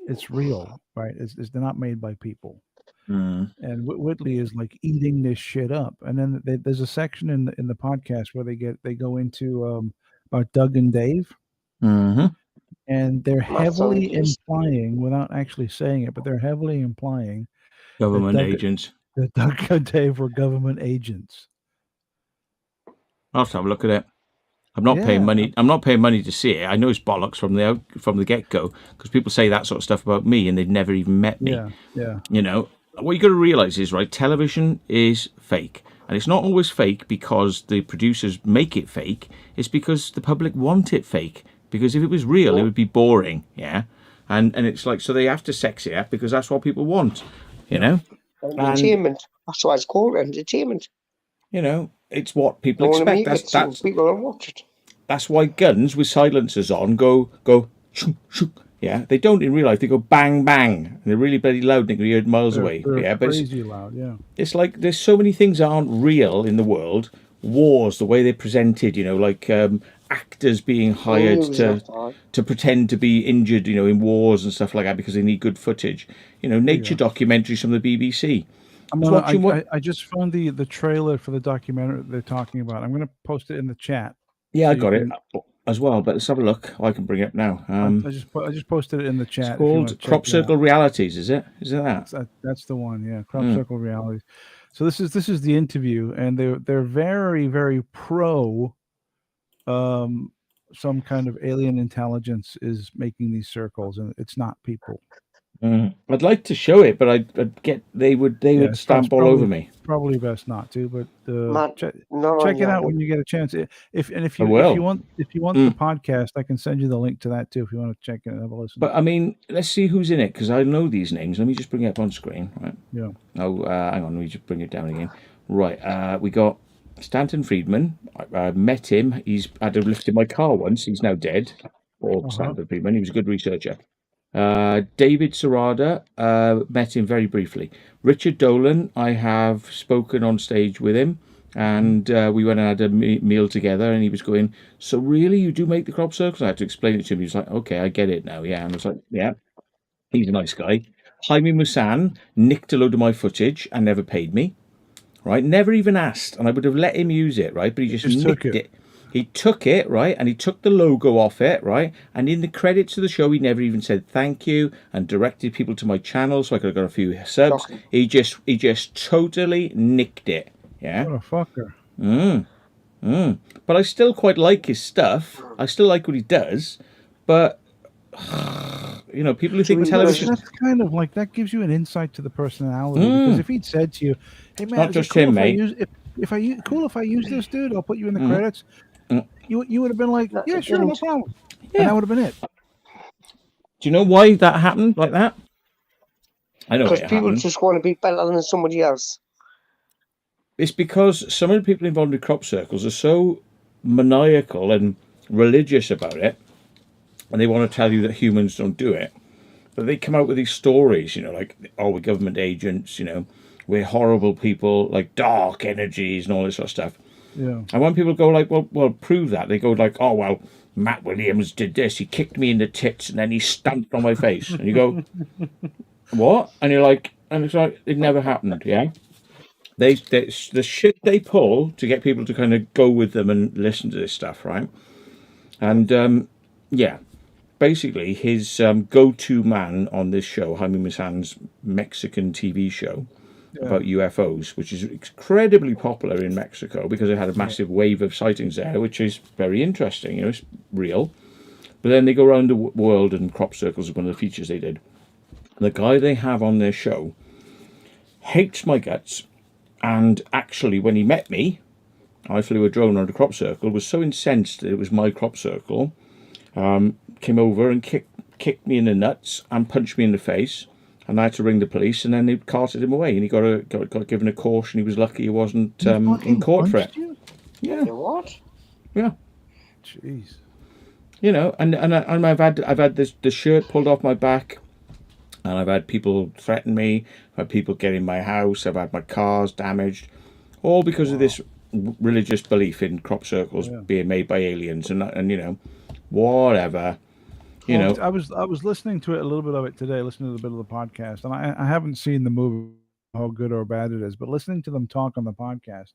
it's real, right? They're not made by people. And Whitley is like eating this shit up. And then there's a section in the podcast where they go into about Doug and Dave. and they're Maths and heavily English. implying, without actually saying it, but they're heavily implying Government Doug- agents. that Doug and Dave were government agents. I'll have to have a look at it. I'm not paying Yeah. money. I'm not paying money to see it. I know it's bollocks from the get go, because people say that sort of stuff about me and they'd never even met me. Yeah. You know, what you got to realize is, right, television is fake, and it's not always fake because the producers make it fake. It's because the public want it fake. Because if it was real, it would be boring. Yeah, and it's like, so they have to sex it up because that's what people want. You know, Entertainment. That's why it's called entertainment. you know, it's what people They want to expect. make it so people will watch it. That's why guns with silencers on go shoo, shoo. Yeah, they don't in real life. They go bang bang, and they're really bloody loud. And they can be heard miles away. They're Yeah, but crazy loud. Yeah. it's like there's so many things that aren't real in the world. Wars, the way they're presented, you know, like actors being hired to pretend to be injured, you know, in wars and stuff like that because they need good footage. You know, nature documentaries from the BBC. I just found the trailer for the documentary they're talking about. I'm going to post it in the chat. Yeah, so I you got it can- as well. But let's have a look. I can bring it up now. I just posted it in the chat. It's called Crop Circle Realities. Is it? Is it that? That's the one. Yeah, Crop Circle Realities. So this is the interview, and they're very, very pro. Some kind of alien intelligence is making these circles, and it's not people. I'd like to show it, but they would stamp all over me. Probably best not to, but check check it out when you get a chance. If you want the podcast, I can send you the link to that too if you want to check it and have a listen. But I mean, let's see who's in it because I know these names. Let me just bring it up on screen. Right. Yeah. Oh, hang on. Let me just bring it down again. Right. We got Stanton Friedman. I met him. He's had a lift in my car once. He's now dead. Stanton Friedman. He was a good researcher. David Serrada, met him very briefly. Richard Dolan, I have spoken on stage with him, and we went and had a meal together, and he was going, so really, you do make the crop circles? I had to explain it to him. He was like, okay, I get it now, yeah. And I was like, yeah, he's a nice guy. Jaime Musan nicked a load of my footage and never paid me, right? Never even asked, and I would have let him use it, right? But he just nicked it. He took it, right, and he took the logo off it, right, and in the credits of the show, he never even said thank you and directed people to my channel so I could have got a few subs. He just totally nicked it, yeah. What a fucker. But I still quite like his stuff. I still like what he does, but you know, people who think television. That's kind of like that gives you an insight to the personality. Because if he'd said to you, "Hey man, not just him, mate. If I use this dude, I'll put you in the credits." You would have been like, yeah, sure, no problem. Yeah. And that would have been it. Do you know why that happened like that? I know. Because people just want to be better than somebody else. It's because some of the people involved in crop circles are so maniacal and religious about it, and they want to tell you that humans don't do it. But they come out with these stories, you know, like, oh, we're government agents, you know, we're horrible people, like dark energies and all this sort of stuff. Yeah. And when people go like, well, prove that, they go like, oh, well, Matt Williams did this. He kicked me in the tits and then he stamped on my face. And you go, what? And you're like, and it's like, it never happened, yeah? The shit they pull to get people to kind of go with them and listen to this stuff, right? And, yeah, basically his go-to man on this show, Jaime Maussan's Mexican TV show, about UFOs, which is incredibly popular in Mexico because it had a massive wave of sightings there, which is very interesting. You know, it's real. But then they go around the world, and crop circles is one of the features they did. The guy they have on their show hates my guts, and actually, when he met me, I flew a drone around a crop circle, was so incensed that it was my crop circle, came over and kicked me in the nuts and punched me in the face. And I had to ring the police, and then they carted him away, and he got given a caution. He was lucky he wasn't in court for it. Yeah. What? Yeah. Jeez. You know, and I've had the shirt pulled off my back, and I've had people threaten me. I've had people get in my house. I've had my cars damaged, all because of this religious belief in crop circles being made by aliens, and you know, whatever. You know, I was listening to it, a little bit of it today, listening to a bit of the podcast, and I haven't seen the movie, how good or bad it is, but listening to them talk on the podcast,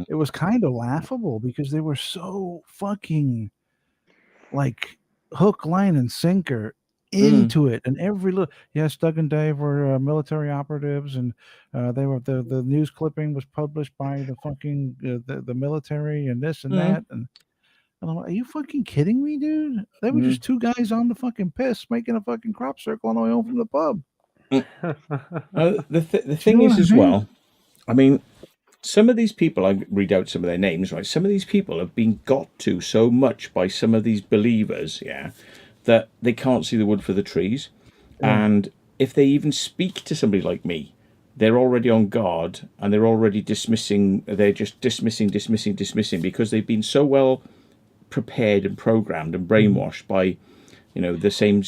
it was kind of laughable because they were so fucking like hook, line, and sinker into it, and every little. Yes, Doug and Dave were military operatives, and they were the news clipping was published by the fucking the military and this and that, and I'm like, are you fucking kidding me, dude? They were just two guys on the fucking piss making a fucking crop circle on the way home from the pub. The thing is, as well, I mean, some of these people, I read out some of their names, right? Some of these people have been got to so much by some of these believers, yeah, that they can't see the wood for the trees. And if they even speak to somebody like me, they're already on guard and they're already dismissing. They're just dismissing because they've been so well prepared and programmed and brainwashed by, the same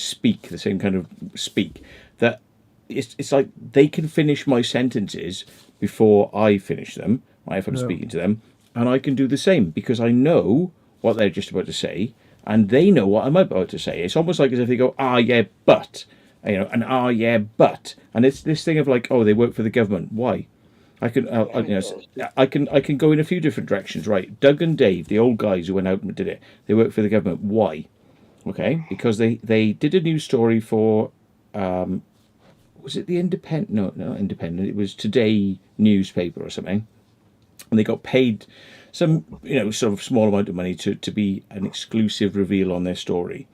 kind of speak, that it's like they can finish my sentences before I finish them, right, if I'm speaking to them, and I can do the same because I know what they're just about to say and they know what I'm about to say. It's almost like as if they go, yeah, but, yeah, but, and it's this thing of like, oh, they work for the government. Why? I can go in a few different directions, right? Doug and Dave, the old guys who went out and did it, they work for the government. Why? Okay, because they did a news story for, was it the Independent? No, not Independent. It was Today newspaper or something, and they got paid some, sort of small amount of money to be an exclusive reveal on their story.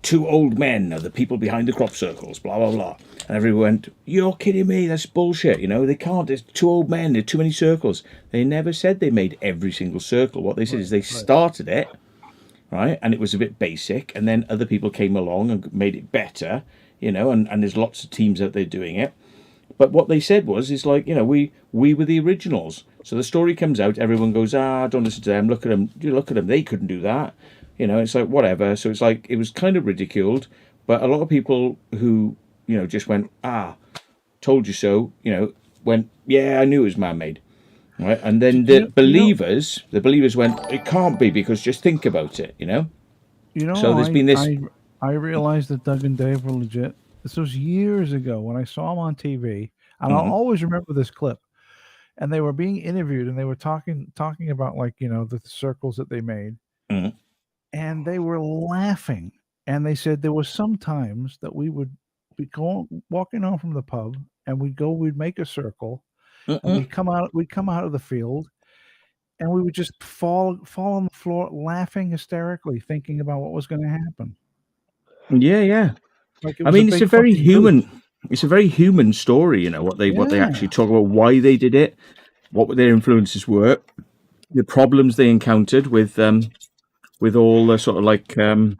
Two old men are the people behind the crop circles, blah, blah, blah. And everyone went, you're kidding me, that's bullshit. They can't, there's two old men, there are too many circles. They never said they made every single circle. What they said is they started it, right, and it was a bit basic, and then other people came along and made it better, and there's lots of teams out there doing it. But what they said is like, we were the originals. So the story comes out, everyone goes, don't listen to them, look at them, they couldn't do that. It's like, whatever. So it's like, it was kind of ridiculed, but a lot of people who, just went, told you so, went, yeah, I knew it was man-made. Right. And then the believers went, it can't be because just think about it, So there's been this. I realized that Doug and Dave were legit. This was years ago when I saw them on TV, and I'll always remember this clip. And they were being interviewed, and they were talking about, like, the circles that they made. And they were laughing, and they said there was sometimes that we would be walking home from the pub, and we'd make a circle, and we'd come out of the field, and we would just fall on the floor laughing hysterically, thinking about what was going to happen. Yeah. Like it's a very human. It's a very human story, what they actually talk about, why they did it, what their influences were, the problems they encountered with all the sort of like going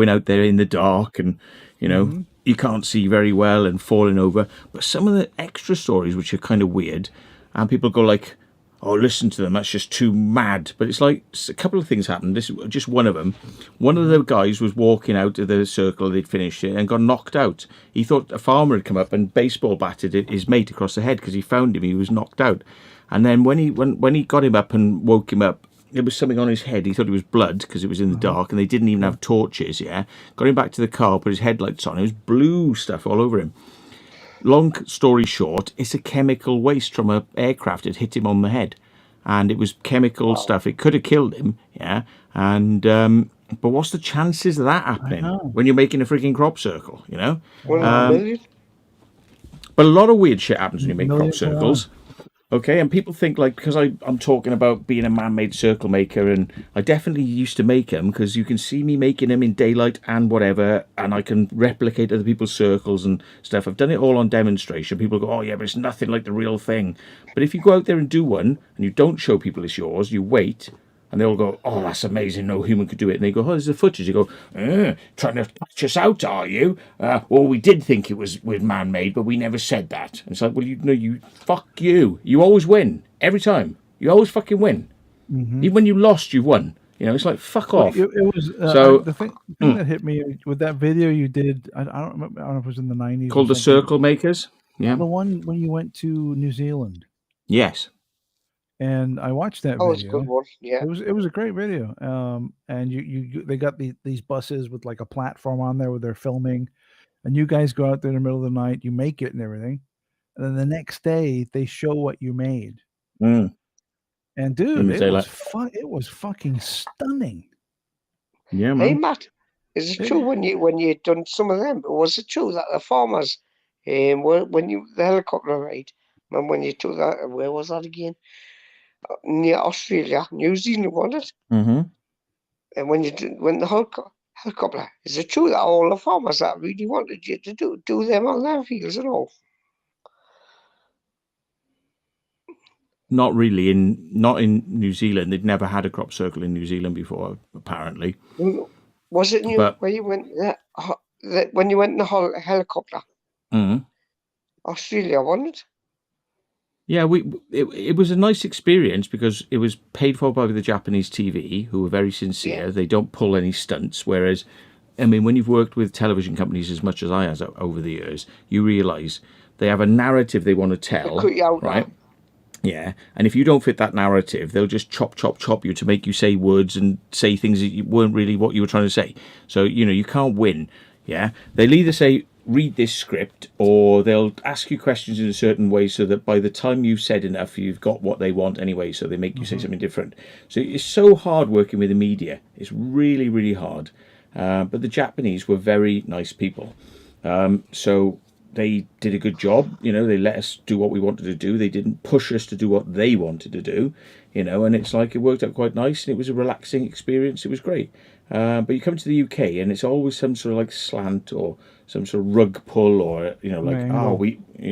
out there in the dark and, you can't see very well and falling over. But some of the extra stories, which are kind of weird, and people go like, oh, listen to them, that's just too mad. But it's like a couple of things happened. This is just one of them. One of the guys was walking out of the circle, they'd finished it, and got knocked out. He thought a farmer had come up and baseball batted his mate across the head because he found him, he was knocked out. And then when he got him up and woke him up, there was something on his head. He thought it was blood because it was in the dark, and they didn't even have torches, yeah? Got him back to the car, put his headlights on. It was blue stuff all over him. Long story short, it's a chemical waste from an aircraft that hit him on the head. And it was chemical stuff. It could have killed him, yeah? And but what's the chances of that happening when you're making a freaking crop circle, But a lot of weird shit happens when you make crop circles. Okay, and people think, like, because I'm talking about being a man-made circle maker, and I definitely used to make them because you can see me making them in daylight and whatever, and I can replicate other people's circles and stuff. I've done it all on demonstration. People go, oh yeah, but it's nothing like the real thing. But if you go out there and do one, and you don't show people it's yours, you wait, and they all go, oh, that's amazing, no human could do it. And they go, oh, there's the footage. You go, trying to catch us out, are you? Well, we did think it was man-made, but we never said that. And it's like, well, fuck you. You always win. Every time. You always fucking win. Even when you lost, you won. It's like, fuck off. It was, so the thing that hit me with that video you did, I don't remember, I don't know if it was in the 90s. Called The Circle Makers? Yeah. The one when you went to New Zealand. Yes. And I watched that video. Oh, it's a good one. Yeah, it was a great video. And they got these buses with like a platform on there where they're filming, and you guys go out there in the middle of the night, you make it and everything, and then the next day they show what you made. And dude, it was fucking stunning. Yeah, man. Hey, Matt, Is it true when you done some of them? Was it true that the farmers, when you the helicopter ride, and when you took that, where was that again? Near Australia, New Zealand, wasn't it? Mm-hmm. And when the helicopter, is it true that all the farmers that really wanted you to do them on their fields and all? Not really. Not in New Zealand. They'd never had a crop circle in New Zealand before, apparently. Was it new But- where you went? When you went in the helicopter, Mhm. Australia, wasn't it? Yeah, it was a nice experience because it was paid for by the Japanese TV, who were very sincere. Yeah. They don't pull any stunts. Whereas, I mean, when you've worked with television companies as much as I have over the years, you realise they have a narrative they want to tell, They cut you out, right? Yeah, and if you don't fit that narrative, they'll just chop you to make you say words and say things that weren't really what you were trying to say. So, you can't win. Yeah, they'll either say, read this script, or they'll ask you questions in a certain way so that by the time you've said enough, you've got what they want anyway, so they make you say something different. So it's so hard working with the media. It's really, really hard. But the Japanese were very nice people. So they did a good job. They let us do what we wanted to do. They didn't push us to do what they wanted to do, and it's like it worked out quite nice, and it was a relaxing experience. It was great. But you come to the UK and it's always some sort of like slant or some sort of rug pull or,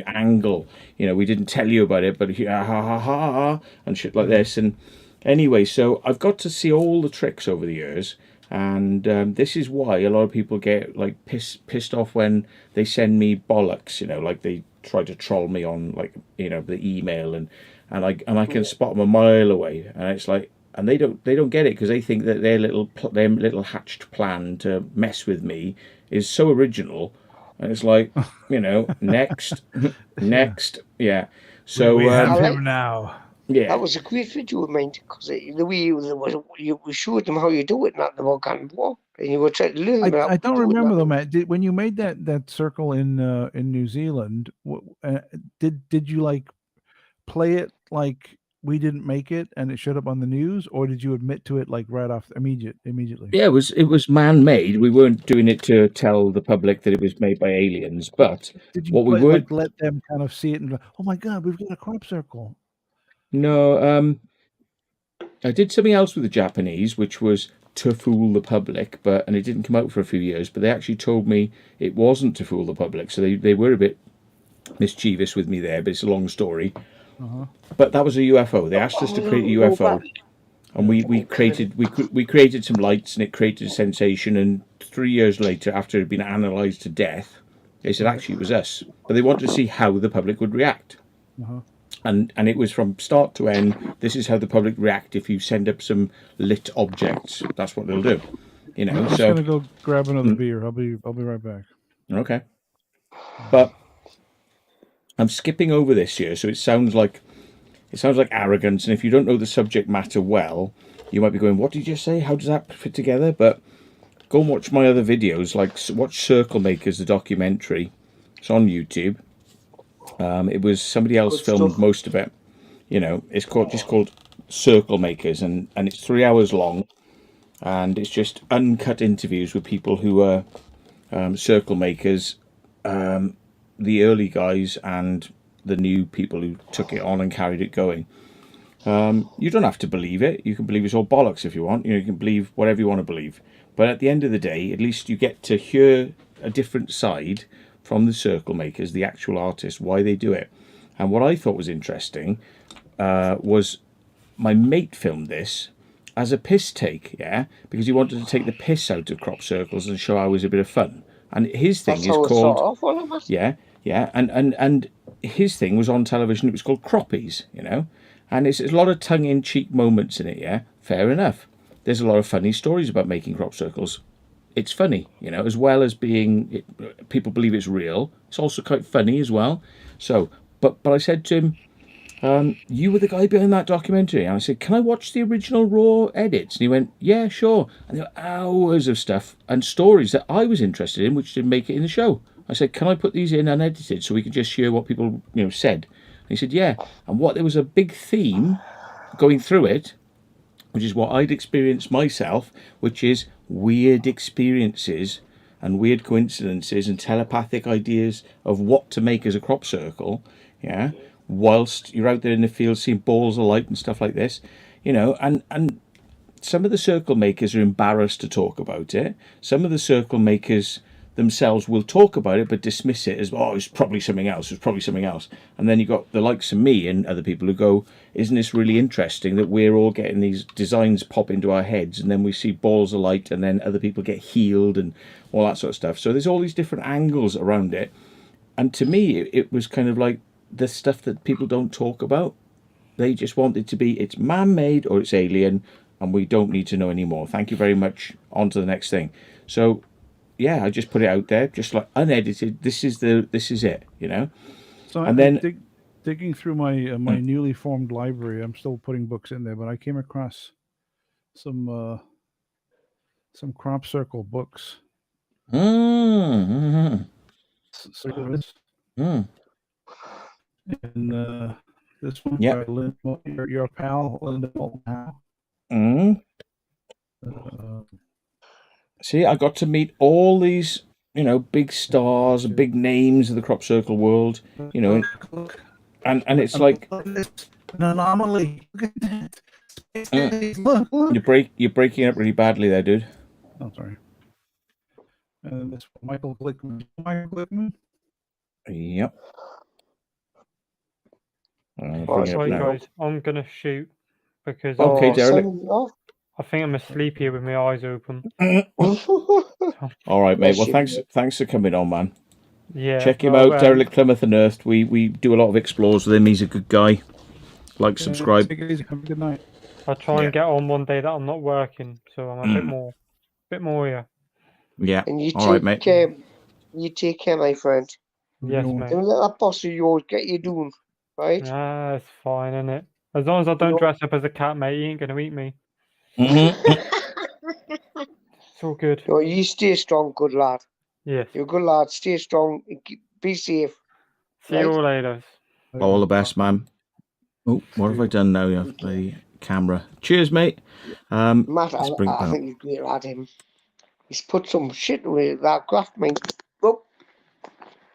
angle. We didn't tell you about it, but ha ha ha ha and shit like this. And anyway, so I've got to see all the tricks over the years. And this is why a lot of people get like pissed off when they send me bollocks, like they try to troll me on the email and I can spot them a mile away, and it's like, and they don't get it because they think that their little hatched plan to mess with me is so original, and it's like, next, yeah. So we have I him now. yeah, That was a great video of mine because the way you showed them how you do it, not the Volcan War, and you were trying to learn them. I don't remember though, Matt. When you made that circle in New Zealand, did you like play it like we didn't make it and it showed up on the news, or did you admit to it like right off immediately? yeah, it was man-made. We weren't doing it to tell the public that it was made by aliens, but Did you what we were like, let them kind of see it and go, oh my god, we've got a crop circle? No, I did something else with the Japanese, which was to fool the public, and it didn't come out for a few years, but they actually told me it wasn't to fool the public, so they were a bit mischievous with me there, but it's a long story. But that was a UFO. They asked us to create a UFO, and we created some lights, and it created a sensation, and 3 years later, after it had been analysed to death, they said actually it was us, but they wanted to see how the public would react. And it was from start to end. This is how the public react if you send up some lit objects. That's what they'll do. I'm just gonna go grab another beer. I'll be right back. Okay. But I'm skipping over this here, so it sounds like arrogance. And if you don't know the subject matter well, you might be going, "What did you say? How does that fit together?" But go and watch my other videos, like watch Circle Makers, the documentary. It's on YouTube. It was somebody else filmed most of it. It's called Circle Makers, and it's 3 hours long, and it's just uncut interviews with people who are circle makers, the early guys and the new people who took it on and carried it going. You don't have to believe it. You can believe it's all bollocks if you want. You can believe whatever you want to believe. But at the end of the day, at least you get to hear a different side from the circle makers, the actual artists, why they do it. And what I thought was interesting was my mate filmed this as a piss take, because he wanted to take the piss out of crop circles and show I was a bit of fun. And his thing is called and his thing was on television. It was called Croppies, and it's a lot of tongue-in-cheek moments in it. Fair enough. There's a lot of funny stories about making crop circles. It's funny, as well as being, people believe it's real. It's also quite funny as well. So, but I said to him, you were the guy behind that documentary. And I said, can I watch the original raw edits? And he went, yeah, sure. And there were hours of stuff and stories that I was interested in, which didn't make it in the show. I said, can I put these in unedited so we can just hear what people, said? And he said, yeah. And there was a big theme going through it, which is what I'd experienced myself, which is weird experiences and weird coincidences and telepathic ideas of what to make as a crop circle, yeah, whilst you're out there in the field seeing balls of light and stuff like this, you know, and some of the circle makers are embarrassed to talk about it. Some of the circle makers themselves will talk about it but dismiss it as, oh, it's probably something else, it's probably something else. And then you've got the likes of me and other people who go, isn't this really interesting that we're all getting these designs pop into our heads, and then we see balls of light, and then other people get healed and all that sort of stuff. So there's all these different angles around it. And to me, it was kind of like the stuff that people don't talk about. They just want it to be, it's man-made or it's alien, and we don't need to know anymore. Thank you very much. On to the next thing. So yeah, I just put it out there, just like unedited. This is it, you know. So And then digging through my my newly formed library, I'm still putting books in there, but I came across some crop circle books. mm, So this mm, and this one Yep. by Lynn, your pal Linda Moulton Howe. mm. See, I got to meet all these, you know, big stars and big names of the crop circle world, you know, and it's like an anomaly. Look at that. Look. you're breaking up really badly there, dude. Oh, sorry. And this Michael Glickman. Michael Glickman. Yep. Bring Oh, it up Right, now. guys, I'm gonna shoot because Okay, Oh, Derek. I think I'm asleep here with my eyes open. All right, mate. Well, Bless you. thanks for coming on, man. Yeah. Check him well, out, Derelict Plymouth Unearthed. We do a lot of explores with him. He's a good guy. Like, subscribe. Take it easy. Have a good night. I'll try Yeah. and get on one day that I'm not working, so I'm a bit more here. Yeah. And you All right, take mate. care. You take care, my friend. Yes, No. mate. Don't let that boss of yours get you doing, right? Ah, it's fine, isn't it? As long as I don't dress up as a cat, mate, he ain't gonna eat me. Mhm. It's all good. No, you stay strong, good lad. Yes. You're a good lad. Stay strong. Be safe. See you all later. All the best, man. Oh, what have I done now? Yeah, the camera. Cheers, mate. Matt, Let's bring it I down. think he's a great lad. Him. He's put some shit away that graft mate. Oh,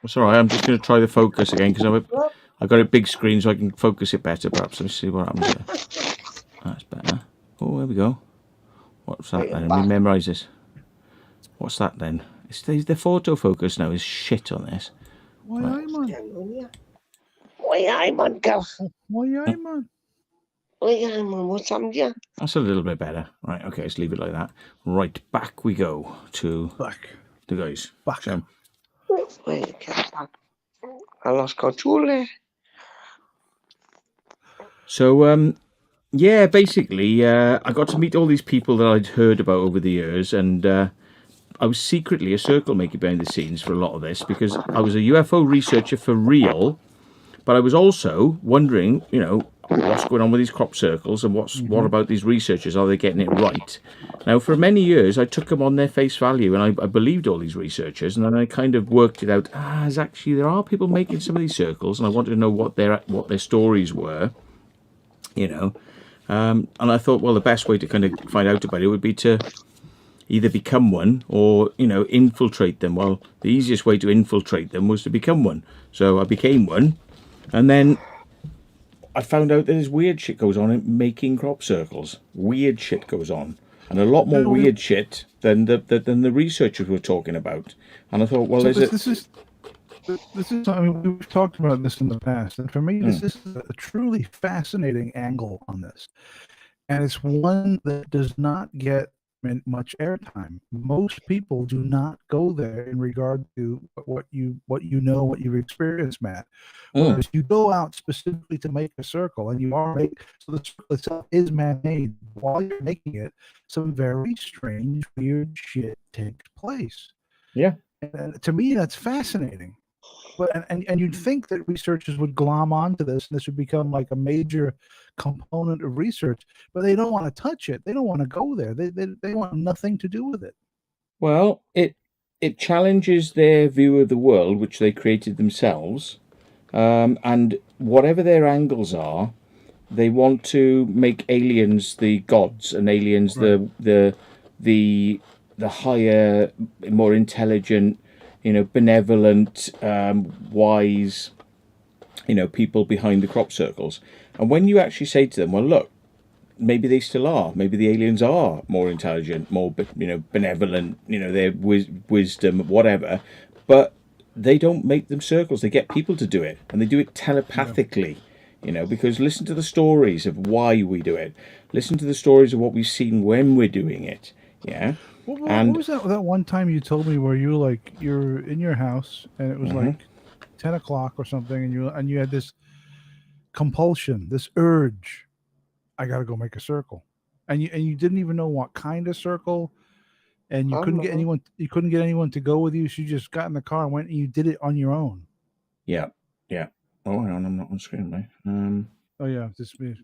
It's all right. I'm just going to try the focus again because I've got a big screen so I can focus it better. Perhaps let's see what happens there. That's better. Oh, there we go. What's that Right, then? back. Let me memorise this. What's that then? It's the photo focus now is shit on this. Why, aye, man. why, aye, man, Gav. Why, aye, man. Why, aye, man. What's happened here? That's a little bit better. Right, okay, let's leave it like that. Right, back we go to Back. the guys. Back. So, Wait, get back. I lost control there. So, yeah, basically, I got to meet all these people that I'd heard about over the years, and I was secretly a circle maker behind the scenes for a lot of this because I was a UFO researcher for real, but I was also wondering, you know, what's going on with these crop circles and what about these researchers? Are they getting it right? Now, for many years, I took them on their face value, and I believed all these researchers, and then I kind of worked it out. There are people making some of these circles, and I wanted to know what their stories were, you know. And I thought, well, the best way to kind of find out about it would be to either become one or, you know, infiltrate them. Well, the easiest way to infiltrate them was to become one. So I became one, and then I found out that there's weird shit goes on in making crop circles. Weird shit goes on, and a lot more weird shit than the researchers were talking about. And I thought, well, So is it? this is. I mean, we've talked about this in the past, and for me, this is a truly fascinating angle on this, and it's one that does not get much airtime. Most people do not go there in regard to what you know, what you've experienced, Matt. Whereas you go out specifically to make a circle, and you are so the circle itself is man-made. While you're making it, some very strange, weird shit takes place. Yeah. And to me, that's fascinating. But and you'd think that researchers would glom onto this, and this would become like a major component of research. But they don't want to touch it. They don't want to go there. They want nothing to do with it. Well, it challenges their view of the world, which they created themselves, and whatever their angles are, they want to make aliens the gods and aliens the the higher, more intelligent, benevolent, wise, people behind the crop circles. And when you actually say to them, well, look, maybe they still are. Maybe the aliens are more intelligent, more benevolent. Their wisdom, whatever. But they don't make them circles. They get people to do it, and they do it telepathically. Because listen to the stories of why we do it. Listen to the stories of what we've seen when we're doing it. Yeah. What was that one time you told me where you're in your house and it was like 10 o'clock or something, and you had this compulsion, this urge, I gotta go make a circle, and you didn't even know what kind of circle, and you couldn't get anyone to go with you, so you just got in the car and went and you did it on your own. Yeah. Oh, hang on, I'm not on screen, mate. Oh yeah, it's me.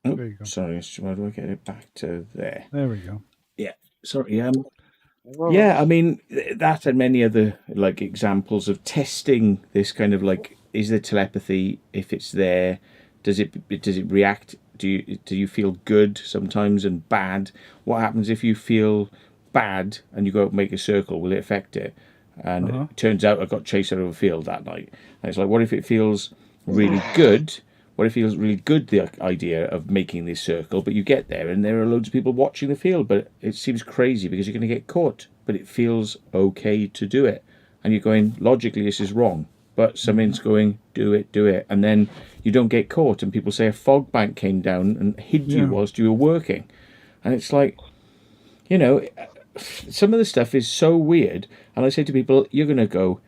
Oh, There you go. sorry, how do I get it back to there? There we go. Yeah. Sorry. Yeah, I mean that and many other examples of testing this kind of is there telepathy? If it's there, does it react? Do you feel good sometimes and bad? What happens if you feel bad and you go out and make a circle? Will it affect it? And it turns out I got chased out of a field that night. And it's like, what if it feels really good? What if it feels really good, the idea of making this circle, but you get there and there are loads of people watching the field, but it seems crazy because you're going to get caught, but it feels okay to do it. And you're going, logically, this is wrong. But something's going, do it. And then you don't get caught. And people say a fog bank came down and hid you whilst you were working. And it's like, some of the stuff is so weird. And I say to people, you're going to go,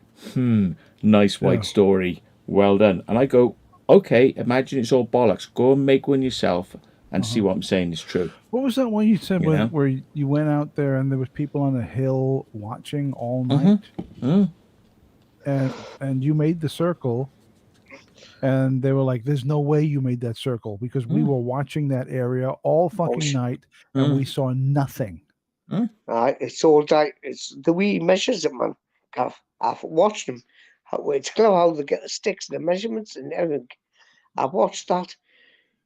nice white story. Well done. And I go, okay, imagine it's all bollocks. Go and make one yourself and see what I'm saying is true. What was that one you said where you went out there and there was people on the hill watching all night? And you made the circle, and they were like, there's no way you made that circle because we were watching that area all fucking night and we saw nothing. It's all like it's the way he measures it, man. I've watched them. It's clever how they get the sticks, the measurements, and everything. I watched that.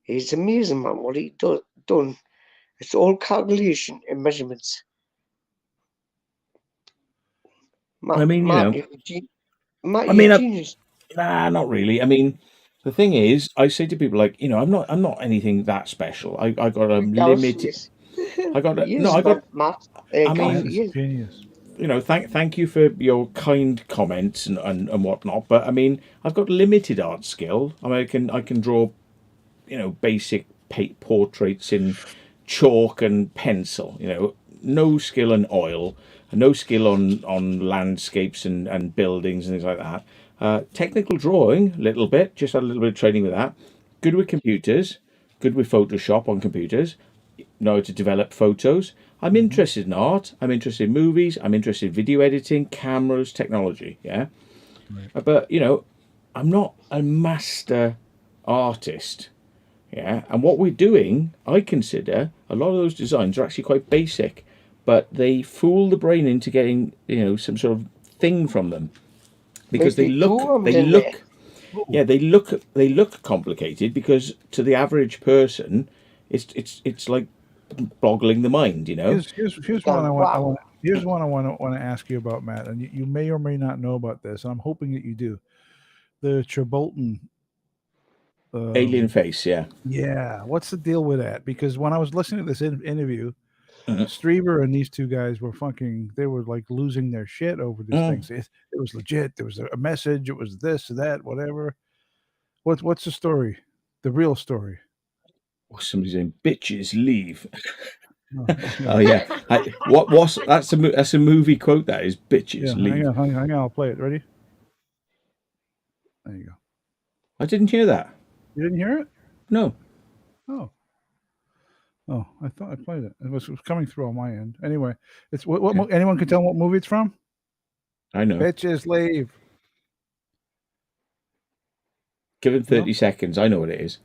It's amazing, man. What he done. It's all calculation and measurements. I mean, genius. Nah, not really. I mean, the thing is, I say to people I'm not anything that special. I got a limited. Matt. Genius. Thank you for your kind comments and whatnot. But I mean, I've got limited art skill. I mean, I can draw, basic portraits in chalk and pencil. No skill in oil, no skill on landscapes and buildings and things like that. Technical drawing, a little bit. Just had a little bit of training with that. Good with computers. Good with Photoshop on computers. Know how to develop photos. I'm interested in art. I'm interested in movies. I'm interested in video editing, cameras, technology. Yeah. Right. But, I'm not a master artist. Yeah. And what we're doing, I consider a lot of those designs are actually quite basic, but they fool the brain into getting, some sort of thing from them because they look complicated because to the average person, it's like boggling the mind, Here's one I want. Here's one I want to ask you about, Matt, and you may or may not know about this, and I'm hoping that you do. The Chilbolton alien face, yeah. Yeah, what's the deal with that? Because when I was listening to this interview, Strieber and these two guys were they were like losing their shit over these things. It was legit. There was a message. It was this, that, whatever. What's the story? The real story. Somebody's saying, "Bitches leave." Oh yeah. That's a movie quote. That is, "Bitches leave." Hang on. I'll play it. Ready? There you go. I didn't hear that. You didn't hear it? No. Oh, I thought I played it. It was coming through on my end. Anyway, it's what anyone can tell what movie it's from? I know. Bitches leave. Give it 30 seconds. I know what it is.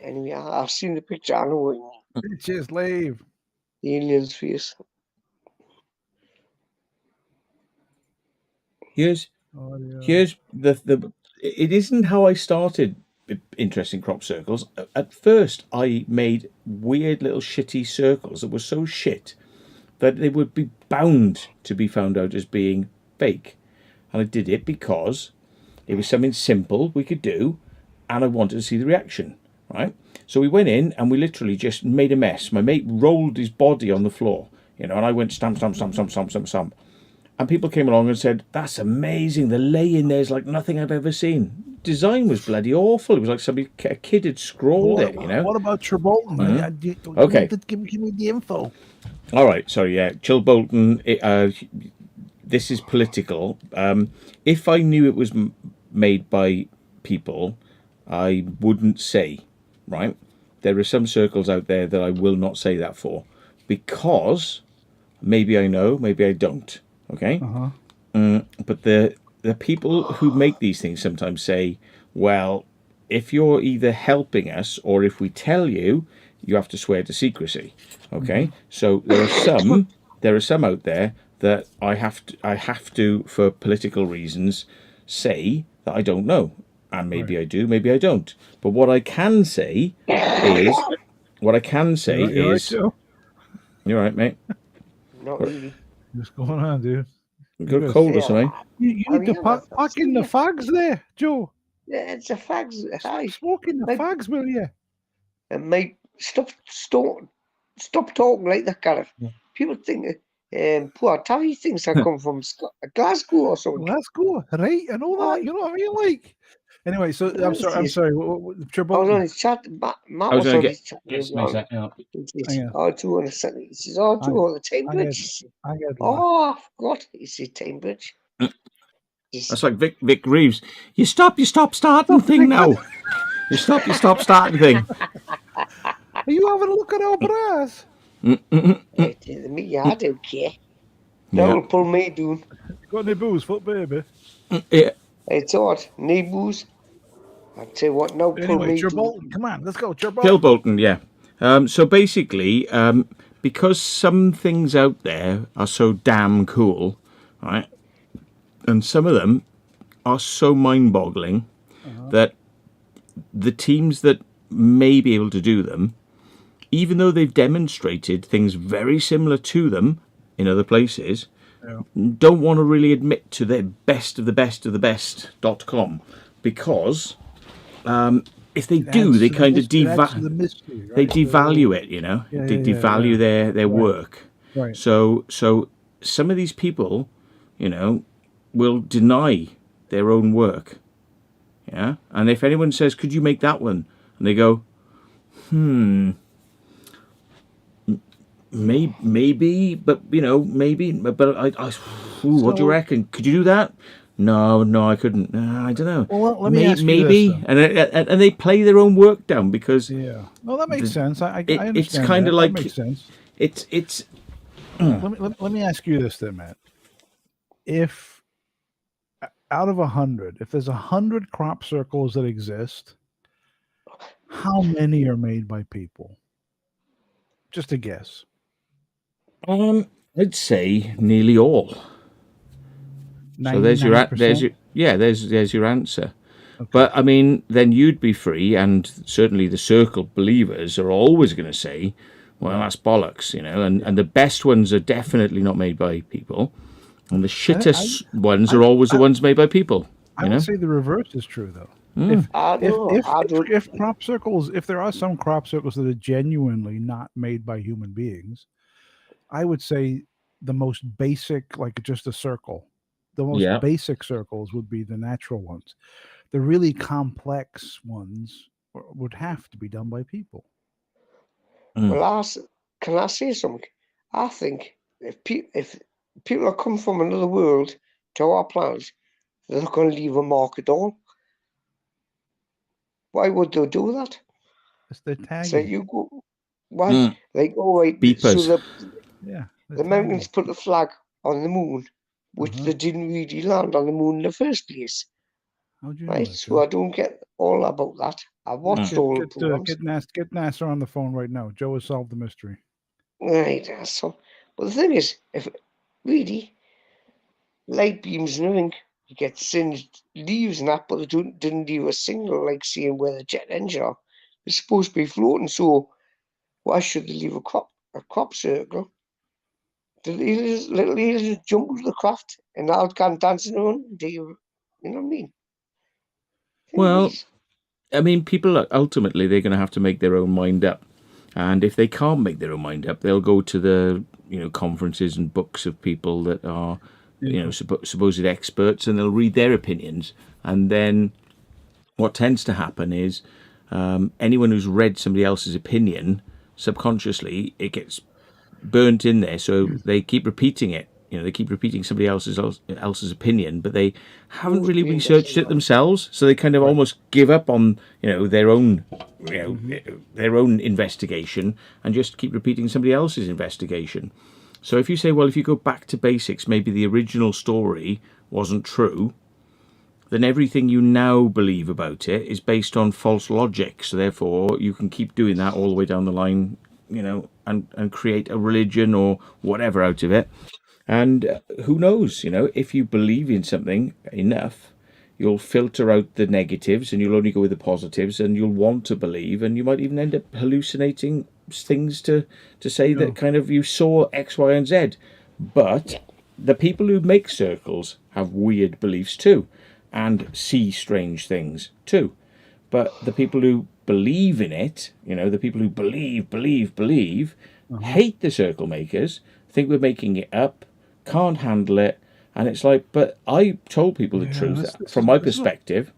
Anyway, I've seen the picture. I know what you mean. Bitches leave. The alien's face. Here's the. It isn't how I started interesting crop circles. At first, I made weird little shitty circles that were so shit that they would be bound to be found out as being fake. And I did it because it was something simple we could do, and I wanted to see the reaction, right? So we went in and we literally just made a mess. My mate rolled his body on the floor, and I went stamp, stamp, stamp, stamp, stamp, stamp, stamp. And people came along and said, "That's amazing. The lay in there is like nothing I've ever seen." Design was bloody awful. It was like a kid had scrawled it, What about Chilbolton? Okay. Give me the info. All right. So, yeah, Chilbolton, this is political. If I knew it was made by people, I wouldn't say, right? There are some circles out there that I will not say that for, because maybe I know, maybe I don't. Okay. But the people who make these things sometimes say, well, if you're either helping us or if we tell you, you have to swear to secrecy. Okay. So there are some out there that I have to, for political reasons, say that I don't know. And maybe I do, maybe I don't. But what I can say is, You're right, Joe. You're right, mate. Not really. What's going on, dude? You got a cold or something? You need to pack in the fags there, Joe. Yeah, it's a fags. Hi. Smoking the fags, will you? And mate, stop talking like that, Gareth. People think poor Tavi thinks I come from Glasgow or something. Glasgow, right? I know that. You know what I mean? Like, anyway, so I'm sorry. I was on his chat. Matt was on his chat. He says, "Oh, Joe on the Sunday." He says, "Oh, Joe on the Tamebridge." Oh, I forgot. He said Tamebridge. That's like Vic Reeves. You stop starting thing now. You stop starting thing. Are you having a look at our bras? Me, I don't care. That'll pull me down. Got any booze, foot baby? Yeah. It's odd. No booze. I'll tell you what, now pull me Chilbolton, come on, let's go. Chilbolton, yeah. So basically, because some things out there are so damn cool, right? And some of them are so mind-boggling that the teams that may be able to do them, even though they've demonstrated things very similar to them in other places, don't want to really admit to their best of the best of the best.com, because if they do, they kind of they devalue it, they devalue their work. Right. So some of these people, will deny their own work. Yeah. And if anyone says, "Could you make that one?" and they go, maybe, but maybe, but what do you reckon? Could you do that? No, I couldn't. I don't know. Well, let me ask you maybe, this, and they play their own work down because well, that makes sense. I understand. It's kind of like that makes sense. It's. Let me ask you this then, Matt. If out of 100, if there's 100 crop circles that exist, how many are made by people? Just a guess. I'd say nearly all. So there's your answer. Okay. But I mean, then you'd be free, and certainly the circle believers are always going to say, "Well, that's bollocks," and the best ones are definitely not made by people, and the shittest ones are always the ones made by people. I would say the reverse is true, though. If crop circles, if there are some crop circles that are genuinely not made by human beings, I would say the most basic, like just a circle, the most basic circles would be the natural ones. The really complex ones would have to be done by people. Well, can I say something? I think if people are come from another world to our planet, they're not going to leave a mark at all. Why would they do that? It's their tagging. So you go, why? They go right. Beepers. So the Americans put the flag on the moon, which they didn't really land on the moon in the first place. How'd you know right? that, So I don't get all about that. I've watched all the programs. Get NASA on the phone right now. Joe has solved the mystery. Right, so but the thing is, if really light beams and everything You get singed leaves and that, but they didn't leave a signal like seeing where the jet engine are. They're supposed to be floating, so why should they leave a crop circle? The little eels jump with the craft and now can dancing around. Do you know what I mean? Well, I mean, people ultimately they're going to have to make their own mind up, and if they can't make their own mind up, they'll go to the conferences and books of people that are supposed experts, and they'll read their opinions, and then what tends to happen is anyone who's read somebody else's opinion subconsciously it gets burnt in there, so they keep repeating it. They keep repeating somebody else's opinion, but they haven't really researched it themselves. So they kind of almost give up on their own their own investigation and just keep repeating somebody else's investigation. So if you say, well, if you go back to basics, maybe the original story wasn't true, then everything you now believe about it is based on false logic. So therefore, you can keep doing that all the way down the line, and create a religion or whatever out of it. And who knows, if you believe in something enough, you'll filter out the negatives and you'll only go with the positives, and you'll want to believe, and you might even end up hallucinating things to say that kind of you saw X, Y, and Z. But the people who make circles have weird beliefs too and see strange things too. But the people who believe in it, the people who believe, hate the circle makers, think we're making it up, can't handle it, and it's like, but I told people the truth from my perspective,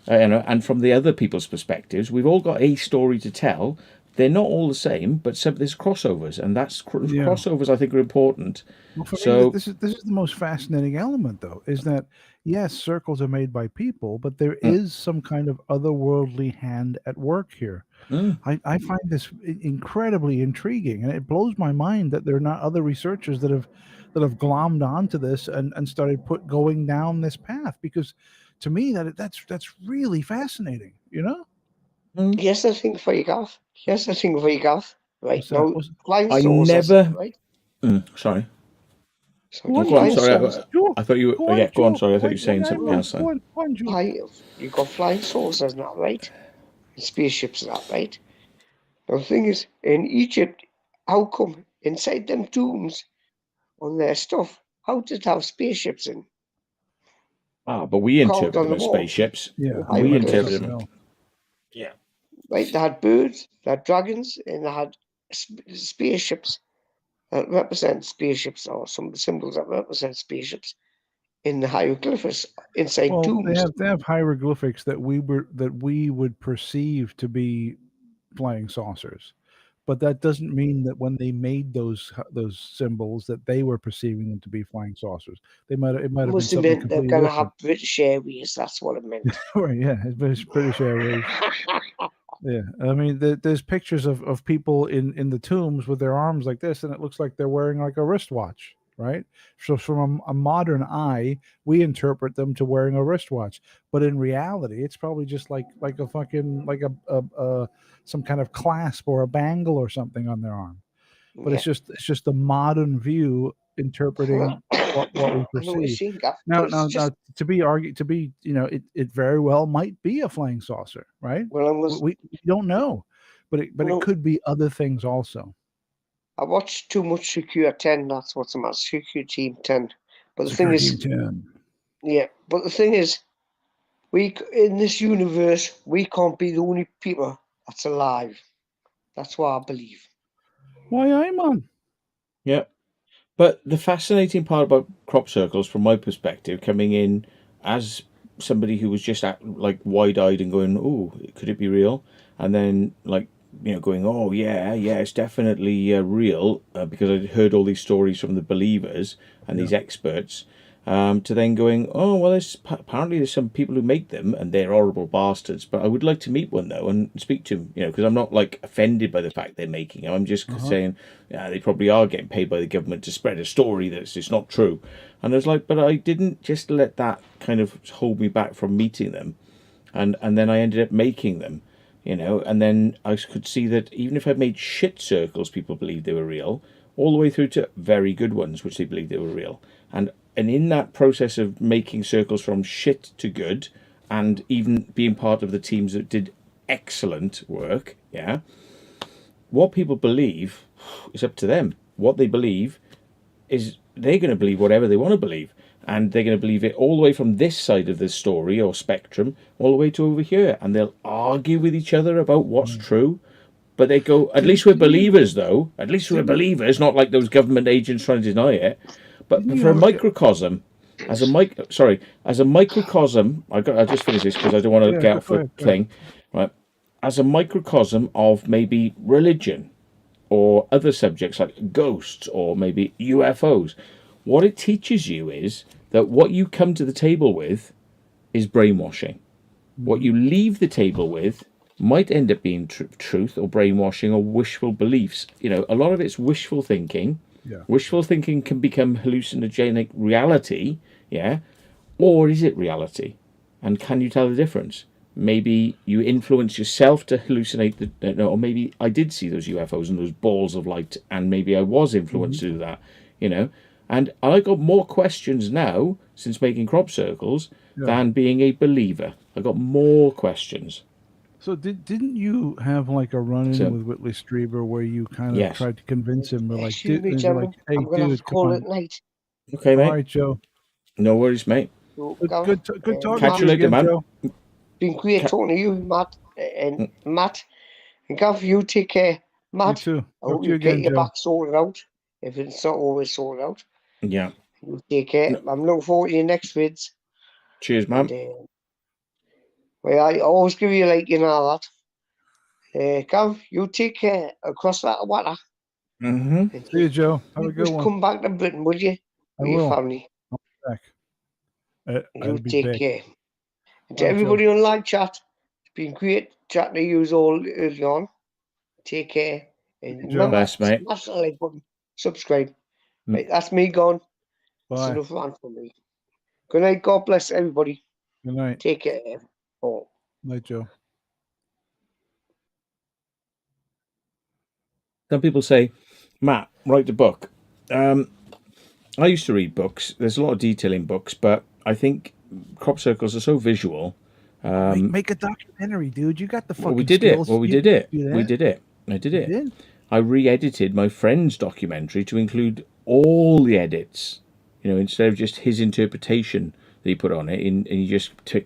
and from the other people's perspectives. We've all got a story to tell. They're not all the same, but there's crossovers, and crossovers I think are important. Well, for me, this is the most fascinating element, though, is that yes, circles are made by people, but there is some kind of otherworldly hand at work here. I find this incredibly intriguing, and it blows my mind that there are not other researchers that have glommed onto this and started going down this path, because to me that's really fascinating, Yes, I think for you, Gav. Right now, flying I saucers, never. right? Sorry. Go on, sorry. I thought you. Go on. Sorry, I thought you were saying something else. You got flying saucers now, right? And spaceships and that, right? Now, the thing is, in Egypt, how come inside them tombs on their stuff, how did they have spaceships in? But we interpret them as spaceships. Yeah, we interpret them. Yeah. Right, they had birds, they had dragons, and they had spaceships that represent spaceships, or some symbols that represent spaceships in the hieroglyphics inside tombs. They have hieroglyphics that we would perceive to be flying saucers, but that doesn't mean that when they made those symbols that they were perceiving them to be flying saucers. It might have been something completely they're gonna different. have British Airways. That's what it meant. Right? Yeah, it's British Airways. Yeah, I mean, there's pictures of people in the tombs with their arms like this, and it looks like they're wearing like a wristwatch, right? So from a modern eye, we interpret them to wearing a wristwatch, but in reality, it's probably just like a fucking a some kind of clasp or a bangle or something on their arm. But it's just a modern view interpreting what we perceive. Now, to be it very well might be a flying saucer, right? Well, we don't know, but it could be other things also. I watched too much Secure 10. That's what's the matter. Secure Team 10. But the thing is, but the thing is, we in this universe we can't be the only people that's alive. That's what I believe. Why, I'm on. Yeah. But the fascinating part about crop circles, from my perspective, coming in as somebody who was just wide-eyed and going, "Oh, could it be real?" And then going, "Oh yeah, it's definitely real," because I'd heard all these stories from the believers and these experts. To then going, "Oh well, apparently there's some people who make them and they're horrible bastards." But I would like to meet one though and speak to him, because I'm not offended by the fact they're making them. I'm just saying, they probably are getting paid by the government to spread a story that's just not true. And I was like, but I didn't just let that kind of hold me back from meeting them, and then I ended up making them, and then I could see that even if I made shit circles, people believed they were real, all the way through to very good ones, which they believed they were real. And and in that process of making circles from shit to good, and even being part of the teams that did excellent work, yeah, what people believe is up to them. What they believe is they're going to believe whatever they want to believe, and they're going to believe it all the way from this side of the story or spectrum all the way to over here, and they'll argue with each other about what's true. But they go, at least we're believers, though. At least we're believers, not like those government agents trying to deny it. But for a microcosm, as a microcosm, I just finish this because I don't want to get off the thing, right? As a microcosm of maybe religion or other subjects like ghosts or maybe UFOs, what it teaches you is that what you come to the table with is brainwashing. What you leave the table with might end up being truth or brainwashing or wishful beliefs. You know, a lot of it's wishful thinking. Yeah. Wishful thinking can become hallucinogenic reality, yeah? Or is it reality? And can you tell the difference? Maybe you influence yourself to hallucinate, or maybe I did see those UFOs and those balls of light, and maybe I was influenced to do that, you know? And I got more questions now since making crop circles than being a believer. I got more questions. So didn't you have like a run-in with Whitley Strieber where you kind of tried to convince him, like, Excuse me, like, gentlemen. hey, I'm going to have to call it night. Okay, mate. All right, Joe. No worries, mate. Good talking Catch to you later, again, man. Joe. Been great talking to you, Matt. And Matt, and Gav, you take care. Matt, You too. I hope you get your back sorted out. If it's not always sorted out. Yeah. You take care. I'm looking forward to your next vids. Cheers, man. Well, I always give you like, you know that. Gav, you take care across that water. Mm-hmm. See you, Joe. Have a good Just one. come back to Britain, would you? With your family. I'll be back. You take care. And to Bye, everybody Joe. on live chat, it's been great chatting to you all early on. Take care. And remember, Best, mate. smash the like button, subscribe. Right, that's me gone. That's Bye. enough fun for me. Good night. God bless everybody. Good night. Take care. All. Night, Joe. Some people say, Matt, write a book. I used to read books. There's a lot of detail in books, but I think crop circles are so visual. Make a documentary, dude. You got the fucking We did skills. it. We did it. I did it. did? I re-edited my friend's documentary to include all the edits. You know, instead of just his interpretation that he put on it, and he just took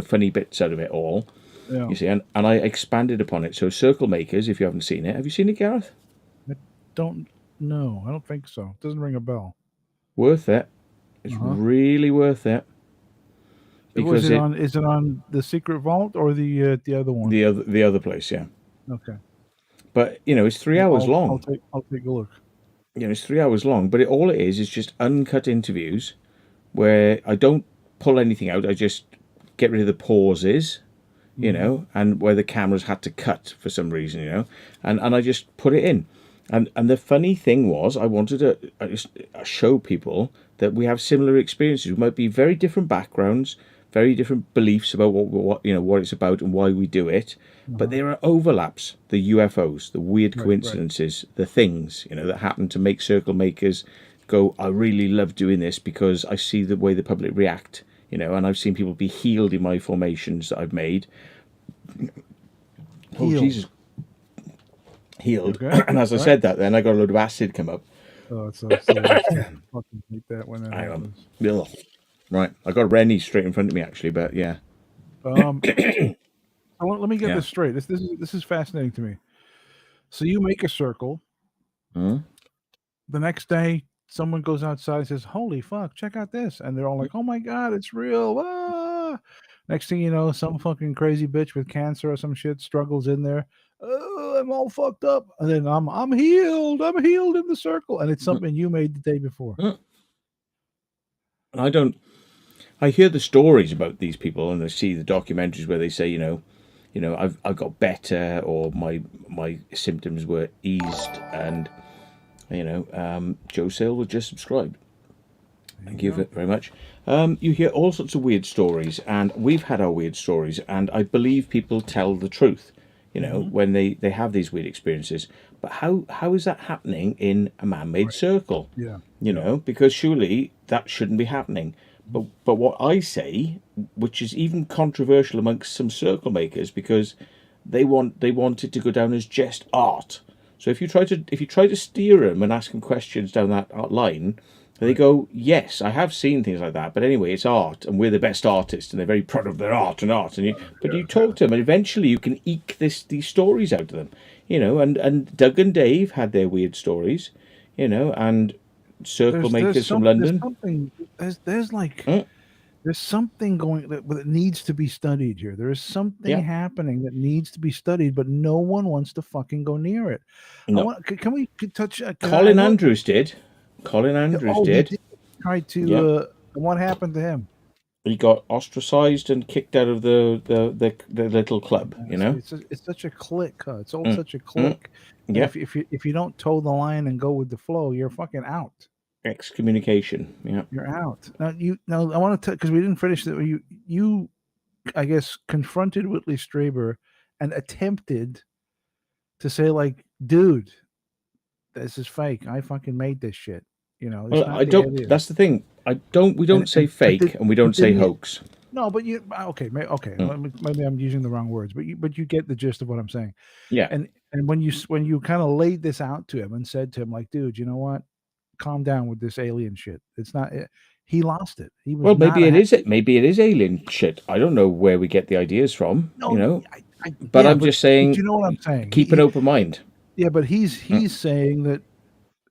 funny bits out of it all. Yeah. You see, and I expanded upon it. So, Circle Makers, if you haven't seen it, have you seen it, Gareth? Don't know. I don't think so. Doesn't ring a bell. Worth it. It's really worth it. Because is it on the Secret Vault or the other one? The other place, yeah. Okay. But you know, it's 3 hours long. I'll take a look. You know, it's 3 hours long. But all it is just uncut interviews where I don't pull anything out. I just get rid of the pauses, you know, and where the cameras had to cut for some reason, you know, and I just put it in. And the funny thing was, I wanted to show people that we have similar experiences. We might be very different backgrounds, very different beliefs about what it's about and why we do it, but there are overlaps. The UFOs, the weird coincidences, the things that happen to make circle makers go, I really love doing this because I see the way the public react, and I've seen people be healed in my formations that I've made. Oh Jesus. Healed. Okay. And as I said that, then I got a load of acid come up. Oh, it's fucking hate that when that happens. Right, I got Rennie straight in front of me actually, but yeah. Let me get this straight. This is fascinating to me. So you make a circle. The next day, someone goes outside and says, "Holy fuck, check out this!" And they're all like, "Oh my god, it's real!" Ah! Next thing you know, some fucking crazy bitch with cancer or some shit struggles in there. Oh, I'm all fucked up, and then I'm healed. I'm healed in the circle, and it's something you made the day before. I hear the stories about these people, and I see the documentaries where they say, I've got better, or my symptoms were eased, and Joe Sale was just subscribed. Thank you very much. You hear all sorts of weird stories, and we've had our weird stories, and I believe people tell the truth. When they have these weird experiences. but how is that happening in a man-made circle? Yeah. You know, because surely that shouldn't be happening. But what I say, which is even controversial amongst some circle makers, because they want it to go down as just art. So if you try to steer them and ask them questions down that line, they go, yes, I have seen things like that, but anyway, it's art, and we're the best artists, and they're very proud of their art. But you talk to them, and eventually you can eke these stories out of them, you know. And Doug and Dave had their weird stories, you know, and circle makers from London. There's something going that needs to be studied here. There is something happening that needs to be studied, but no one wants to fucking go near it. No. Can we touch? Colin Andrews did. Colin Andrews did. He tried to. What happened to him? He got ostracized and kicked out of the little club. You know, it's such a clique. It's all such a clique. Yeah. If you don't toe the line and go with the flow, you're fucking out. Excommunication. Yeah, you're out. Now I want to because we didn't finish that. You, I guess, confronted Whitley Strieber and attempted to say, like, dude, this is fake. I fucking made this shit. You know. Well, I don't. Idea. That's the thing. We don't say fake, and we don't say hoax. No, but okay. Maybe I'm using the wrong words, but you get the gist of what I'm saying. Yeah. And when you kind of laid this out to him and said to him, like, dude, you know what? Calm down with this alien shit. It's not. He lost it. He was. Well, maybe it is. Maybe it is alien shit. I don't know where we get the ideas from. No, you know. But I'm just saying. You know what I'm saying? Keep an open mind. Yeah, but he's saying that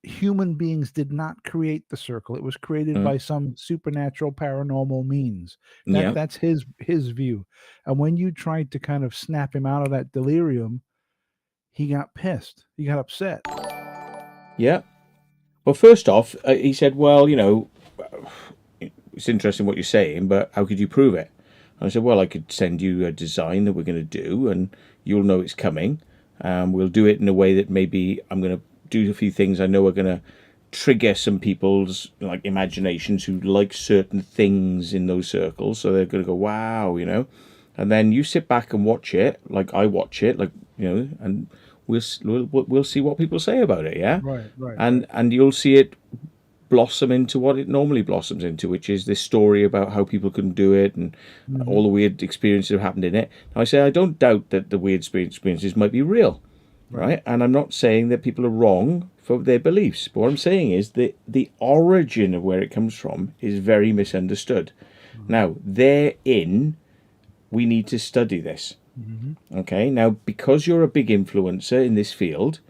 human beings did not create the circle. It was created by some supernatural paranormal means. That's his view. And when you tried to kind of snap him out of that delirium, he got pissed. He got upset. Yeah. Well, first off, he said, well, you know, it's interesting what you're saying, but how could you prove it? And I said, well, I could send you a design that we're going to do, and you'll know it's coming. We'll do it in a way that maybe I'm going to do a few things I know are going to trigger some people's like imaginations who like certain things in those circles. So they're going to go, wow, you know. And then you sit back and watch it, like I watch it, like, you know, and we'll see what people say about it, yeah? Right. And you'll see it blossom into what it normally blossoms into, which is this story about how people couldn't do it and all the weird experiences that have happened in it. Now, I say I don't doubt that the weird experiences might be real, right? And I'm not saying that people are wrong for their beliefs, but what I'm saying is that the origin of where it comes from is very misunderstood. Now, therein, we need to study this. Okay, now because you're a big influencer in this field,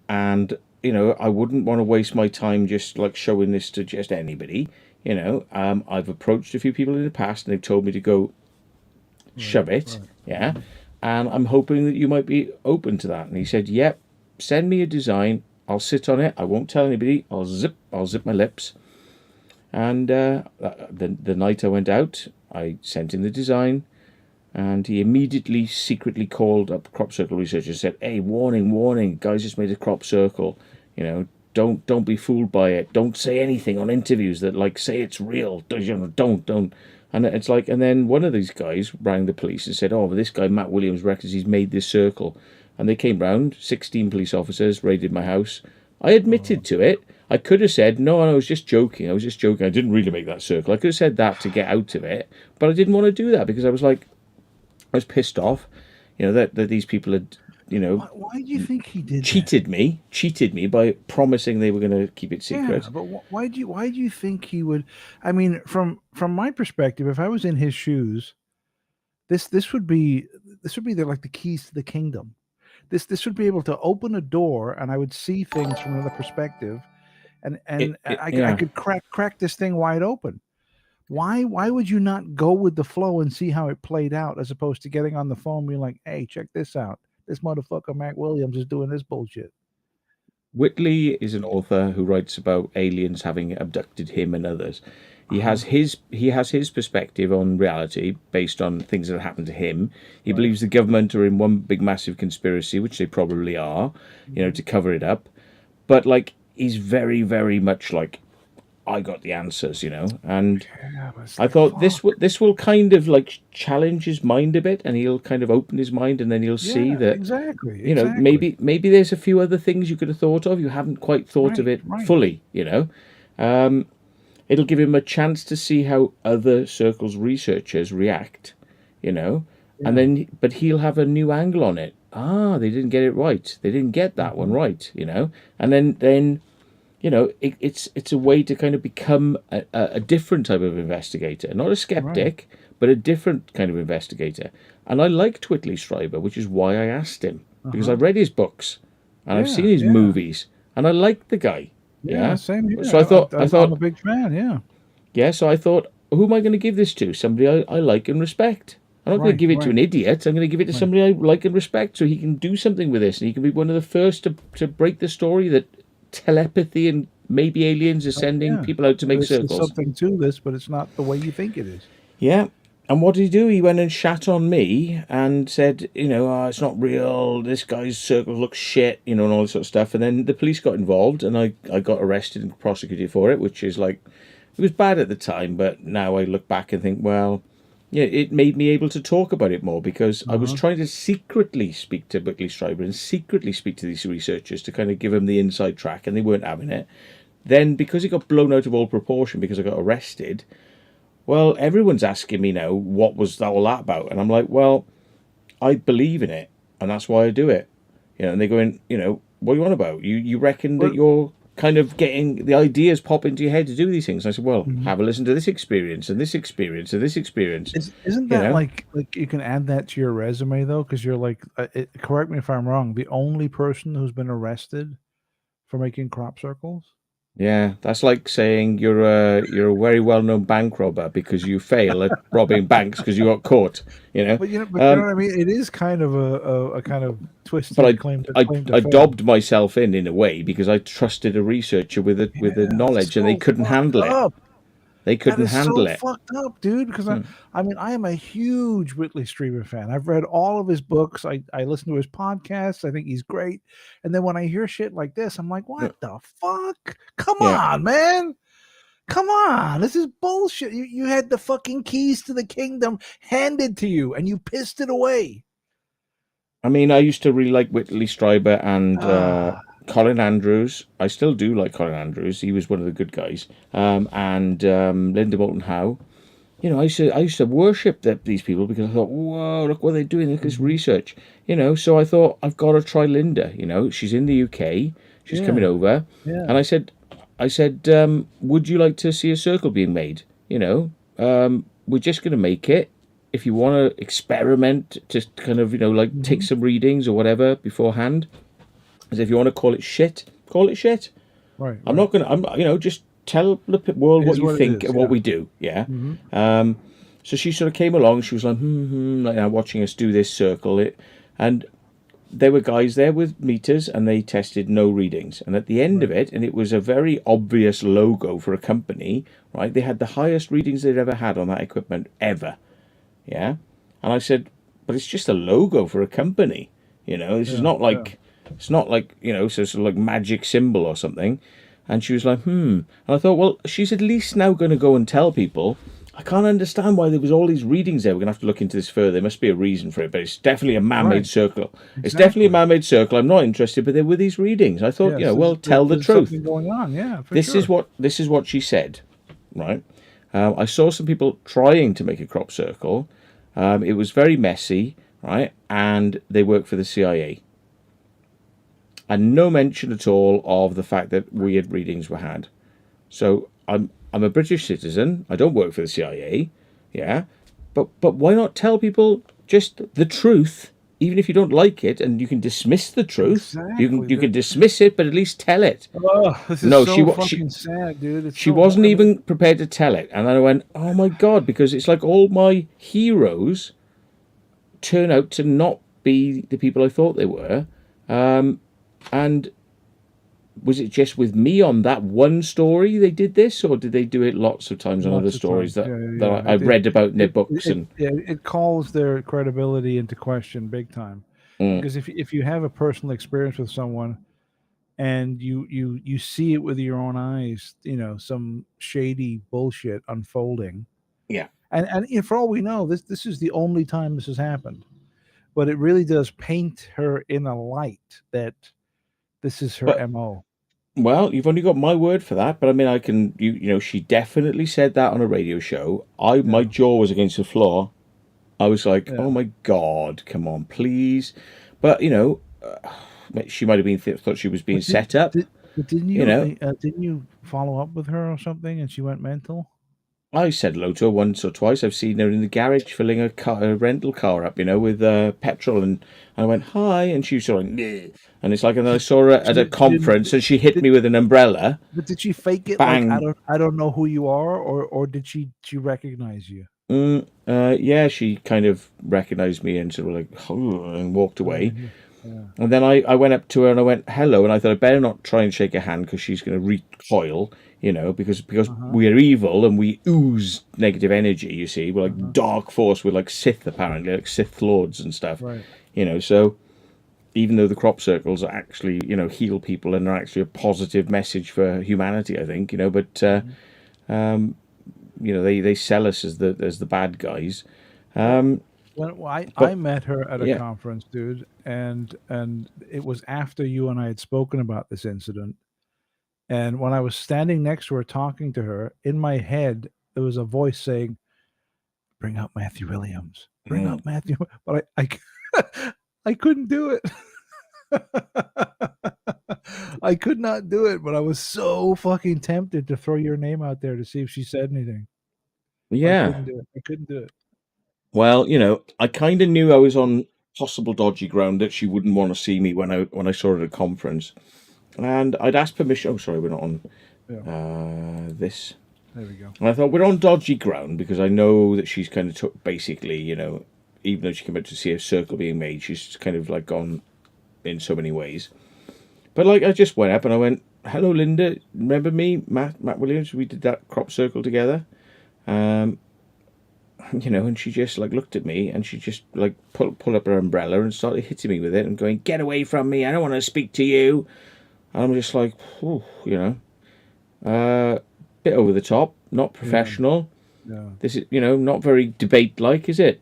and you know, I wouldn't want to waste my time just like showing this to just anybody. You know, I've approached a few people in the past, and they've told me to go shove it. Yeah, and I'm hoping that you might be open to that. And he said, "Yep, send me a design. I'll sit on it. I won't tell anybody. I'll zip my lips." And the night I went out, I sent him the design. And he immediately secretly called up crop circle researchers and said, "Hey, warning, guys just made a crop circle. You know, don't be fooled by it. Don't say anything on interviews that like say it's real. Don't." And it's like, and then one of these guys rang the police and said, "Oh, but this guy Matt Williams reckons he's made this circle." And they came round, 16 police officers raided my house. I admitted to it. I could have said, no, I was just joking. I didn't really make that circle. I could have said that to get out of it, but I didn't want to do that because I was like, I was pissed off, you know, that these people had, you know, why do you think he did cheated me by promising they were going to keep it secret. Yeah, but why do you think he would? I mean, from my perspective, if I was in his shoes, this would be like the keys to the kingdom. This would be able to open a door, and I would see things from another perspective, and I could crack this thing wide open. Why would you not go with the flow and see how it played out, as opposed to getting on the phone and being like, "Hey, check this out. This motherfucker Matt Williams is doing this bullshit." Whitley is an author who writes about aliens having abducted him and others. He has his perspective on reality based on things that happened to him. He believes the government are in one big massive conspiracy, which they probably are, you know, to cover it up. But like, he's very, very much like, I got the answers, you know. And Yeah, but it's I like, thought this fuck. this will kind of like challenge his mind a bit, and he'll kind of open his mind, and then he'll see Yeah, that, exactly, you know, exactly. maybe there's a few other things you could have thought of. You haven't quite thought of Right, it right. fully, you know. It'll give him a chance to see how other circles researchers react, you know, and Yeah. then but he'll have a new angle on it. Ah, they didn't get it right. They didn't get that one Mhm. right, you know, and then you know it's a way to kind of become a different type of investigator, not a Right. skeptic, but a different kind of investigator. And I liked Whitley Strieber, which is why I asked him, because I Uh-huh. read his books and I've seen Yeah, his yeah, movies, and I liked the guy. yeah. Yeah. Same here. So I thought, I'm a big fan. Yeah. yeah. So I thought, who am I going to give this to? Somebody I like and respect. I'm not going to Right, give it to right, an idiot. I'm going to give it to right. somebody I like and respect, so he can do something with this, and he can be one of the first to break the story that telepathy and maybe aliens are sending Yeah. people out to make There's circles. something to this, but it's not the way you think it is. Yeah. And what did he do? He went and shat on me and said, you know, oh, it's not real. This guy's circles look shit, you know, and all this sort of stuff. And then the police got involved, and I got arrested and prosecuted for it, which is like, it was bad at the time, but now I look back and think, well, yeah, it made me able to talk about it more, because I was trying to secretly speak to Whitley Strieber and secretly speak to these researchers to kind of give them the inside track, and they weren't having it. Then, because it got blown out of all proportion because I got arrested, well, everyone's asking me now, what was all that about? And I'm like, well, I believe in it, and that's why I do it. You know, and they're going, you know, what are you on about? You reckon that Well- you're kind of getting the ideas pop into your head to do these things? And I said, well, have a listen to this experience and this experience and this experience. Isn't You that know? like you can add that to your resume though? Because you're like, correct me if I'm wrong, the only person who's been arrested for making crop circles. Yeah, that's like saying you're a very well known bank robber because you fail at robbing banks because you got caught. You know, But you know what I mean. It is kind of a kind of twisted but claim to I fame. dobbed myself in a way because I trusted a researcher with the knowledge, and they so couldn't handle it. up. They That couldn't is handle so it. fucked up, dude. Because I mean, I am a huge Whitley Strieber fan. I've read all of his books. I listen to his podcasts. I think he's great. And then when I hear shit like this, I'm like, what the fuck? Come Yeah. on, man. Come on. This is bullshit. You had the fucking keys to the kingdom handed to you, and you pissed it away. I mean, I used to really like Whitley Strieber and Colin Andrews. I still do like Colin Andrews. He was one of the good guys. And Linda Moulton Howe. You know, I used to worship these people because I thought, whoa, look what they're doing. Look at this research. You know, so I thought, I've got to try Linda. You know, she's in the UK. She's coming over. Yeah. And I said, would you like to see a circle being made? You know, we're just going to make it. If you want to experiment, just kind of, you know, like take some readings or whatever beforehand. As if you want to call it shit, call it shit. Right. I'm not going to, you know, just tell the world It what is you what it think is, and what yeah. we do. Yeah. So she sort of came along. She was like, like watching us do this circle. And there were guys there with meters, and they tested no readings. And at the end of it, and it was a very obvious logo for a company, right? They had the highest readings they'd ever had on that equipment ever. Yeah. And I said, but it's just a logo for a company. You know, this is not like, it's not like, you know, so sort of like magic symbol or something. And she was like, And I thought, well, she's at least now going to go and tell people. I can't understand why there was all these readings there. We're going to have to look into this further. There must be a reason for it, but it's definitely a man-made circle. It's definitely a man-made circle. I'm not interested, but there were these readings. I thought, Yes, you know, well, tell the there's truth. something going on, yeah. For This sure. is what she said, right? I saw some people trying to make a crop circle. It was very messy, right? And they work for the CIA. And no mention at all of the fact that weird readings were had. So I'm a British citizen. I don't work for the CIA, yeah. But why not tell people just the truth, even if you don't like it, and you can dismiss the truth. Exactly. You can dismiss it, but at least tell it. Oh, this is No, so she fucking sad, dude. It's She so wasn't horrible. even prepared to tell it, and then I went, "Oh my god!" Because it's like all my heroes turn out to not be the people I thought they were. And was it just with me on that one story they did this, or did they do it lots of times on Lots other of stories times. that I've read about in their books? It calls their credibility into question big time. Mm. Because if you have a personal experience with someone, and you see it with your own eyes, some shady bullshit unfolding. Yeah. And for all we know, this is the only time this has happened. But it really does paint her in a light that this is her But- MO. Well, you've only got my word for that, but I mean, I can, she definitely said that on a radio show. My jaw was against the floor. I was like, Yeah. oh my God, come on, please. But, she might have been thought she was being set up. But didn't you follow up with her or something and she went mental? I said hello to her once or twice. I've seen her in the garage filling a rental car up, with petrol, and I went hi, and she was sort of like, "Bleh." And it's like, and then I saw her at a conference, and she hit me with an umbrella. But did she fake it? Bang. Like I don't know who you are, or did she recognize you? Yeah, she kind of recognized me and sort of like and walked away. Yeah. And then I went up to her and I went hello, and I thought I better not try and shake her hand because she's going to recoil, because we're evil and we ooze negative energy. You see, we're like dark force. We're like Sith, apparently, like Sith lords and stuff. Right. So even though the crop circles are actually heal people and are actually a positive message for humanity, I think but they sell us as the bad guys. Well, I met her at a conference, dude, and it was after you and I had spoken about this incident. And when I was standing next to her talking to her, in my head there was a voice saying, "Bring up Matthew Williams. Bring up Matthew." But I couldn't do it. I could not do it, but I was so fucking tempted to throw your name out there to see if she said anything. Yeah. I couldn't do it. Well, I kind of knew I was on possible dodgy ground, that she wouldn't want to see me when I saw her at a conference, and I'd asked permission. Oh, sorry, we're not on this. There we go. And I thought we're on dodgy ground because I know that she's kind of took basically, even though she came out to see a circle being made, she's kind of like gone in so many ways. But like, I just went up and I went, "Hello, Linda. Remember me, Matt Williams? We did that crop circle together." And she just like looked at me and she just like pulled up her umbrella and started hitting me with it and going, "Get away from me! I don't want to speak to you." And I'm just like, bit over the top, not professional. Yeah. This is, not very debate-like, is it?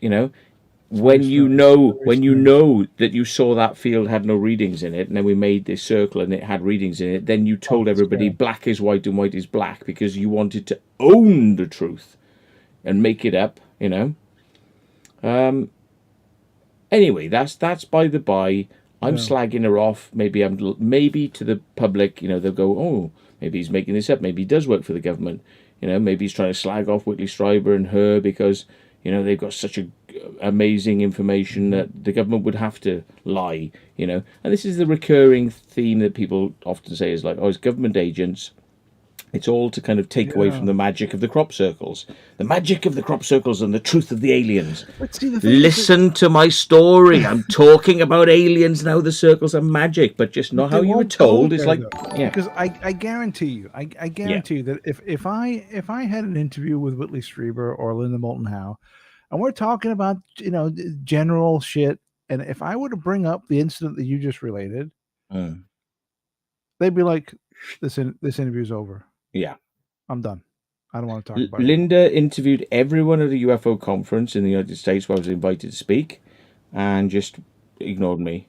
When you know that you saw that field had no readings in it, and then we made this circle and it had readings in it, then you told everybody black is white and white is black because you wanted to own the truth and make it up. Anyway, that's by the by. I'm slagging her off. Maybe to the public, they'll go, "Oh, maybe he's making this up. Maybe he does work for the government. Maybe he's trying to slag off Whitley Strieber and her because they've got such amazing information that the government would have to lie. And this is the recurring theme that people often say is like, oh, it's government agents. It's all to kind of take away from the magic of the crop circles. The magic of the crop circles and the truth of the aliens. Listen to my story. I'm talking about aliens now. The circles are magic, but just not how you were told. It's like, because I guarantee you, I guarantee you that if I had an interview with Whitley Strieber or Linda Moulton Howe, and we're talking about general shit, and if I were to bring up the incident that you just related, they'd be like, this interview's over. Yeah. I'm done. I don't want to talk about it. Linda interviewed everyone at a UFO conference in the United States where I was invited to speak and just ignored me,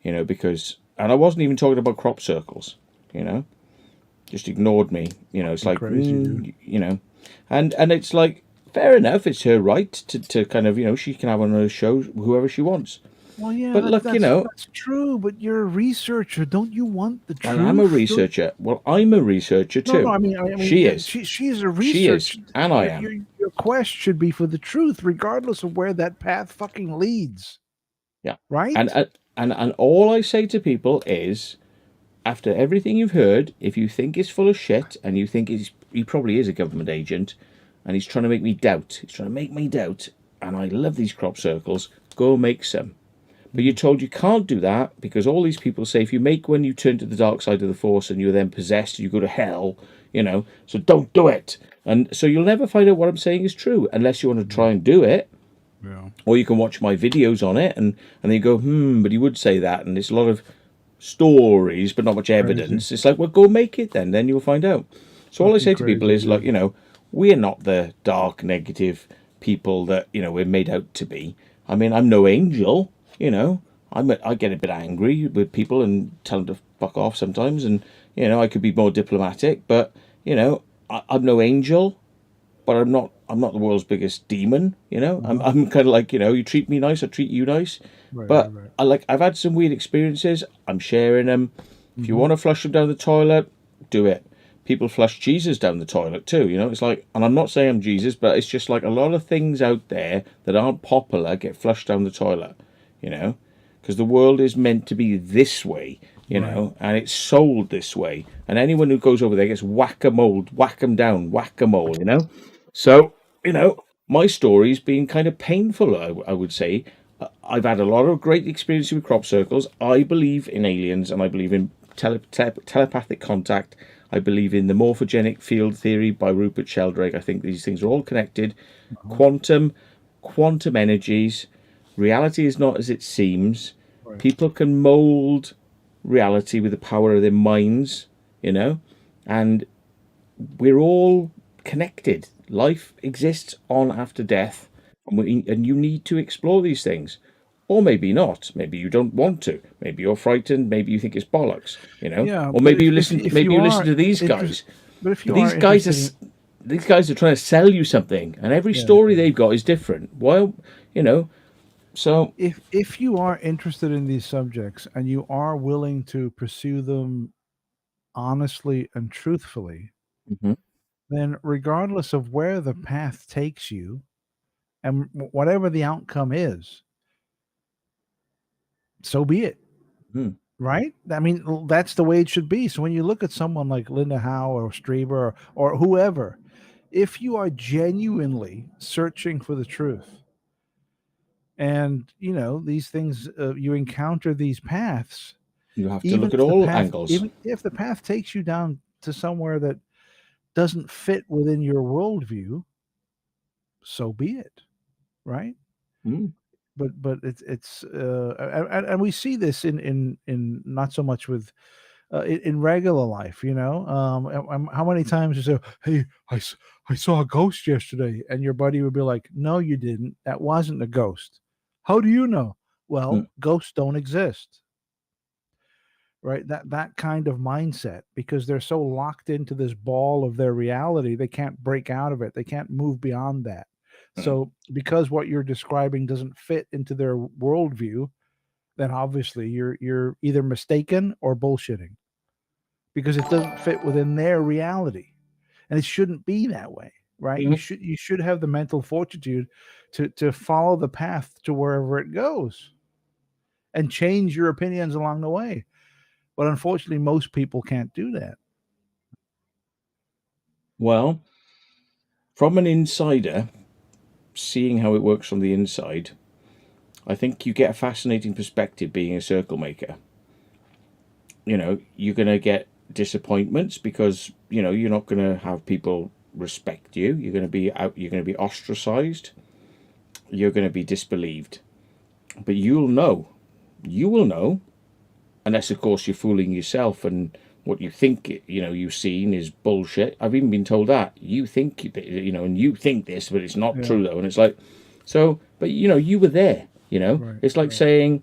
because, and I wasn't even talking about crop circles, just ignored me, it's like, crazy, and it's like, fair enough, it's her right to kind of, she can have on her show whoever she wants. Well, yeah, but look, that's true. But you're a researcher. Don't you want the truth? I'm a researcher. Well, I'm a researcher too. No, I mean, she is. She's a researcher. She is, and I am. Your quest should be for the truth, regardless of where that path fucking leads. Yeah. Right. And all I say to people is, after everything you've heard, if you think it's full of shit and you think he probably is a government agent, and he's trying to make me doubt. He's trying to make me doubt. And I love these crop circles. Go make some. But you're told you can't do that because all these people say if you make one, you turn to the dark side of the force and you're then possessed, you go to hell, so don't do it. And so you'll never find out what I'm saying is true unless you want to try and do it. Yeah. Or you can watch my videos on it and then you go, but he would say that. And it's a lot of stories, but not much evidence. It's like, well, go make it then you'll find out. So all I say to people is like, we're not the dark, negative people that, we're made out to be. I mean, I'm no angel, I get a bit angry with people and tell them to fuck off sometimes. And, I could be more diplomatic, but, I'm no angel, but I'm not the world's biggest demon, I'm kind of like, you treat me nice, I treat you nice. But I've had some weird experiences. I'm sharing them. If you want to flush them down the toilet, do it. People flush Jesus down the toilet too, it's like, and I'm not saying I'm Jesus, but it's just like a lot of things out there that aren't popular get flushed down the toilet, because the world is meant to be this way, and it's sold this way, and anyone who goes over there gets whack-a-mole, whack them down, whack-a-mole, So, my story's been kind of painful, I would say. I've had a lot of great experiences with crop circles. I believe in aliens, and I believe in telepathic contact. I believe in the morphogenic field theory by Rupert Sheldrake. I think these things are all connected. Quantum energies. Reality is not as it seems. People can mold reality with the power of their minds, and we're all connected. Life exists on after death, and you need to explore these things. Or maybe not. Maybe you don't want to. Maybe you're frightened. Maybe you think it's bollocks. Or maybe you listen to these guys. But if you these guys are trying to sell you something, and every story they've got is different. Well, so if you are interested in these subjects and you are willing to pursue them honestly and truthfully, then regardless of where the path takes you, and whatever the outcome is, so be it. Right? I mean, that's the way it should be. So when you look at someone like Linda Howe or Strieber or whoever, if you are genuinely searching for the truth, and these things, you encounter these paths, you have to look at all angles. Even if the path takes you down to somewhere that doesn't fit within your worldview, so be it. Right? But it's and we see this in not so much with in regular life, how many times you say, hey, I saw a ghost yesterday, and your buddy would be like, no, you didn't, that wasn't a ghost. How do you know? Well, ghosts don't exist. Right? That kind of mindset, because they're so locked into this ball of their reality, they can't break out of it, they can't move beyond that. So because what you're describing doesn't fit into their worldview, then obviously you're either mistaken or bullshitting, because it doesn't fit within their reality, and it shouldn't be that way, right? You should have the mental fortitude to follow the path to wherever it goes, and change your opinions along the way. But unfortunately, most people can't do that. Well, from an insider, seeing how it works from the inside, I think you get a fascinating perspective being a circle maker. You're going to get disappointments because, you're not going to have people respect you. You're going to be ostracized. You're going to be disbelieved. But you will know, unless, of course, you're fooling yourself and what you think, you've seen is bullshit. I've even been told that you think, and you think this, but it's not true though. And it's like, so, but you were there, Right, it's like saying,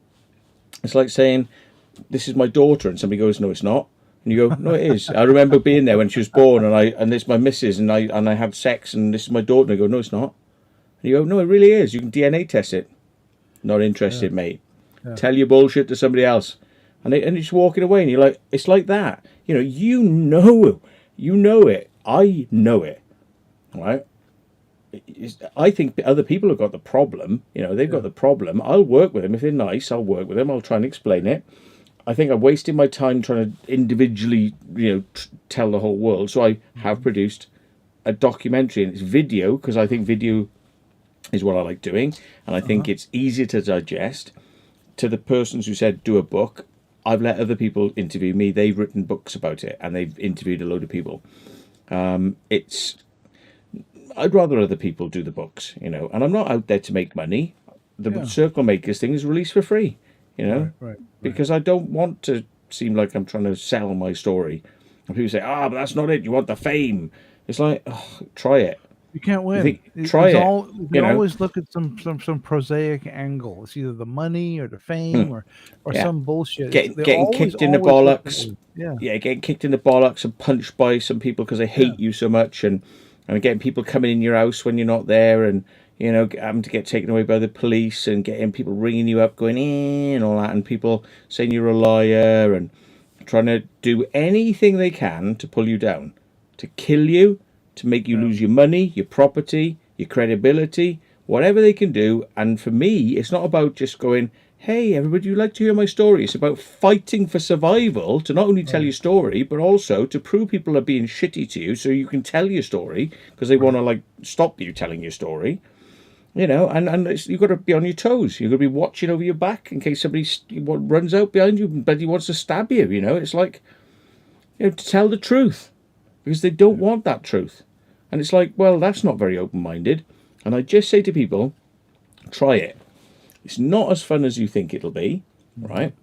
this is my daughter, and somebody goes, no, it's not. And you go, no, it is. I remember being there when she was born, and it's my missus, and I had sex, and this is my daughter. And I go, no, it's not. And you go, no, it really is. You can DNA test it. Not interested, mate. Tell your bullshit to somebody else. And you're just walking away, and you're like, it's like that. You know it. I know it, right? I think other people have got the problem. They've got the problem. I'll work with them. If they're nice, I'll work with them. I'll try and explain it. I think I'm wasting my time trying to individually, tell the whole world. So I have produced a documentary, and it's video, because I think video is what I like doing. And I think it's easier to digest. To the persons who said, do a book, I've let other people interview me. They've written books about it, and they've interviewed a load of people. I'd rather other people do the books, and I'm not out there to make money. The Circle Makers thing is released for free, Right. because I don't want to seem like I'm trying to sell my story. And people say, but that's not it. You want the fame. It's like, try it. You can't win. Try it. You always look at some prosaic angle. It's either the money or the fame or some bullshit. Getting kicked in the bollocks. Getting kicked in the bollocks and punched by some people because they hate you so much, and getting people coming in your house when you're not there, and having to get taken away by the police, and getting people ringing you up going and all that, and people saying you're a liar and trying to do anything they can to pull you down, to kill you, to make you lose your money, your property, your credibility, whatever they can do. And for me, it's not about just going, hey, everybody, you'd like to hear my story. It's about fighting for survival, to not only tell your story, but also to prove people are being shitty to you so you can tell your story, because they want to stop you telling your story. And you've got to be on your toes. You've got to be watching over your back in case somebody runs out behind you and bloody wants to stab you. It's like, to tell the truth, because they don't want that truth. And it's like, well, that's not very open-minded. And I just say to people, try it. It's not as fun as you think it'll be, right?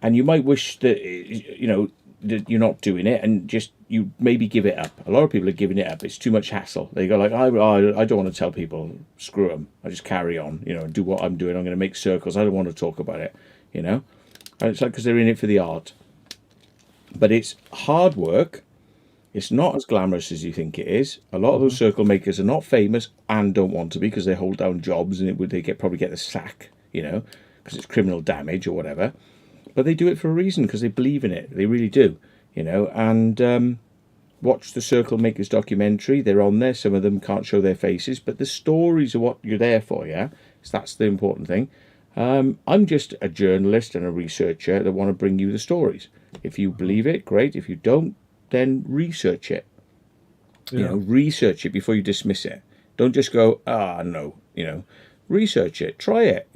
And you might wish that, that you're not doing it, and just you maybe give it up. A lot of people are giving it up. It's too much hassle. They go like, I don't want to tell people, screw them. I just carry on, do what I'm doing. I'm going to make circles. I don't want to talk about it, And it's like, because they're in it for the art. But it's hard work. It's not as glamorous as you think it is. A lot of those circle makers are not famous and don't want to be, because they hold down jobs and they probably get the sack, because it's criminal damage or whatever. But they do it for a reason, because they believe in it. They really do, And watch the Circle Makers documentary. They're on there. Some of them can't show their faces, but the stories are what you're there for, yeah? So that's the important thing. I'm just a journalist and a researcher that want to bring you the stories. If you believe it, great. If you don't, then research it. Research it before you dismiss it. Don't just go, no, research it, try it,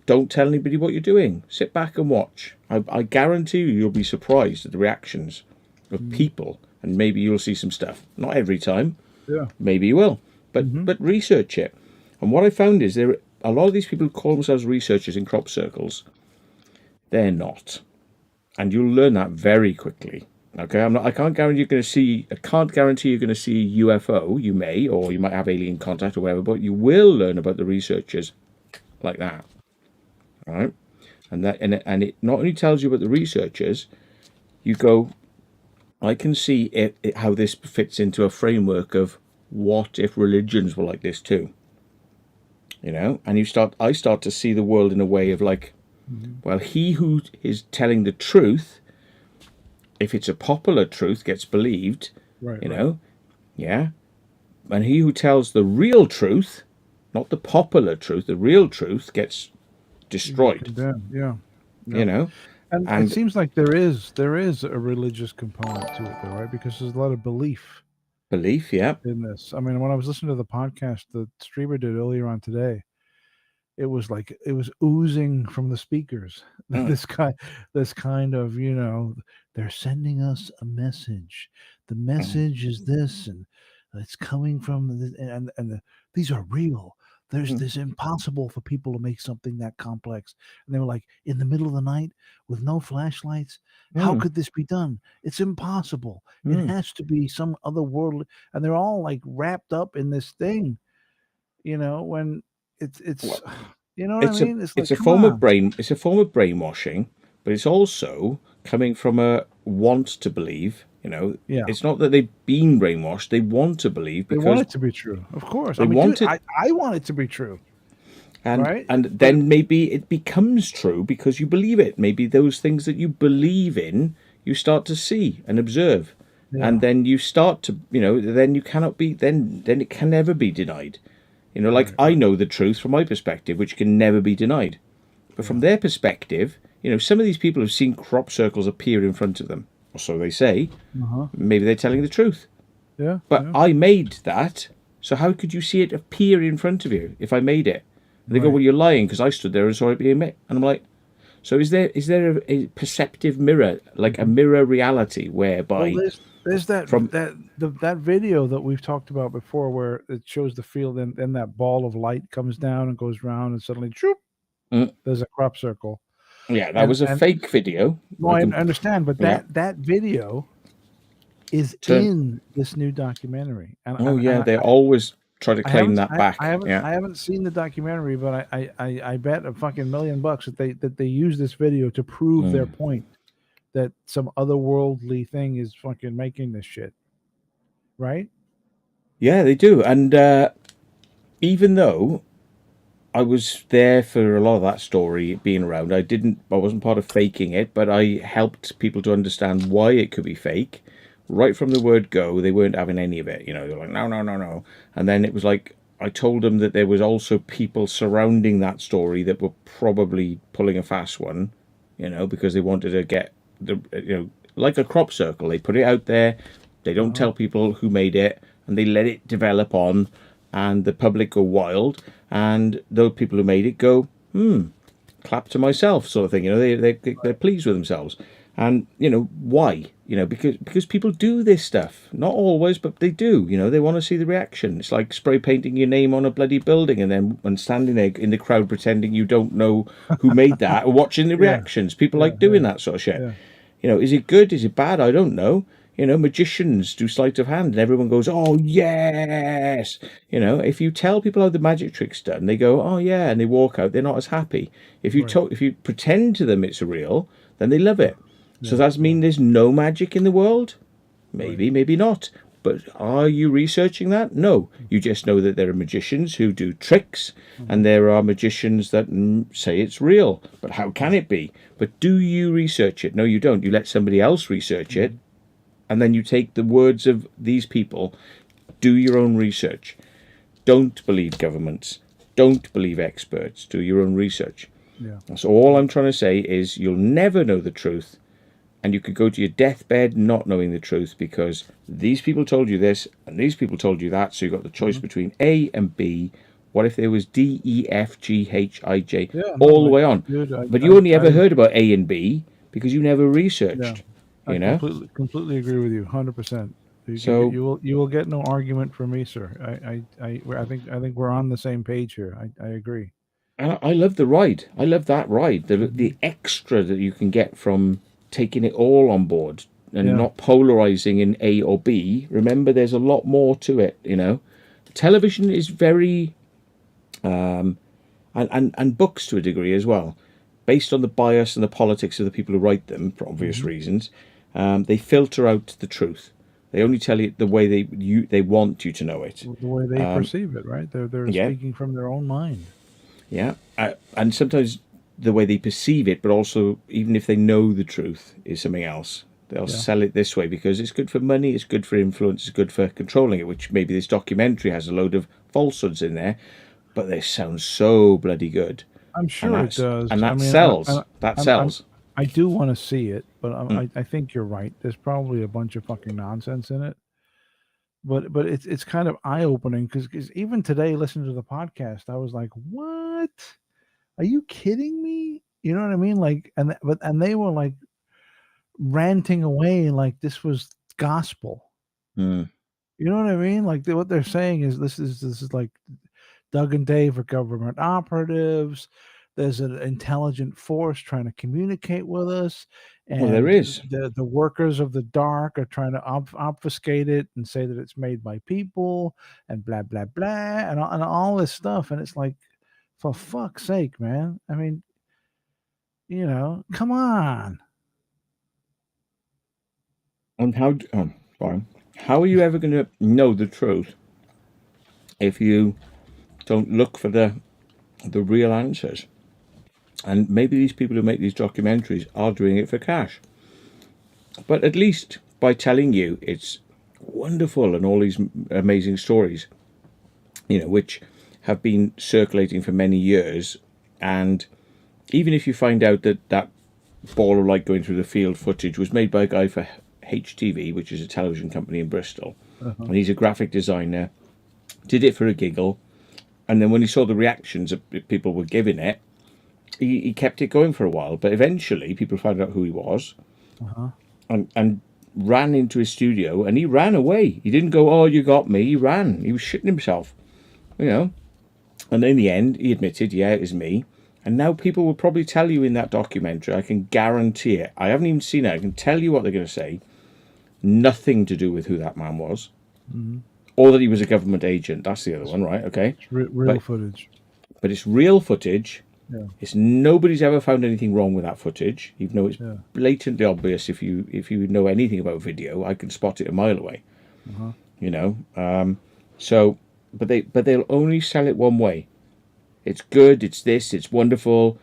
Don't tell anybody what you're doing. Sit back and watch. I guarantee you'll be surprised at the reactions of people, and maybe you'll see some stuff. Not every time. Yeah. Maybe you will. But research it. And what I found is a lot of these people who call themselves researchers in crop circles, they're not. And you'll learn that very quickly. Okay, I can't guarantee you're going to see. I can't guarantee you're going to see a UFO. You may, or you might have alien contact or whatever. But you will learn about the researchers like that, right? And it not only tells you about the researchers. You go, I can see how this fits into a framework of what if religions were like this too. And I start to see the world in a way of like, well, he who is telling the truth, if it's a popular truth, gets believed, right. Yeah. And he who tells the real truth, not the popular truth, the real truth gets destroyed. Yeah. And it seems like there is a religious component to it, though, right? Because there's a lot of belief. Belief, yeah. In this. I mean, when I was listening to the podcast the streamer did earlier on today, it was oozing from the speakers. This kind of, they're sending us a message. The message is this, and it's coming from this, and these are real. There's impossible for people to make something that complex. And they were like, in the middle of the night with no flashlights, how could this be done? It's impossible. It has to be some other world. And they're all like wrapped up in this thing, when it's you know what I mean? It's a form of brainwashing, but it's also coming from a want to believe. It's not that they've been brainwashed; they want to believe because they want it to be true. Of course, I want it to be true, and then maybe it becomes true because you believe it. Maybe those things that you believe in, you start to see and observe, and then you start to, then you cannot be. Then it can never be denied. I know the truth from my perspective, which can never be denied. But from their perspective, some of these people have seen crop circles appear in front of them. Or so they say. Maybe they're telling the truth. Yeah. But I made that, so how could you see it appear in front of you if I made it? And they go, well, you're lying because I stood there and saw it being made. And I'm like, so is there a perceptive mirror, like a mirror reality whereby... Well, there's that video that we've talked about before where it shows the field and then that ball of light comes down and goes round and suddenly, there's a crop circle. Yeah, that And- was a and- fake video. No, I understand, but Yeah. that video is Turn- in this new documentary. And, Oh and- yeah, and they always try to I claim haven't- that back. I haven't Yeah. I haven't seen the documentary, but I bet a fucking $1 million that they use this video to prove their point that some otherworldly thing is fucking making this shit. Right? Yeah, they do. And even though I was there for a lot of that story being around, I wasn't part of faking it, but I helped people to understand why it could be fake. Right from the word go, they weren't having any of it. You know, they were like, no. And then it was like, I told them that there was also people surrounding that story that were probably pulling a fast one, you know, because they wanted to get like a crop circle. They put it out there. They don't tell people who made it, and they let it develop on, and the public go wild, and those people who made it go, clap to myself, sort of thing. You know, they're pleased with themselves. And, you know, why? You know, because people do this stuff. Not always, but they do. You know, they want to see the reaction. It's like spray painting your name on a bloody building and standing there in the crowd pretending you don't know who made that or watching the reactions. People like doing that sort of shit. Yeah. You know, is it good? Is it bad? I don't know. You know, magicians do sleight of hand and everyone goes, oh, yes. You know, if you tell people how the magic trick's done, they go, oh, yeah, and they walk out. They're not as happy. If you if you pretend to them it's real, then they love it. So does that mean there's no magic in the world? Maybe, maybe not. But are you researching that? No. You just know that there are magicians who do tricks, and there are magicians that say it's real. But how can it be? But do you research it? No, you don't. You let somebody else research it, and then you take the words of these people, do your own research. Don't believe governments. Don't believe experts. Do your own research. Yeah. So all I'm trying to say is you'll never know the truth. And you could go to your deathbed not knowing the truth because these people told you this and these people told you that. So you got the choice between A and B. What if there was D, E, F, G, H, I, J, all the way on? But you only ever heard about A and B because you never researched. I You know? completely agree with you, 100%. So- you will get no argument from me, sir. I think we're on the same page here. I agree. And I love the ride. I love that ride. The extra that you can get from taking it all on board and not polarizing in A or B. Remember, there's a lot more to it, you know. Television is very and books to a degree as well, based on the bias and the politics of the people who write them for obvious reasons. They filter out the truth. They only tell you the way they want you to know it. The way they perceive it, right? They're speaking from their own mind. Yeah, and sometimes the way they perceive it, but also even if they know the truth is something else. They'll sell it this way because it's good for money, it's good for influence, it's good for controlling it, which maybe this documentary has a load of falsehoods in there, but they sound so bloody good. I'm sure it does. And that I mean, sells. I'm- sells. I do want to see it, but I think you're right. There's probably a bunch of fucking nonsense in it. But it's kind of eye opening because even today, listening to the podcast, I was like, "What? Are you kidding me?" You know what I mean? Like, and they were like ranting away like this was gospel. Mm. You know what I mean? Like what they're saying is this is like Doug and Dave are government operatives. There's an intelligent force trying to communicate with us. And Well, there is. The workers of the dark are trying to obfuscate it and say that it's made by people and blah, blah, blah, and all this stuff. And it's like, for fuck's sake, man. I mean, you know, come on. And how are you ever going to know the truth if you don't look for the real answers? And maybe these people who make these documentaries are doing it for cash. But at least by telling you it's wonderful and all these amazing stories, you know, which have been circulating for many years. And even if you find out that ball of light going through the field footage was made by a guy for HTV, which is a television company in Bristol, and he's a graphic designer, did it for a giggle. And then when he saw the reactions that people were giving it, he kept it going for a while, but eventually people found out who he was and ran into his studio, and he ran away. He didn't go, "Oh, you got me." He ran. He was shitting himself, you know. And in the end, he admitted, "Yeah, it was me." And now people will probably tell you in that documentary, I can guarantee it. I haven't even seen it. I can tell you what they're going to say. Nothing to do with who that man was. Mhm. Or that he was a government agent. That's the other one, right? Okay. It's real But- footage. But it's real footage. Yeah. It's nobody's ever found anything wrong with that footage, even though it's Yeah. blatantly obvious. If you know anything about video, I can spot it a mile away. Uh-huh. You know, so but they'll only sell it one way. It's good. It's this. It's wonderful.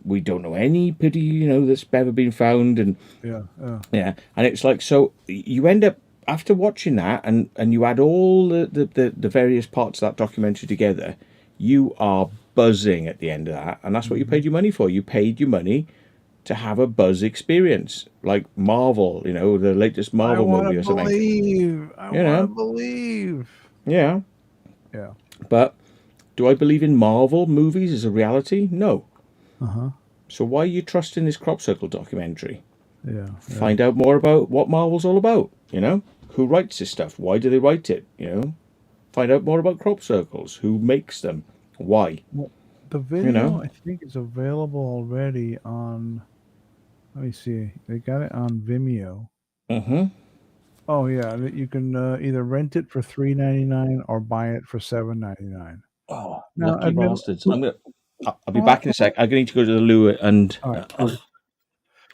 We don't know anybody, you know, that's ever been found, and Yeah. yeah, and it's like, so you end up after watching that, and you add all the various parts of that documentary together, you are buzzing at the end of that, and that's what you paid your money for. You paid your money to have a buzz experience, like Marvel, you know, the latest Marvel movie or something. I You know. want to believe. Yeah. Yeah. But do I believe in Marvel movies as a reality? No. Uh-huh. So why are you trusting this Crop Circle documentary? Yeah. Find out more about what Marvel's all about, you know? Who writes this stuff? Why do they write it, you know? Find out more about crop circles. Who makes them? Why? The video, know? I think, is available already on. Let me see. They got it on Vimeo. Mm-hmm. Oh yeah, you can either rent it for $3.99 or buy it for $7.99. Oh, No, lucky I mean- bastards. I'll be back in a sec. I'm going to need to go to the loo, and All right.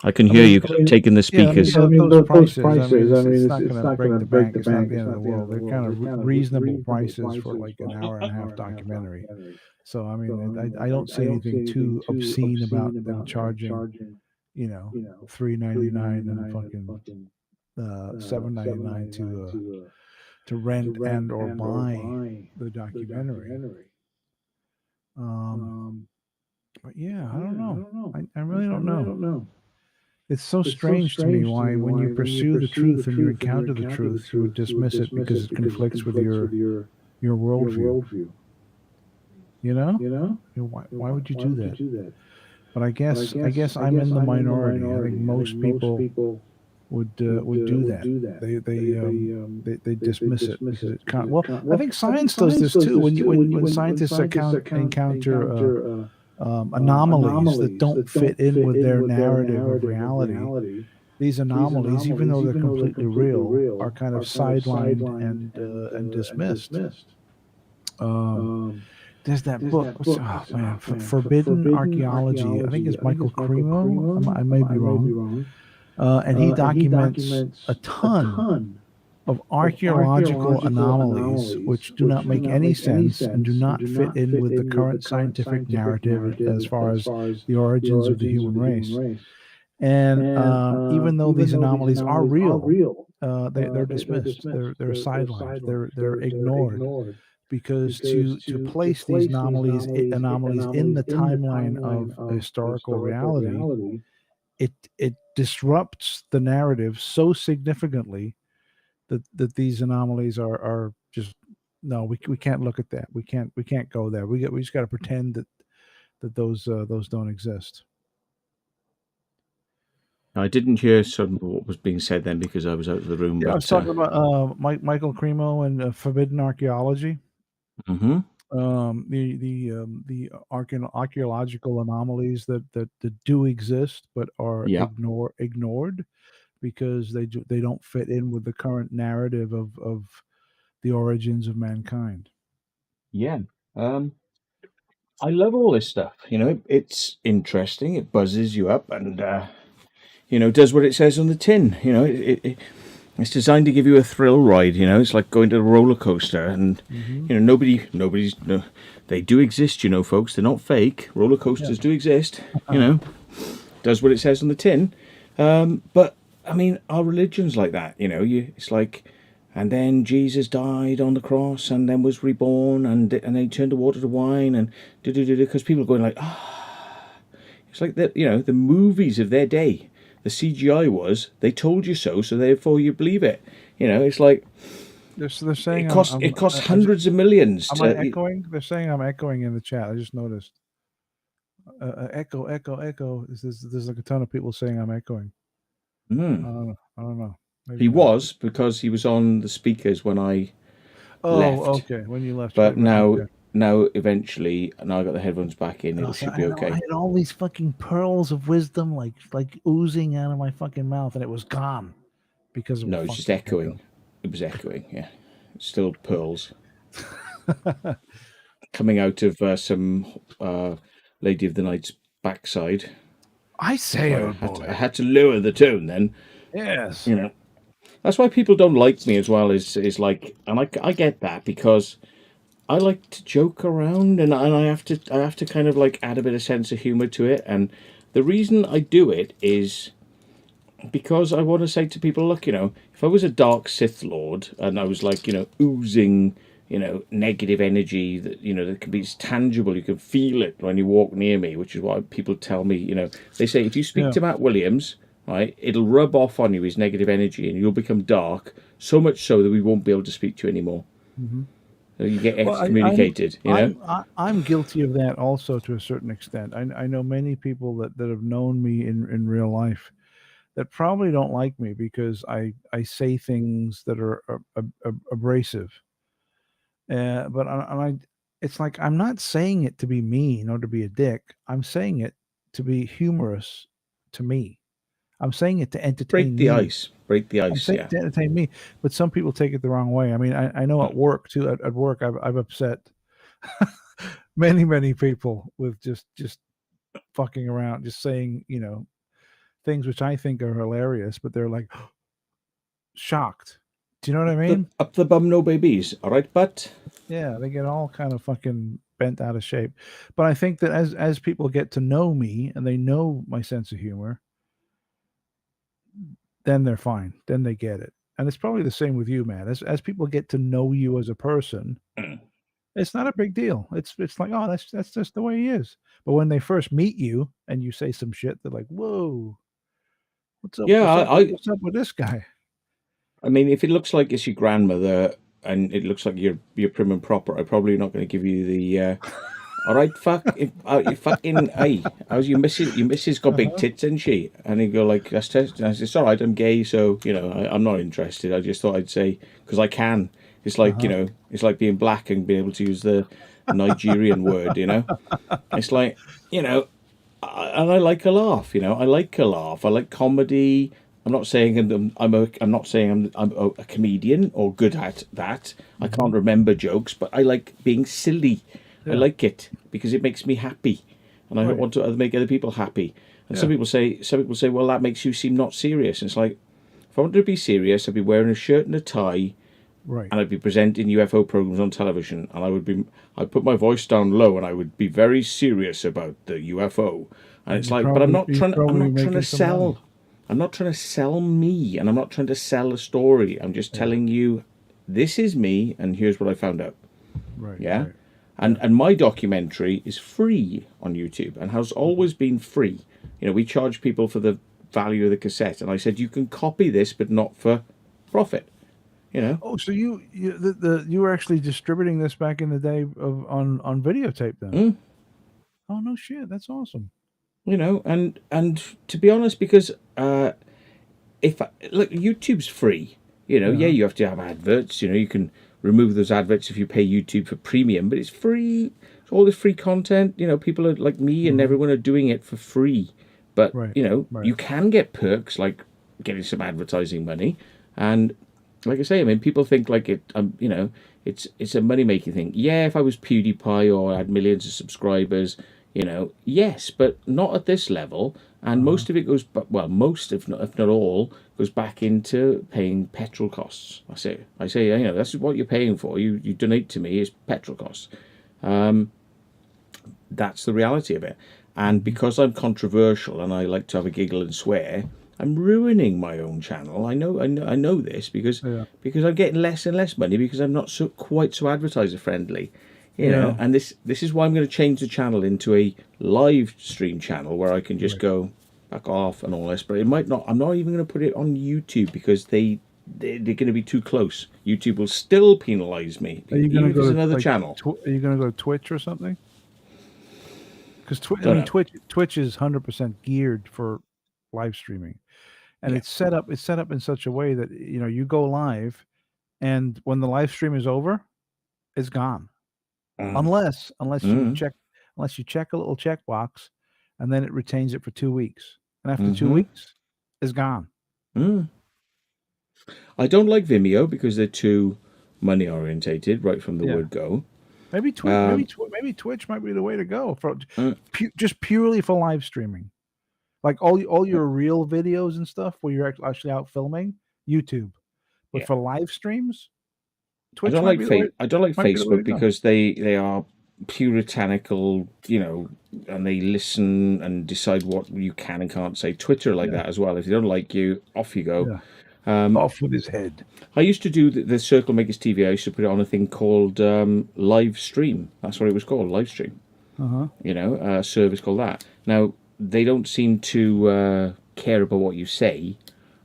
I can hear you taking the speakers. Yeah, those prices. It's not going to break the bank. It's not the end of the world. They're kind of reasonable prices for like an hour and a half documentary. So I mean, I don't see anything too obscene about them charging, you know, $3.99 and fucking $7.99 to rent and or buy the documentary. But yeah, I don't know. I really don't know. It's so strange to me why, when you pursue the truth and you encounter the truth, you would dismiss it because it conflicts with your worldview. You know? Why would you do that? But I guess I'm in the minority. I think most people would do that. They dismiss it because it can't. Well, I think science does this too. When scientists encounter anomalies that don't fit in with their narrative of reality, these anomalies, even though they're completely real, are kind of sidelined and dismissed. There's that book. Forbidden Archaeology. I think it's Michael Cremo. I may be wrong. And he documents a ton of archaeological anomalies which do not make any sense and do not fit in with the current scientific narrative as far as the origins of the human race. And even though these anomalies are real, they're dismissed. They're sidelined. They're ignored. Because to place these anomalies in the timeline of historical reality, it disrupts the narrative so significantly that these anomalies are just no. We can't look at that. We can't go there. We just got to pretend that those don't exist. I didn't hear some of what was being said then because I was out of the room. Yeah, I but, was talking about Michael Cremo and Forbidden Archaeology. Mm-hmm. The archaeological anomalies that do exist but are Yeah. ignored because they don't fit in with the current narrative of the origins of mankind. Yeah. I love all this stuff. You know, it's interesting. It buzzes you up and, you know, does what it says on the tin. You know, it's designed to give you a thrill ride. You know, it's like going to a roller coaster, and you know, they do exist. You know, folks, they're not fake. Roller coasters do exist. You know, does what it says on the tin. But I mean, our religion's like that. You know, it's like, and then Jesus died on the cross, and then was reborn, and then he turned the water to wine, and because people are going like, it's like that. You know, the movies of their day. The CGI was, they told you so therefore you believe it. You know, it's like They're saying it costs hundreds of millions. Am I echoing? They're saying I'm echoing in the chat. I just noticed. Echo. There's like a ton of people saying I'm echoing. I don't know. Maybe He not. was because he was on the speakers when I left. Okay. When you left. But now, Okay. now eventually, now I got the headphones back in, it So should I, be I okay. had all these fucking pearls of wisdom like oozing out of my fucking mouth, and it was gone because of No, a it's just fucking echoing. It was echoing. Yeah, it's still pearls hiccup. coming out of some Lady of the Night's backside. I say, So oh boy. I had to lower the tone then. Yes. You know, that's why people don't like me as well. Is like, and I get that because I like to joke around, and I have to kind of like add a bit of sense of humor to it. And the reason I do it is because I want to say to people, look, if I was a dark Sith Lord and I was like, oozing, negative energy that can be tangible, you can feel it when you walk near me, which is why people tell me, they say if you speak Yeah. to Matt Williams, right, it'll rub off on you his negative energy and you'll become dark, so much so that we won't be able to speak to you anymore. Mm-hmm. So you get Well, excommunicated, I'm guilty of that also to a certain extent. I know many people that have known me in real life that probably don't like me because I say things that are abrasive. But it's like I'm not saying it to be mean or to be a dick. I'm saying it to be humorous to me. I'm saying it to entertain break the me. ice. Break the I'm ice, saying yeah. it to entertain me. But some people take it the wrong way. I mean, I know at work too. At work, I've upset many people with just fucking around, just saying things which I think are hilarious, but they're like shocked. Do you know what I mean? Up the bum, no babies. All right, but Yeah, they get all kind of fucking bent out of shape. But I think that as people get to know me and they know my sense of humor, then they're fine. Then they get it. And it's probably the same with you, man. As people get to know you as a person, it's not a big deal. It's like, oh, that's just the way he is. But when they first meet you and you say some shit, they're like, whoa, what's up? yeah, What's up with this guy? I mean, if it looks like it's your grandmother and it looks like you're prim and proper, I'm probably not going to give you the. All right, you fucking hey, how's your missus? Your missus got big tits, isn't she? And you go like, that's test. And I said, it's all right, I'm gay, so I'm not interested. I just thought I'd say because I can. It's like it's like being black and being able to use the Nigerian word. It's like and I like a laugh. I like a laugh. I like comedy. I'm not saying I'm not saying I'm a comedian or good at that. I can't remember jokes, but I like being silly. I like it because it makes me happy, and I want to make other people happy. And some people say, well, that makes you seem not serious. And it's like, if I wanted to be serious, I'd be wearing a shirt and a tie, Right. and I'd be presenting UFO programs on television, and I'd put my voice down low, and I would be very serious about the UFO. And it's like, but I'm not trying to sell. I'm not trying to sell me, and I'm not trying to sell a story. I'm just telling you, this is me, and here's what I found out. Right. Yeah. Right. And my documentary is free on YouTube and has always been free. We charge people for the value of the cassette, and I said you can copy this, but not for profit. Oh, so you were actually distributing this back in the day on videotape then? Oh no shit, that's awesome. And to be honest, because look, YouTube's free. You have to have adverts. You can remove those adverts if you pay YouTube for premium, but it's free. It's all this free content. People are like me and everyone are doing it for free. But you can get perks like getting some advertising money, and like I say, I mean, people think like it. It's a money making thing. Yeah, if I was PewDiePie or I had millions of subscribers, yes, but not at this level. And most of it goes, most if not all, goes back into paying petrol costs. I say, that's what you're paying for. You donate to me is petrol costs. That's the reality of it. And because I'm controversial and I like to have a giggle and swear, I'm ruining my own channel. I know this because I'm getting less and less money because I'm not quite so advertiser friendly. And this is why I'm going to change the channel into a live stream channel where I can just go back off and all this. But it might not. I'm not even going to put it on YouTube because they're going to be too close. YouTube will still penalize me. Are you going to go to another channel? Are you going to go to Twitch or something? Because Twitch is 100% geared for live streaming, and it's set up in such a way that you go live, and when the live stream is over, it's gone. unless you Mm. check a little checkbox, and then it retains it for 2 weeks, and after 2 Mhm. weeks, it's gone. Mm. I don't like Vimeo because they're too money orientated right from the Yeah. word go. Maybe Twitch, Um, maybe Twitch might be the way to go for Mm. just purely for live streaming, like all your real videos and stuff where you're actually out filming, YouTube, but Yeah. for live streams, I Twitch don't might like be the way. I don't like might be the way to Facebook go. because they are puritanical, and they listen and decide what you can and can't say. Twitter like Yeah. that as well. If they don't like you, off you go. Yeah. Um, Off with his head. I used to do the Circle Makers TV. I used to put it on a thing called Live Stream. That's what it was called, Live Stream. Uh-huh. A service called that. Now, they don't seem to care about what you say.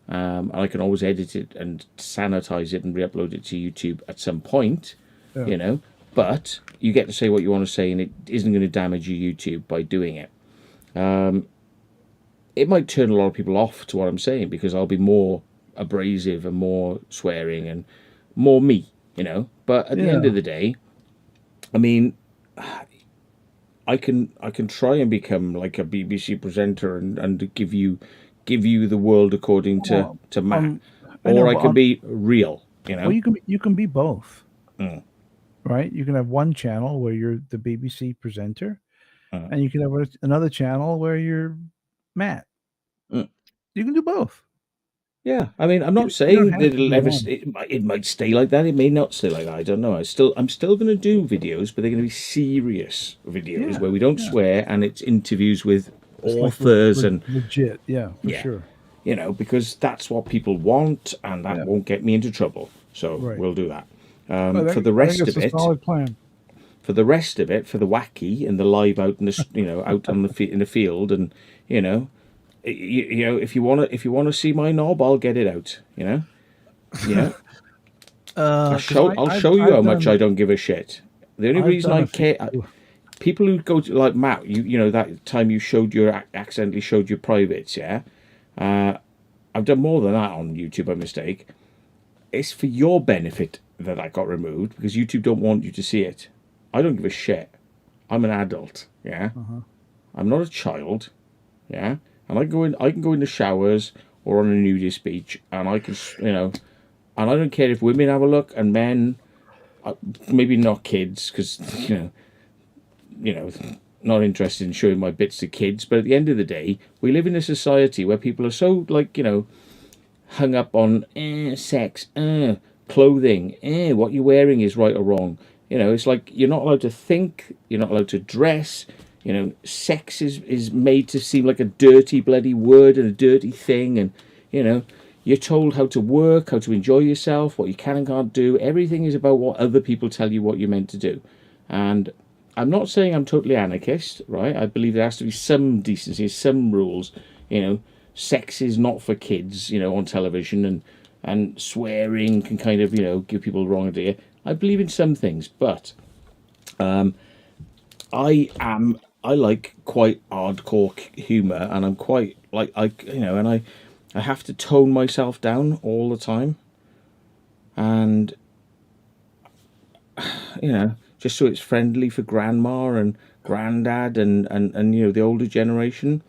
I can always edit it and sanitize it and re-upload it to YouTube at some point, Yeah. But you get to say what you want to say, and it isn't going to damage your YouTube by doing it. It might turn a lot of people off to what I'm saying because I'll be more abrasive and more swearing and more me, But at the end Yeah. of the day, I mean, I can try and become like a BBC presenter and give you the world according to Matt, I know, or I but can be real, Well, you can be both, Mm. right? You can have one channel where you're the BBC presenter, Mm. and you can have another channel where you're Matt. Mm. You can do both. Yeah, I mean, I'm not You saying don't that have to it'll do ever. one. It might stay like that. It may not stay like that. I don't know. I'm still going to do videos, but they're going to be serious videos Yeah, where we don't yeah. swear, and it's interviews with It's like authors and legit. Yeah, for Yeah. sure. because that's what people want, and that Yeah. won't get me into trouble. So Right. we'll do that. I For the think rest it's of a it, solid plan. for the wacky and the live out in the out on in the field, and if you want to see my knob, I'll get it out. I'll show you how much I don't give a shit. The only reason I care, people who go to like Matt, that time you accidentally showed your privates, yeah. I've done more than that on YouTube by mistake. It's for your benefit that I got removed because YouTube don't want you to see it. I don't give a shit. I'm an adult, yeah. I'm not a child, yeah. And I can go in the showers or on a nudist beach, and I can, and I don't care if women have a look and men, maybe not kids, because not interested in showing my bits to kids. But at the end of the day, we live in a society where people are so hung up on sex, clothing, what you're wearing is right or wrong. It's like you're not allowed to think, you're not allowed to dress. Sex is made to seem like a dirty bloody word and a dirty thing, and you're told how to work, how to enjoy yourself, what you can and can't do. Everything is about what other people tell you what you're meant to do. And I'm not saying I'm totally anarchist, right? I believe there has to be some decency, some rules. Sex is not for kids, on television, and swearing can kind of, give people the wrong idea. I believe in some things, but I like quite hardcore humor, and I'm quite like and I have to tone myself down all the time, and just so it's friendly for grandma and granddad and the older generation.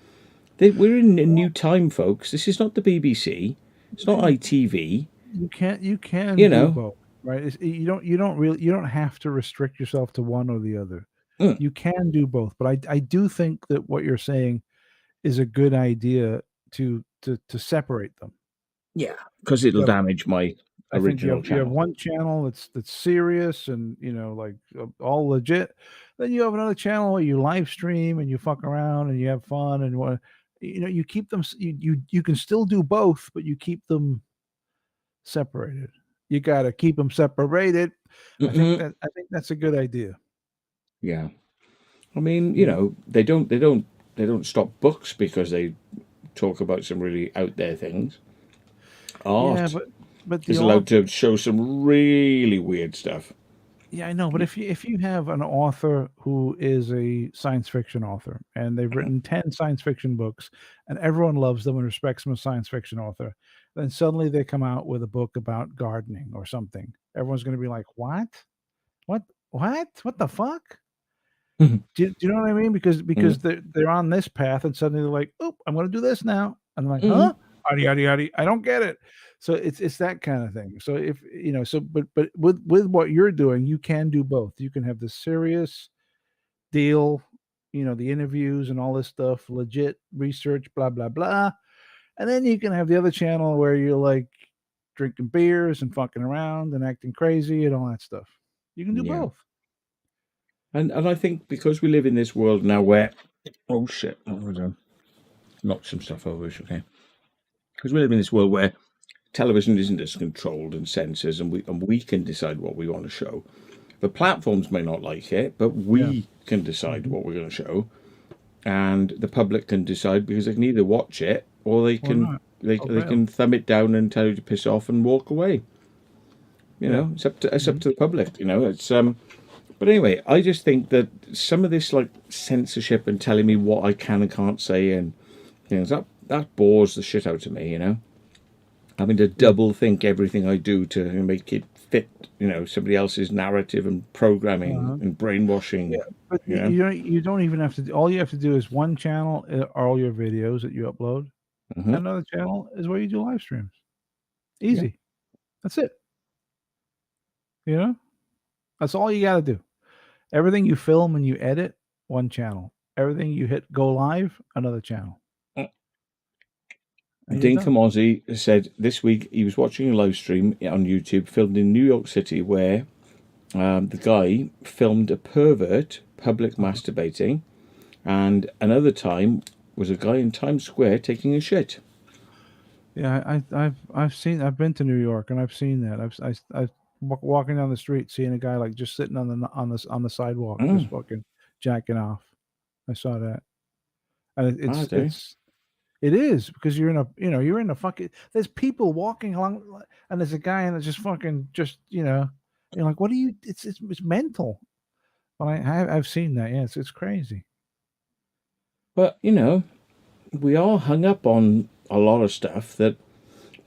We're in a new time, folks. This is not the BBC. It's not ITV. You can You do know. both, right? You don't have to restrict yourself to one or the other. Mm. You can do both, but I do think that what you're saying is a good idea to separate them. Yeah, because it'll damage my I think you original have channel. one channel that's serious and all legit. Then you have another channel where you live stream and you fuck around and you have fun and you keep them. You can still do both, but you keep them separated. You got to keep them separated. I think that's a good idea. Yeah, I mean, they don't stop books because they talk about some really out there things. Art but is allowed to show some really weird stuff. Yeah, I know, but if you have an author who is a science fiction author and they've written 10 science fiction books and everyone loves them and respects them as a science fiction author, then suddenly they come out with a book about gardening or something. Everyone's going to be like, "What? What? what? What the fuck? Mhm. Do you know what I mean? Because they're on this path, and suddenly they're like, "Oh, I'm going to do this now," and I'm like, "Huh? Adi, I don't get it." So it's that kind of thing. So if you know, so but with what you're doing, you can do both. You can have the serious deal, you know, the interviews and all this stuff, legit research, blah blah blah, and then you can have the other channel where you're like drinking beers and fucking around and acting crazy and all that stuff. You can do Yeah. both. And I think because we live in this world now where, oh shit, knock some stuff over, it's okay. Because we live in this world where television isn't as controlled and censors, and we can decide what we want to show. The platforms may not like it, but we can decide what we're going to show, and the public can decide because they can either watch it or they can not. they can thumb it down and tell you to piss off and walk away. You know, it's up to the public. You know, it's But anyway, I just think that some of this like censorship and telling me what I can and can't say, and you know, that bores the shit out of me. You know, having to double think everything I do to make it fit, you know, somebody else's narrative and programming and brainwashing. Yeah, but you don't even have to. All you have to do is one channel are all your videos that you upload. Another channel is where you do live streams. Easy. That's it. You know, that's all you got to do. Everything you film and you edit, one channel. Everything you hit go live, another channel. Dane Camozzi said this week he was watching a live stream on YouTube filmed in New York City where the guy filmed a pervert public masturbating, and another time was a guy in Times Square taking a shit. Yeah, I've been to New York and I've seen that. I've walking down the street, seeing a guy like just sitting on the sidewalk, just fucking jacking off. I saw that, and it is because you're in a fucking. There's people walking along, and there's a guy and it's just fucking you're like, what are you? It's mental. Well, I've seen that. Yeah, it's crazy. But you know, we are hung up on a lot of stuff that.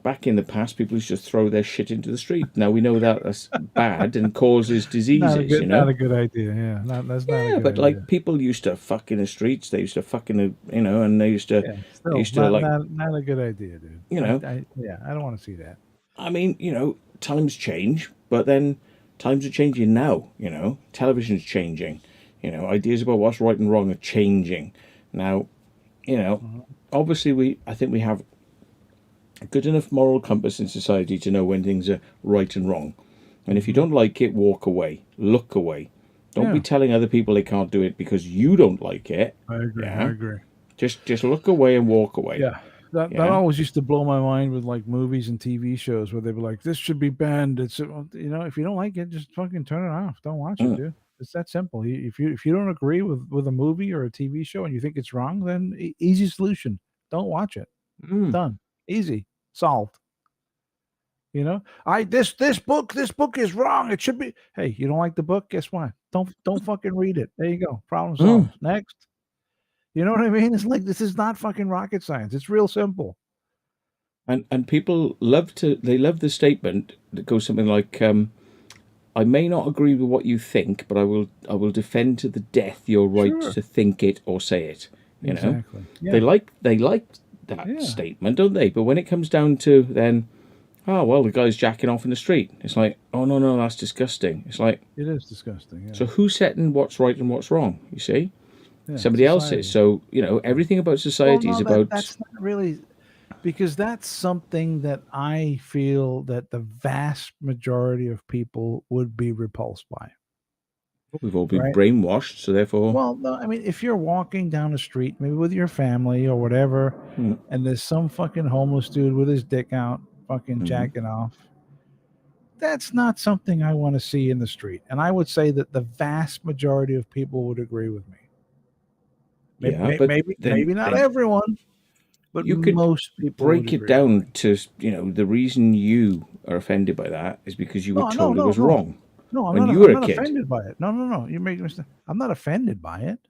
Back in the past, people used to throw their shit into the street. Now we know that that's bad and causes diseases. Not a good idea. Yeah, that's not a good but idea. like people used to fuck in the streets. They used to fuck in the, and they used to. Not a good idea, dude. You know. I don't want to see that. I mean, times change, but then times are changing now. Television's changing. Ideas about what's right and wrong are changing now. Obviously, I think we have a good enough moral compass in society to know when things are right and wrong. And if you don't like it, walk away. Look away. Don't be telling other people they can't do it because you don't like it. I agree. Just look away and walk away. Yeah. That always used to blow my mind with like movies and TV shows where they were like, this should be banned. It's if you don't like it, just fucking turn it off. Don't watch it, dude. It's that simple. If you don't agree with a movie or a TV show and you think it's wrong, then easy solution. Don't watch it. Done. Easy. Solved. This book is wrong. It should be. Hey, you don't like the book? Guess what? Don't fucking read it. There you go. Problem solved. Next. You know what I mean? It's like this is not fucking rocket science. It's real simple. And people love the statement that goes something like, I may not agree with what you think, but I will defend to the death your right to think it or say it. Exactly. Yeah. They like that statement, don't they? But when it comes down to then, oh well, the guy's jacking off in the street. It's like, oh no, that's disgusting. It's like it is disgusting. Yeah. So who's setting what's right and what's wrong? You see, somebody else is. So everything about society is about. That's not really, because that's something that I feel that the vast majority of people would be repulsed by. We've all been brainwashed, so therefore. Well, no, I mean, if you're walking down the street, maybe with your family or whatever, and there's some fucking homeless dude with his dick out, fucking jacking off, that's not something I want to see in the street. And I would say that the vast majority of people would agree with me. Maybe not everyone, but you could most people break it down to the reason you are offended by that is because you were told it was wrong. No, I'm when not, you were I'm a not kid. offended by it. No. You're making a mistake. I'm not offended by it.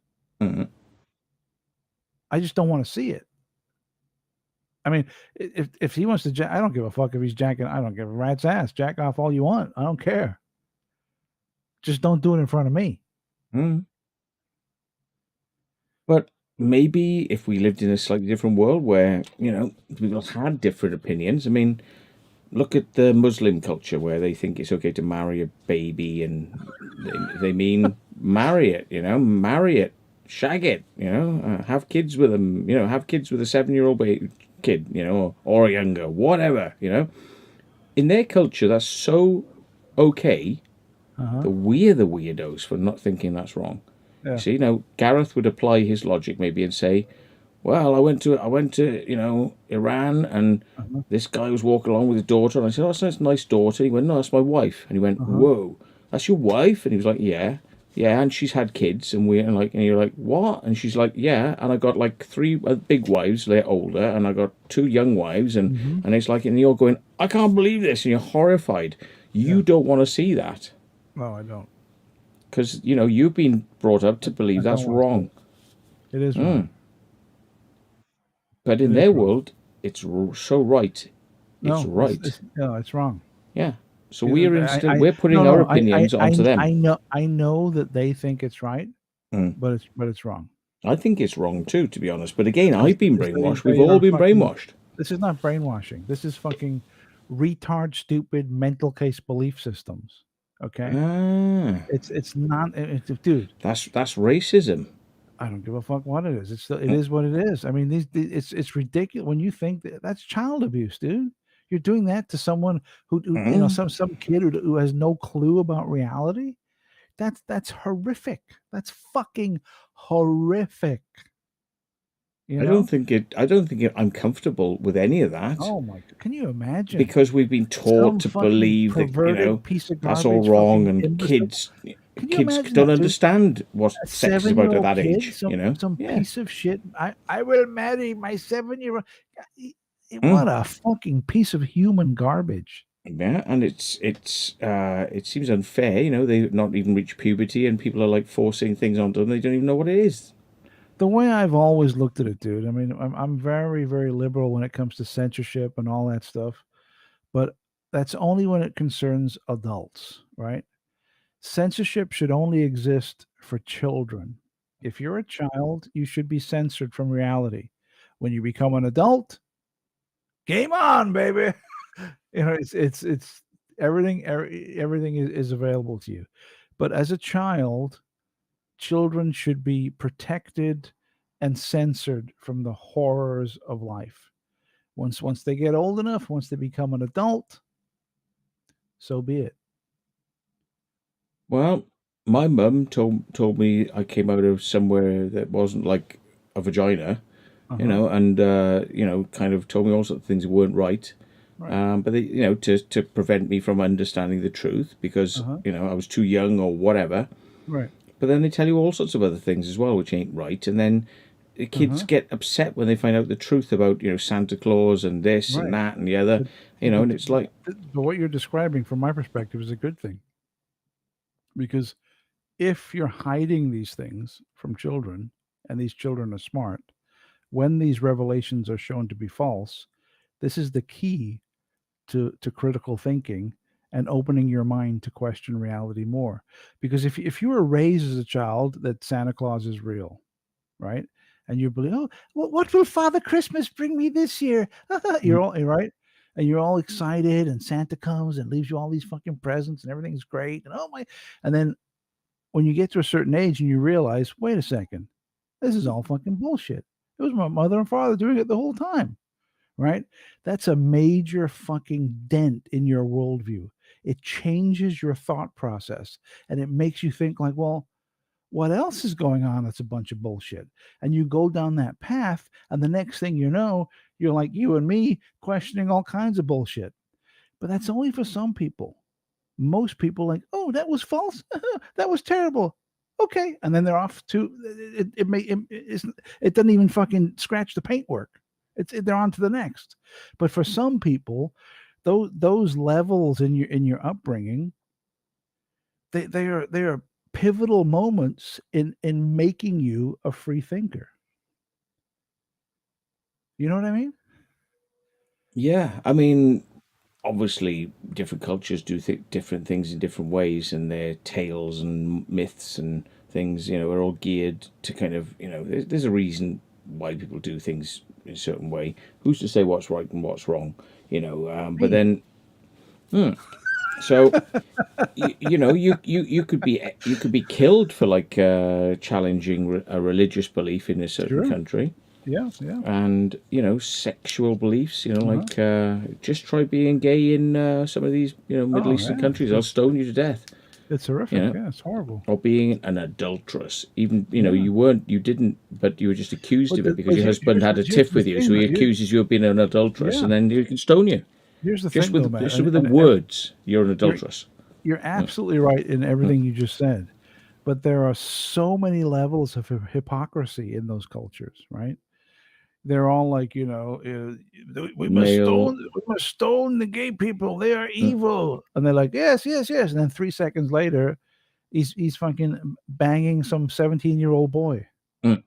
I just don't want to see it. I mean, if he wants to, I don't give a fuck if he's jacking. I don't give a rat's ass. Jack off all you want. I don't care. Just don't do it in front of me. Mm. But maybe if we lived in a slightly different world where, people had different opinions. I mean, look at the Muslim culture where they think it's okay to marry a baby and they mean marry it, marry it, shag it, have kids with them, have kids with a 7-year-old kid, or younger, whatever, In their culture, that's so okay Uh-huh. that we're the weirdos for not thinking that's wrong. Yeah. See, now Gareth would apply his logic maybe and say, well, I went to Iran, and Uh-huh. this guy was walking along with his daughter, and I said, oh, that's a nice daughter. And he went, no, that's my wife. And he went, Uh-huh. whoa, that's your wife? And he was like, yeah, and she's had kids, and you're like, what? And she's like, yeah, and I got like 3 big wives, they're older, and I got 2 young wives, and it's like, and you're going, I can't believe this, and you're horrified. You don't want to see that. No, I don't. Because, you've been brought up to believe I that's don't want wrong. It is wrong. But in It is their wrong. world, it's so right. It's No, right. no, it's wrong. Yeah. So I- we're putting no, our no, I- opinions onto them. I know that they think it's right, Mm. but it's wrong. I think it's wrong too, to be honest. But again, I've been Because brainwashed. they We've all are been fucking- brainwashed. This is not brainwashing. This is fucking retard, stupid mental case belief systems. Okay, Ah, it's not. Dude, that's racism. I don't give a fuck what it is. It is what it is. I mean, it's ridiculous when you think that's child abuse, dude. You're doing that to someone who some kid who has no clue about reality. That's horrific. That's fucking horrific. I don't think I'm comfortable with any of that. Oh my! Can you imagine? Because we've been taught to fucking believe that perverted piece of that's all garbage wrong, fucking and imbecile. Can you kids imagine don't that, dude? understand what A sex is about at 7-year-old that kid, age. some Yeah. piece of shit. I will marry my 7-year-old. What a fucking piece of human garbage. Yeah, and it seems unfair. They've not even reached puberty, and people are like forcing things onto them. They don't even know what it is. The way I've always looked at it, dude. I mean, I'm very, very liberal when it comes to censorship and all that stuff, but that's only when it concerns adults, right? Censorship should only exist for children. If you're a child, you should be censored from reality. When you become an adult, game on, baby. It's everything is available to you. But as a child, children should be protected and censored from the horrors of life. Once they get old enough, once they become an adult, so be it. Well, my mum told me I came out of somewhere that wasn't like a vagina, and kind of told me all sorts of things that weren't right. Right. But they, to prevent me from understanding the truth because I was too young or whatever. Right. But then they tell you all sorts of other things as well, which ain't right. And then the kids get upset when they find out the truth about Santa Claus and this Right. and that and the other. And it's like, But what you're describing, from my perspective, is a good thing. Because if you're hiding these things from children, and these children are smart, when these revelations are shown to be false, this is the key to critical thinking and opening your mind to question reality more. Because if you were raised as a child that Santa Claus is real, right? And you believe, oh, what will Father Christmas bring me this year? You're all right. And you're all excited, and Santa comes and leaves you all these fucking presents, and everything's great. And and then when you get to a certain age and you realize, wait a second, this is all fucking bullshit. It was my mother and father doing it the whole time, right? That's a major fucking dent in your worldview. It changes your thought process, and it makes you think like, well, what else is going on that's a bunch of bullshit? And you go down that path, and the next thing you know, you're like you and me, questioning all kinds of bullshit. But that's only for some people. Most people like, oh, that was false. That was terrible. Okay, and then they're off to it doesn't even fucking scratch the paintwork. They're on to the next. But for some people, those levels in your upbringing, they are pivotal moments in making you a free thinker. You know what I mean? yeah, I mean, obviously different cultures do different things in different ways, and their tales and myths and things, are all geared to kind of, there's a reason why people do things in a certain way. Who's to say what's right and what's wrong? But then, so you could be killed for like challenging a religious belief in a certain Sure. country. Yeah. And sexual beliefs, like just try being gay in some of these Middle Eastern yeah. countries, I'll stone you to death. It's horrific. Yeah. Yeah, it's horrible. Or being an adulteress, even Yeah. you didn't, but you were just accused But of it because your here's- husband had a here's tiff the with you, thing, so he though. accuses you of being an adulteress, Yeah. and then he can stone you Here's the just thing, with though, man. with the And words. You're an adulteress. you're absolutely right in everything you just said, but there are so many levels of hypocrisy in those cultures, right? They're all like, we Male. must stone the gay people. They are evil, and they're like, yes, yes, yes. And then 3 seconds later, he's fucking banging some 17-year-old boy, Mm.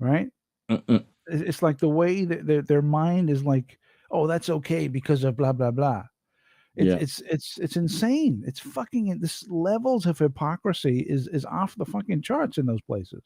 right? Mm-mm. It's like the way that their mind is like, oh, that's okay because of blah blah blah. Yeah. It's insane. It's fucking this levels of hypocrisy is off the fucking charts in those places.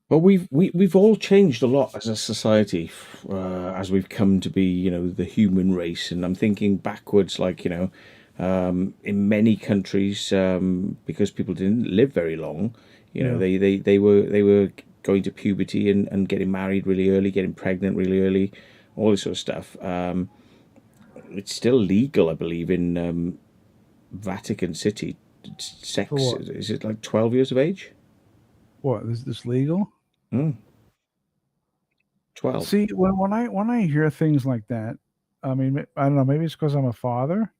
Well, we've all changed a lot as a society as we've come to be, the human race. And I'm thinking backwards, like, in many countries, because people didn't live very long, Yeah. they were going to puberty and getting married really early, getting pregnant really early, all this sort of stuff. It's still legal, I believe, in Vatican City. Sex, For what? is it like 12 years of age? What is this legal? 12. See, when I hear things like that, I mean, I don't know. Maybe it's because I'm a father.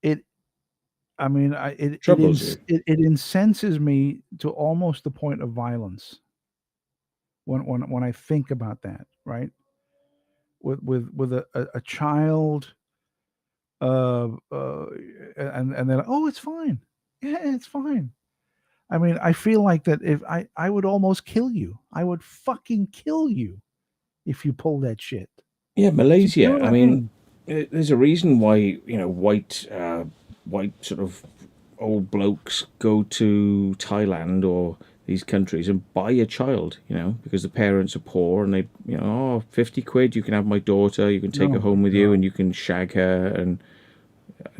It Troubles you. it incenses me to almost the point of violence. When I think about that, right? With a child, and they're like, oh, it's fine. Yeah, it's fine. I mean, I feel like that if I would almost kill you. I would fucking kill you if you pull that shit. Yeah, Malaysia. You know what I mean, there's a reason why white sort of old blokes go to Thailand or these countries and buy a child, because the parents are poor and they, 50 quid, you can have my daughter, you can take her No, home with you no. and you can shag her and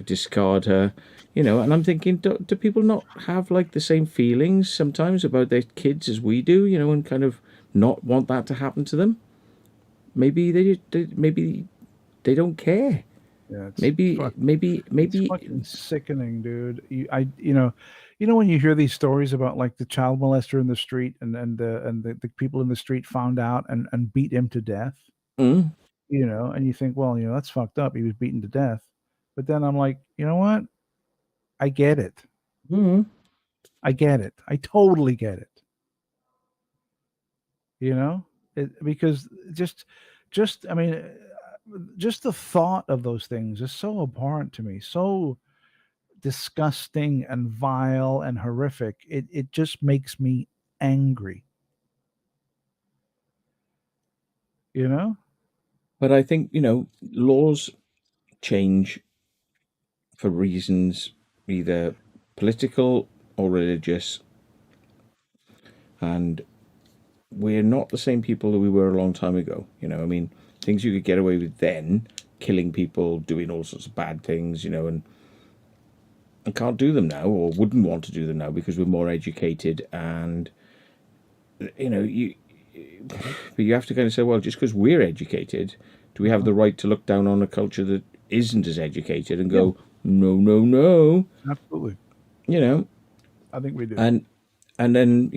discard her, and I'm thinking, do people not have like the same feelings sometimes about their kids as we do, and kind of not want that to happen to them? Maybe they don't care. Yeah, it's Maybe it's fucking sickening, dude. When you hear these stories about like the child molester in the street and the people in the street found out and beat him to death, Mm, and you think, well, that's fucked up. He was beaten to death. But then I'm like, you know what? I get it. mm. I get it. I totally get it. Because just I mean, just the thought of those things is so abhorrent to me, so disgusting and vile and horrific. It just makes me angry. But I think, laws change for reasons either political or religious, and we're not the same people that we were a long time ago. I mean, things you could get away with then, killing people, doing all sorts of bad things, and I can't do them now, or wouldn't want to do them now because we're more educated, and but you have to kind of say, well, just because we're educated, do we have the right to look down on a culture that isn't as educated and go, no, no, no? Absolutely. I think we do. And then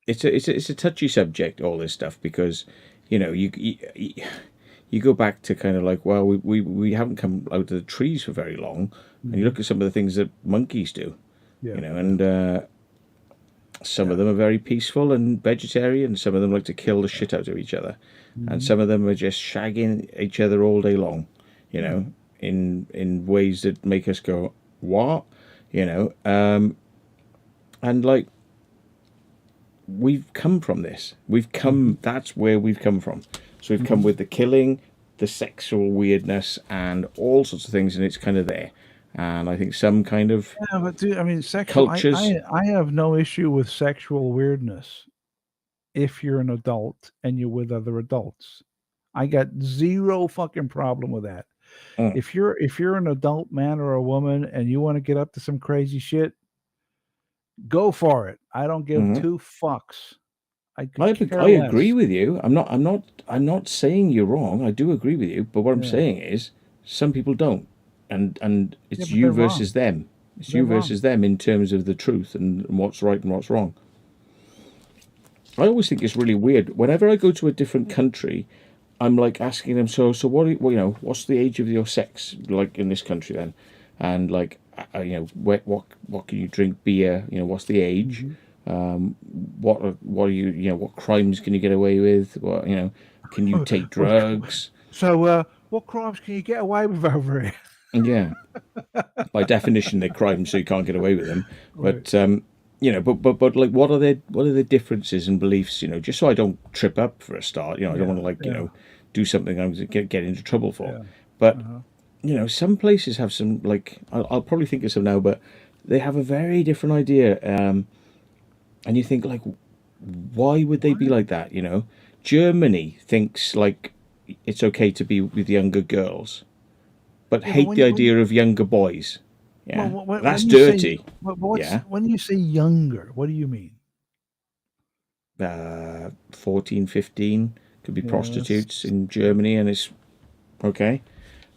it's a touchy subject, all this stuff, because you go back to kind of like, well, we haven't come out of the trees for very long, and you look at some of the things that monkeys do, and some of them are very peaceful and vegetarian, some of them like to kill the shit out of each other, and some of them are just shagging each other all day long, in ways that make us go, what? And like, we've come from this. We've come. That's where we've come from. So we've come with the killing, the sexual weirdness, and all sorts of things, and it's kind of there. And I think some kind of Yeah, but dude, I mean, sexual. cultures. I have no issue with sexual weirdness if you're an adult and you're with other adults. I got zero fucking problem with that. Mm. If you're an adult man or a woman and you want to get up to some crazy shit, go for it. I don't give Mhm. two fucks. I I care agree less. with you. I'm not saying you're wrong. I do agree with you. But what I'm Yeah. saying is, some people don't, and Yeah, it's but you they're wrong. versus them. It's They're you wrong. versus them in terms of the truth and what's right and what's wrong. I always think it's really weird. Whenever I go to a different country, I'm like asking them, so what? Well, you know, what's the age of your sex like in this country then? And like, you know, what can you drink? Beer? You know, what's the age? What are you? You know, what crimes can you get away with? What, you know, can you take drugs? So, what crimes can you get away with over here? Yeah, by definition, they're crimes, so you can't get away with them. Right. But you know, but like, what are the differences in beliefs? You know, just so I don't trip up for a start. You know, I don't want to, like, you know, do something I'm going to get into trouble for. Yeah. But you know, some places have some, like, I'll probably think of some now, but they have a very different idea. And you think, like, why would they be like that? You know, Germany thinks like it's okay to be with younger girls, but Yeah, but hate when the you- idea of younger boys. Yeah, Well, that's when you say- dirty. Yeah. When you say younger, what do you mean? 14, 15 could be Yeah, prostitutes in Germany, and it's okay.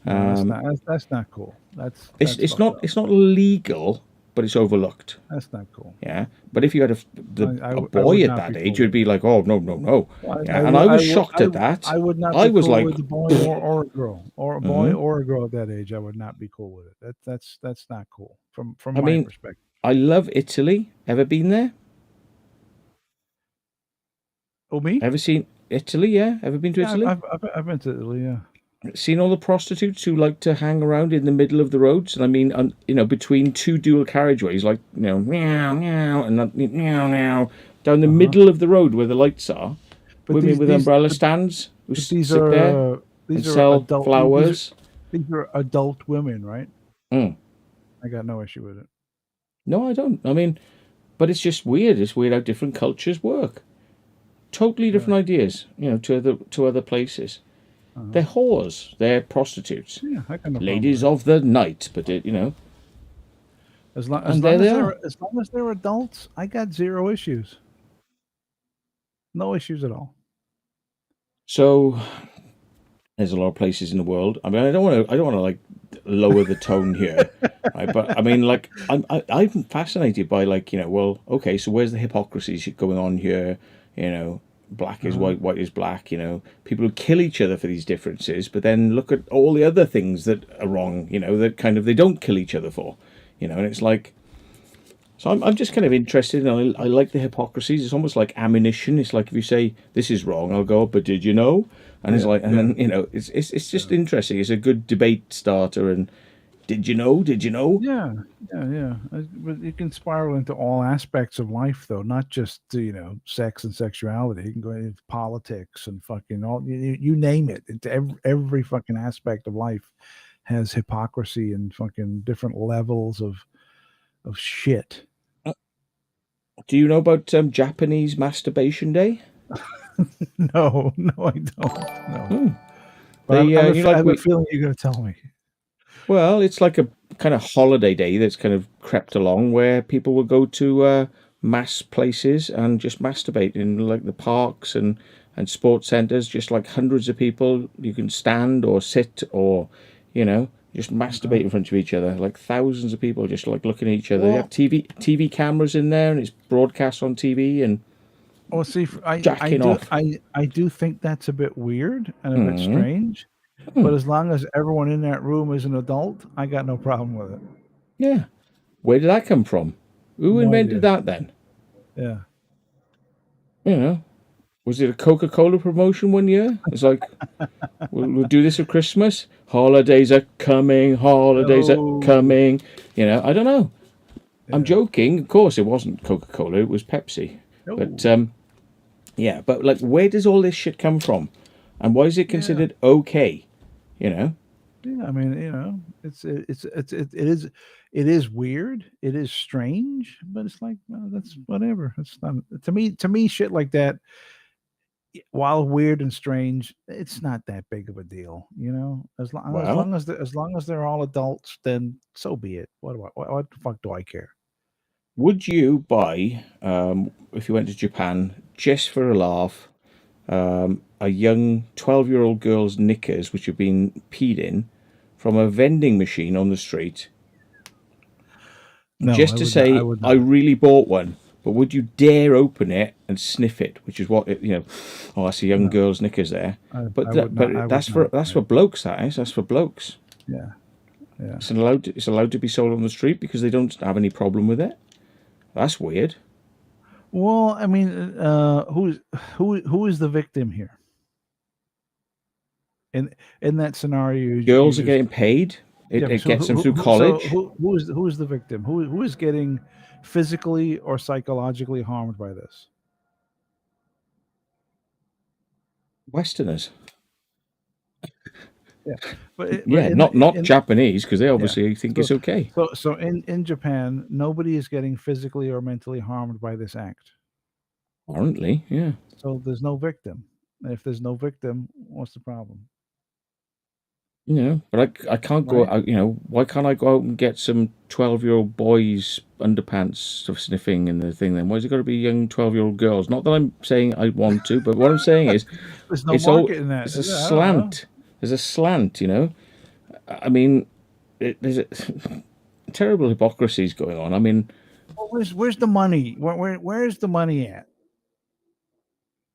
No, that's not cool. It's fucked not up. it's not legal, but it's overlooked. That's not cool. Yeah, but if you had I a would boy at not that be age, cool you'd be like, oh no. Well, Yeah, and I was shocked at that. I would not. I Be was cool like- with a boy or a girl, or a boy Mhm. or a girl at that age. I would not be cool with it. That's not cool from I my mean, perspective. I love Italy. Ever been there? Oh, me? Ever seen Italy? Yeah, ever been to Yeah, Italy? I've been to Italy. Yeah. Seen all the prostitutes who like to hang around in the middle of the roads, and I mean, you know, between two dual carriageways, like, you know, meow meow, and that meow meow down the middle of the road where the lights are. But Women these- with these- umbrella but- stands who But sit these there are and these are sell adult flowers. These are adult women, right? Mm. I got no issue with it. No, I don't. I mean, but it's just weird. It's weird how different cultures work. Totally different ideas, you know, to other places. They're whores. They're prostitutes. Yeah, I got no problem Ladies with of the night, but you know, it. As long and as, there long they as, are. they're, as long as they're adults, I got zero issues. No issues at all. So there's a lot of places in the world. I mean, I don't want to like lower the tone here, right? But I mean, like, I'm fascinated by, like, you know, well, okay, so where's the hypocrisy going on here? You know, black is white, white is black. You know, people who kill each other for these differences, but then look at all the other things that are wrong. You know, that kind of they don't kill each other for. You know, and it's like. So I'm just kind of interested, and I like the hypocrisies. It's almost like ammunition. It's like if you say this is wrong, I'll go, but did you know? And it's like, and then, you know, it's just interesting. It's a good debate starter. And did you know? Did you know? Yeah. But it can spiral into all aspects of life, though, not just you know, sex and sexuality. You can go into politics and fucking all you name it. Into every fucking aspect of life has hypocrisy and fucking different levels of shit. Do you know about Japanese Masturbation Day? No, I don't. No. Hmm. But They, I have, you a, know, I have like a feeling you're going to tell me. Well, it's like a kind of holiday day that's kind of crept along where people will go to mass places and just masturbate in, like, the parks and sports centers. Just like hundreds of people, you can stand or sit or, you know, just masturbate in front of each other. Like thousands of people just like looking at each other. They have TV cameras in there, and it's broadcast on TV. And Well, see, Jacking off. I do think that's a bit weird and a bit Mhm. strange. But as long as everyone in that room is an adult, I got no problem with it. yeah, where did that come from? Who No invented idea. that then? Yeah. You know, was it a Coca-Cola promotion one year? It's like, we'll do this at Christmas. Holidays are coming. Holidays No. are coming. You know, I don't know. I'm joking. Of course, it wasn't Coca-Cola. It was Pepsi. But yeah, but like, where does all this shit come from, and why is it considered okay? You know? Yeah, I mean, it is weird. It is strange, but it's like, well, that's whatever. It's not to me. Shit like that, while weird and strange, it's not that big of a deal. You know, as Well, long as they're all adults, then so be it. What the fuck do I care? would you buy, if you went to Japan, just for a laugh, a young 12-year-old girl's knickers which have been peed in from a vending machine on the street, No, just I to would say, not, I would I not. really bought one? But would you dare open it and sniff it? Which is what you know. Oh, that's a young No, girl's knickers there. But I would not. I would that's not. for blokes. That is. That's for blokes. Yeah, yeah. It's allowed to be sold on the street because they don't have any problem with it. That's weird. Well, I mean, who is the victim here? In that scenario, Girls are getting paid. It so gets them through so college. who is the victim? Who is getting physically or psychologically harmed by this? Westerners. Yeah, but Yeah, not Japanese, because they obviously think it's okay. So in Japan, nobody is getting physically or mentally harmed by this act. Apparently, yeah. So there's no victim. And if there's no victim, what's the problem? You know, but I can't go Right. out, you know, why can't I go out and get some 12-year-old boys' underpants for sniffing and the thing then? Why's it got to be young 12-year-old girls? Not that I'm saying I want to, but what I'm saying is There's no it's all market in that. it's a Yeah, I don't know. slant. There's a slant, you know. I mean, there's a terrible hypocrisies going on. I mean, Well, where's the money? Where's the money at?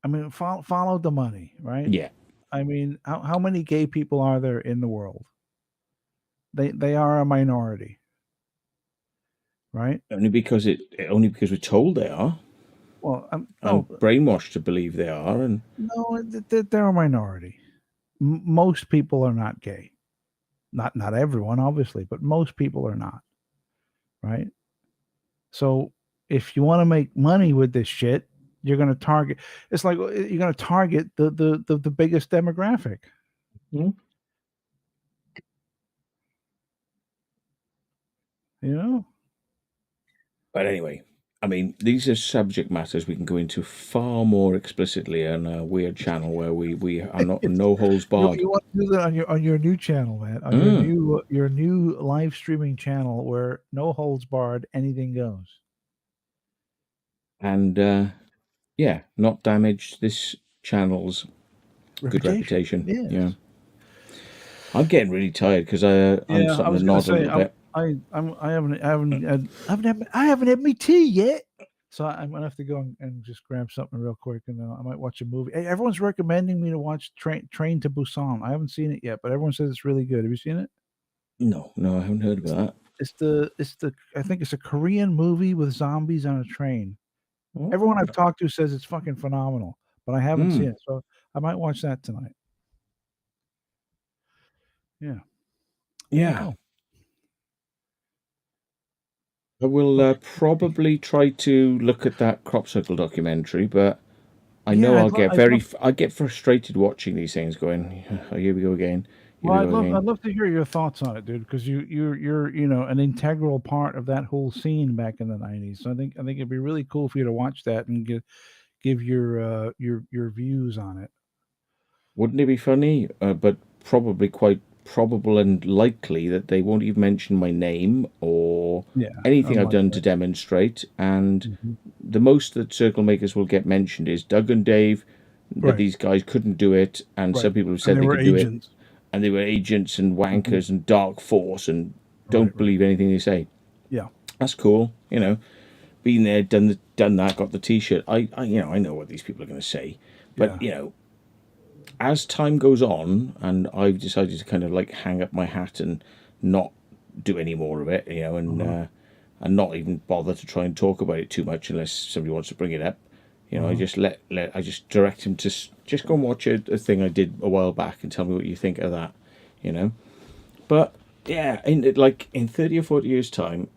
I mean, follow the money, right? yeah. I mean, how many gay people are there in the world? They are a minority, right? Only because we're told they are. Well, I'm no, brainwashed to believe they are, and no, they're a minority. Most people are not gay. Not everyone, obviously, but most people are not, right? So if you want to make money with this shit, you're going to target. It's like you're going to target the biggest demographic. Mhm. You know. But anyway, I mean, these are subject matters we can go into far more explicitly on a weird channel where we are not no holds barred. You want to do that on your new channel, man, on your new live streaming channel where no holds barred, anything goes. And yeah, not damage this channel's good reputation. Yes. Yeah. I'm getting really tired because I'm starting to nod a little bit. I haven't had my tea yet, so I'm gonna have to go and just grab something real quick, and then I might watch a movie. Hey, everyone's recommending me to watch Train to Busan. I haven't seen it yet, but everyone says it's really good. Have you seen it? No, I haven't heard about that. It's the I think it's a Korean movie with zombies on a train. Oh. Everyone I've talked to says it's fucking phenomenal, but I haven't seen it, so I might watch that tonight. Yeah. Yeah. I will probably try to look at that crop circle documentary, but I know I get frustrated watching these things. Going, oh, here we go again. Well, I'd love to hear your thoughts on it, dude, because you're an integral part of that whole scene back in the '90s. So I think it'd be really cool for you to watch that and give your views on it. Wouldn't it be funny? But probably quite probable and likely that they won't even mention my name or anything I've done to demonstrate. And the most that Circle Makers will get mentioned is Doug and Dave. That these guys couldn't do it, and some people have said they could do it. And they were agents and wankers and dark force and don't believe anything they say. Yeah, that's cool. You know, been there, done that, got the T-shirt. I know what these people are going to say, but you know, as time goes on, and I've decided to kind of like hang up my hat and not do any more of it, you know, and not even bother to try and talk about it too much unless somebody wants to bring it up. You know, I just I just direct him to just go and watch a thing I did a while back and tell me what you think of that, you know. But yeah, in 30 or 40 years' time,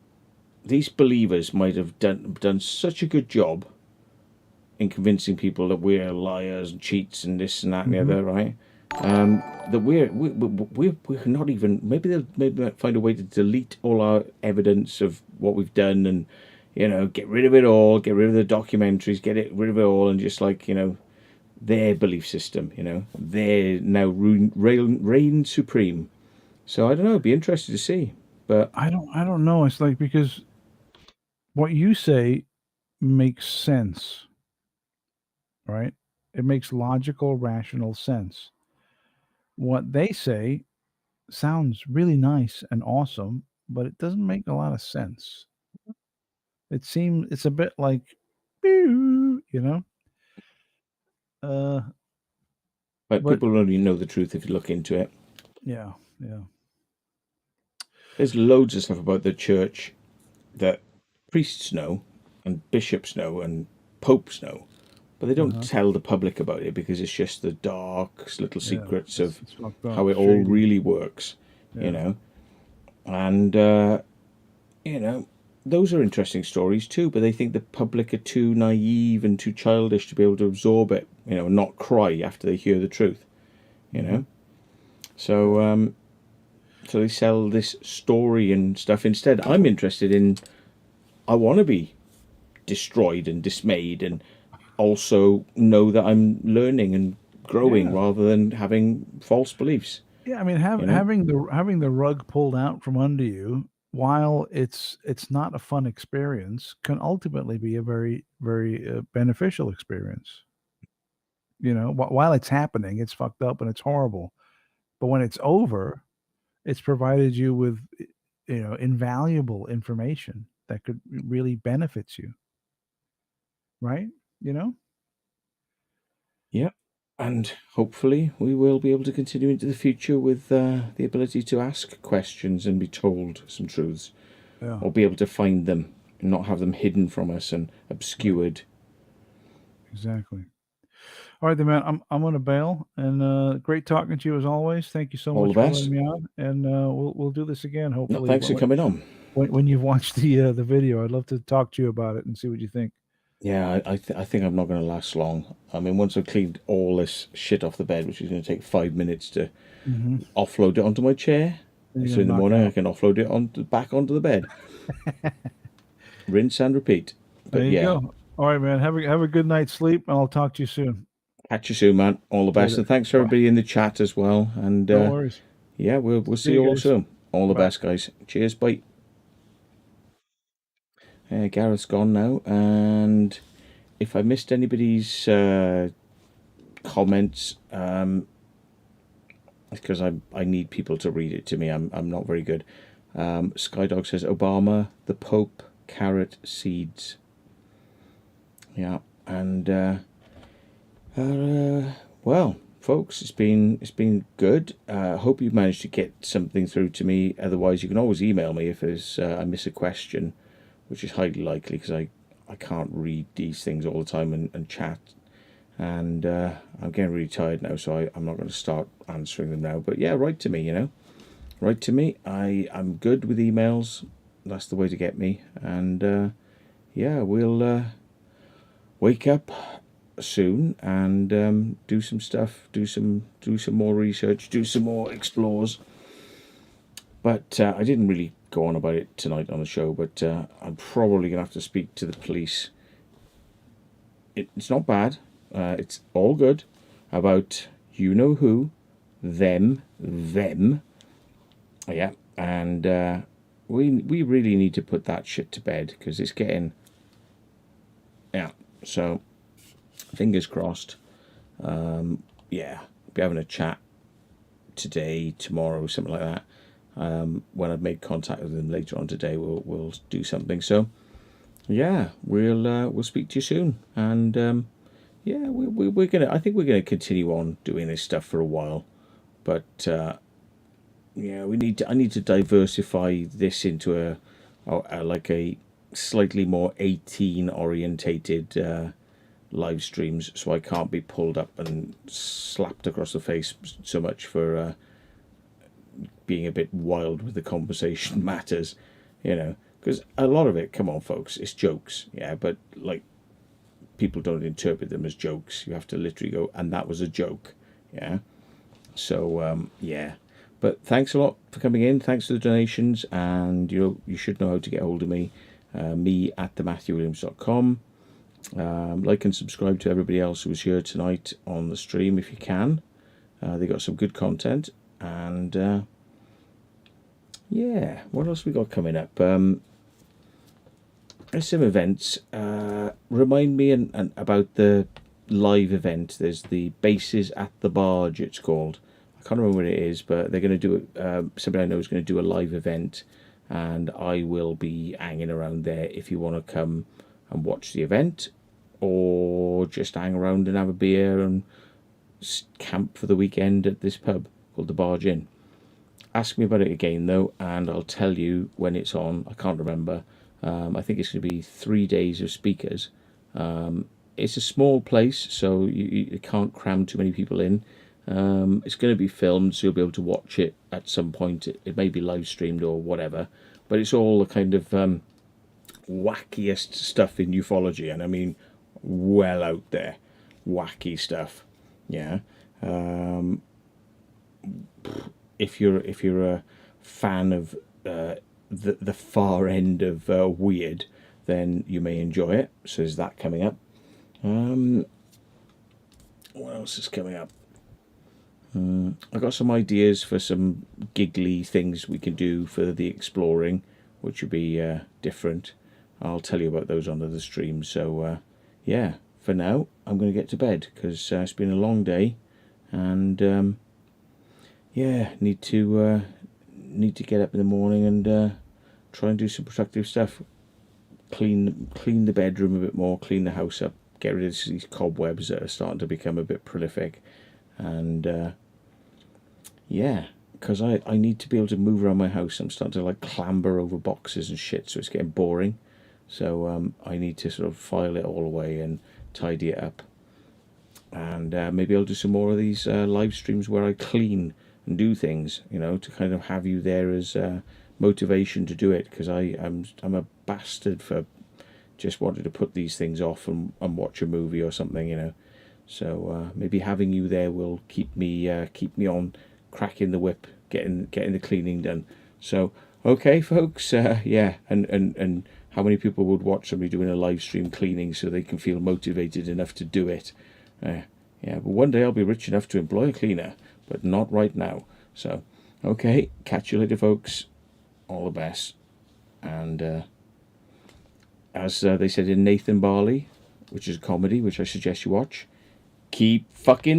these believers might have done such a good job in convincing people that we're liars and cheats and this and that and the other, right? That we're not even. Maybe they'll find a way to delete all our evidence of what we've done, and get rid of it all, get rid of the documentaries, rid of it all, and just their belief system. They're now reign supreme. So I don't know. It'd be interesting to see, but I don't know. It's like, because what you say makes sense, right? It makes logical, rational sense. What they say sounds really nice and awesome, but it doesn't make a lot of sense. It's a bit like, uh, but but people only know the truth if you look into it. yeah. There's loads of stuff about the church that priests know and bishops know and popes know, but they don't tell the public about it because it's just the dark little secrets of It's fucked up, how it all shady. really works, and those are interesting stories too, but they think the public are too naive and too childish to be able to absorb it, not cry after they hear the truth, so so they sell this story and stuff instead. I'm interested in, I want to be destroyed and dismayed and also know that I'm learning and growing rather than having false beliefs. Yeah, I mean, having the rug pulled out from under you, while it's not a fun experience, can ultimately be a very, very beneficial experience. While it's happening, it's fucked up and it's horrible, but when it's over, it's provided you with invaluable information that could really benefit you, right? Yeah. And hopefully we will be able to continue into the future with the ability to ask questions and be told some truths, or be able to find them and not have them hidden from us and obscured. Exactly. All right, then, man. I'm gonna bail, and great talking to you as always. Thank you so All much the for best. letting me on, and we'll do this again. No, Hopefully, thanks for coming on. when you've watched the video, I'd love to talk to you about it and see what you think. Yeah, I think I'm not going to last long. I mean, once I've cleaned all this shit off the bed, which is going to take 5 minutes to offload it onto my chair, Then you're so in the gonna knock morning I out. can offload it back onto the bed. Rinse and repeat. But There you yeah, go. All right, man. Have a good night's sleep, and I'll talk to you soon. catch you soon, man. All the best, Later. and thanks for Bye. everybody in the chat as well. And No worries. yeah, we'll see See you you all guys. soon. All the Bye. best, guys. Cheers, bye. Gareth's gone now, and if I missed anybody's comments, because I need people to read it to me. I'm not very good. Skydog says Obama, the Pope, carrot seeds. Yeah, and well, folks, it's been good. Hope you managed to get something through to me. Otherwise, you can always email me if there's I miss a question, which is highly likely because I can't read these things all the time and chat. And I'm getting really tired now, so I'm not going to start answering them now. But yeah, write to me, Write to me. I'm good with emails. That's the way to get me. And yeah, we'll wake up soon and do some stuff, do some more research, do some more explores. But I didn't really go on about it tonight on the show, but I'm probably going to have to speak to the police. It's not bad. It's all good about you-know-who, them. Yeah, and we really need to put that shit to bed because it's getting... Yeah, so fingers crossed. Yeah, be having a chat today, tomorrow, something like that. When I've made contact with them later on today, we'll do something. So yeah, we'll speak to you soon, and yeah, we're gonna. I think we're gonna continue on doing this stuff for a while, but yeah, I need to diversify this into a like a slightly more 18 orientated live streams, so I can't be pulled up and slapped across the face so much for being a bit wild with the conversation matters, because a lot of it, come on folks, it's jokes, yeah, but like people don't interpret them as jokes. You have to literally go, and that was a joke. Yeah. So yeah. But thanks a lot for coming in. Thanks for the donations, and you should know how to get hold of me. Me at thematthewwilliams.com. Like and subscribe to everybody else who was here tonight on the stream if you can. They got some good content, and yeah, what else we got coming up? There's some events. Remind me and about the live event. There's the Bases at the Barge, it's called. I can't remember what it is, but they're going to do it. Somebody I know is going to do a live event, and I will be hanging around there if you want to come and watch the event, or just hang around and have a beer and camp for the weekend at this pub called the Barge Inn. Ask me about it again though, and I'll tell you when it's on. I can't remember. I think it's going to be 3 days of speakers. It's a small place, so you can't cram too many people in. It's going to be filmed, so you'll be able to watch it at some point. It may be live streamed or whatever, but it's all the kind of wackiest stuff in ufology, and I mean well out there, wacky stuff. Yeah. If you're a fan of the far end of weird, then you may enjoy it. So there's that coming up. What else is coming up? I've got some ideas for some giggly things we can do for the exploring, which would be different. I'll tell you about those under the stream. So yeah, for now I'm going to get to bed because it's been a long day, and yeah, need to get up in the morning and try and do some productive stuff. Clean the bedroom a bit more, clean the house up, get rid of these cobwebs that are starting to become a bit prolific, and yeah, because I need to be able to move around my house. I'm starting to like clamber over boxes and shit, so it's getting boring. So I need to sort of file it all away and tidy it up, and maybe I'll do some more of these live streams where I clean and do things, you know, to kind of have you there as motivation to do it, because I'm a bastard for just wanting to put these things off and watch a movie or something, you know. So maybe having you there will keep me on cracking the whip, getting the cleaning done. So okay, folks, yeah, and how many people would watch somebody doing a live stream cleaning so they can feel motivated enough to do it? Yeah, but one day I'll be rich enough to employ a cleaner, but not right now. So okay, catch you later, folks. All the best. And as they said in Nathan Barley, which is a comedy which I suggest you watch, keep fucking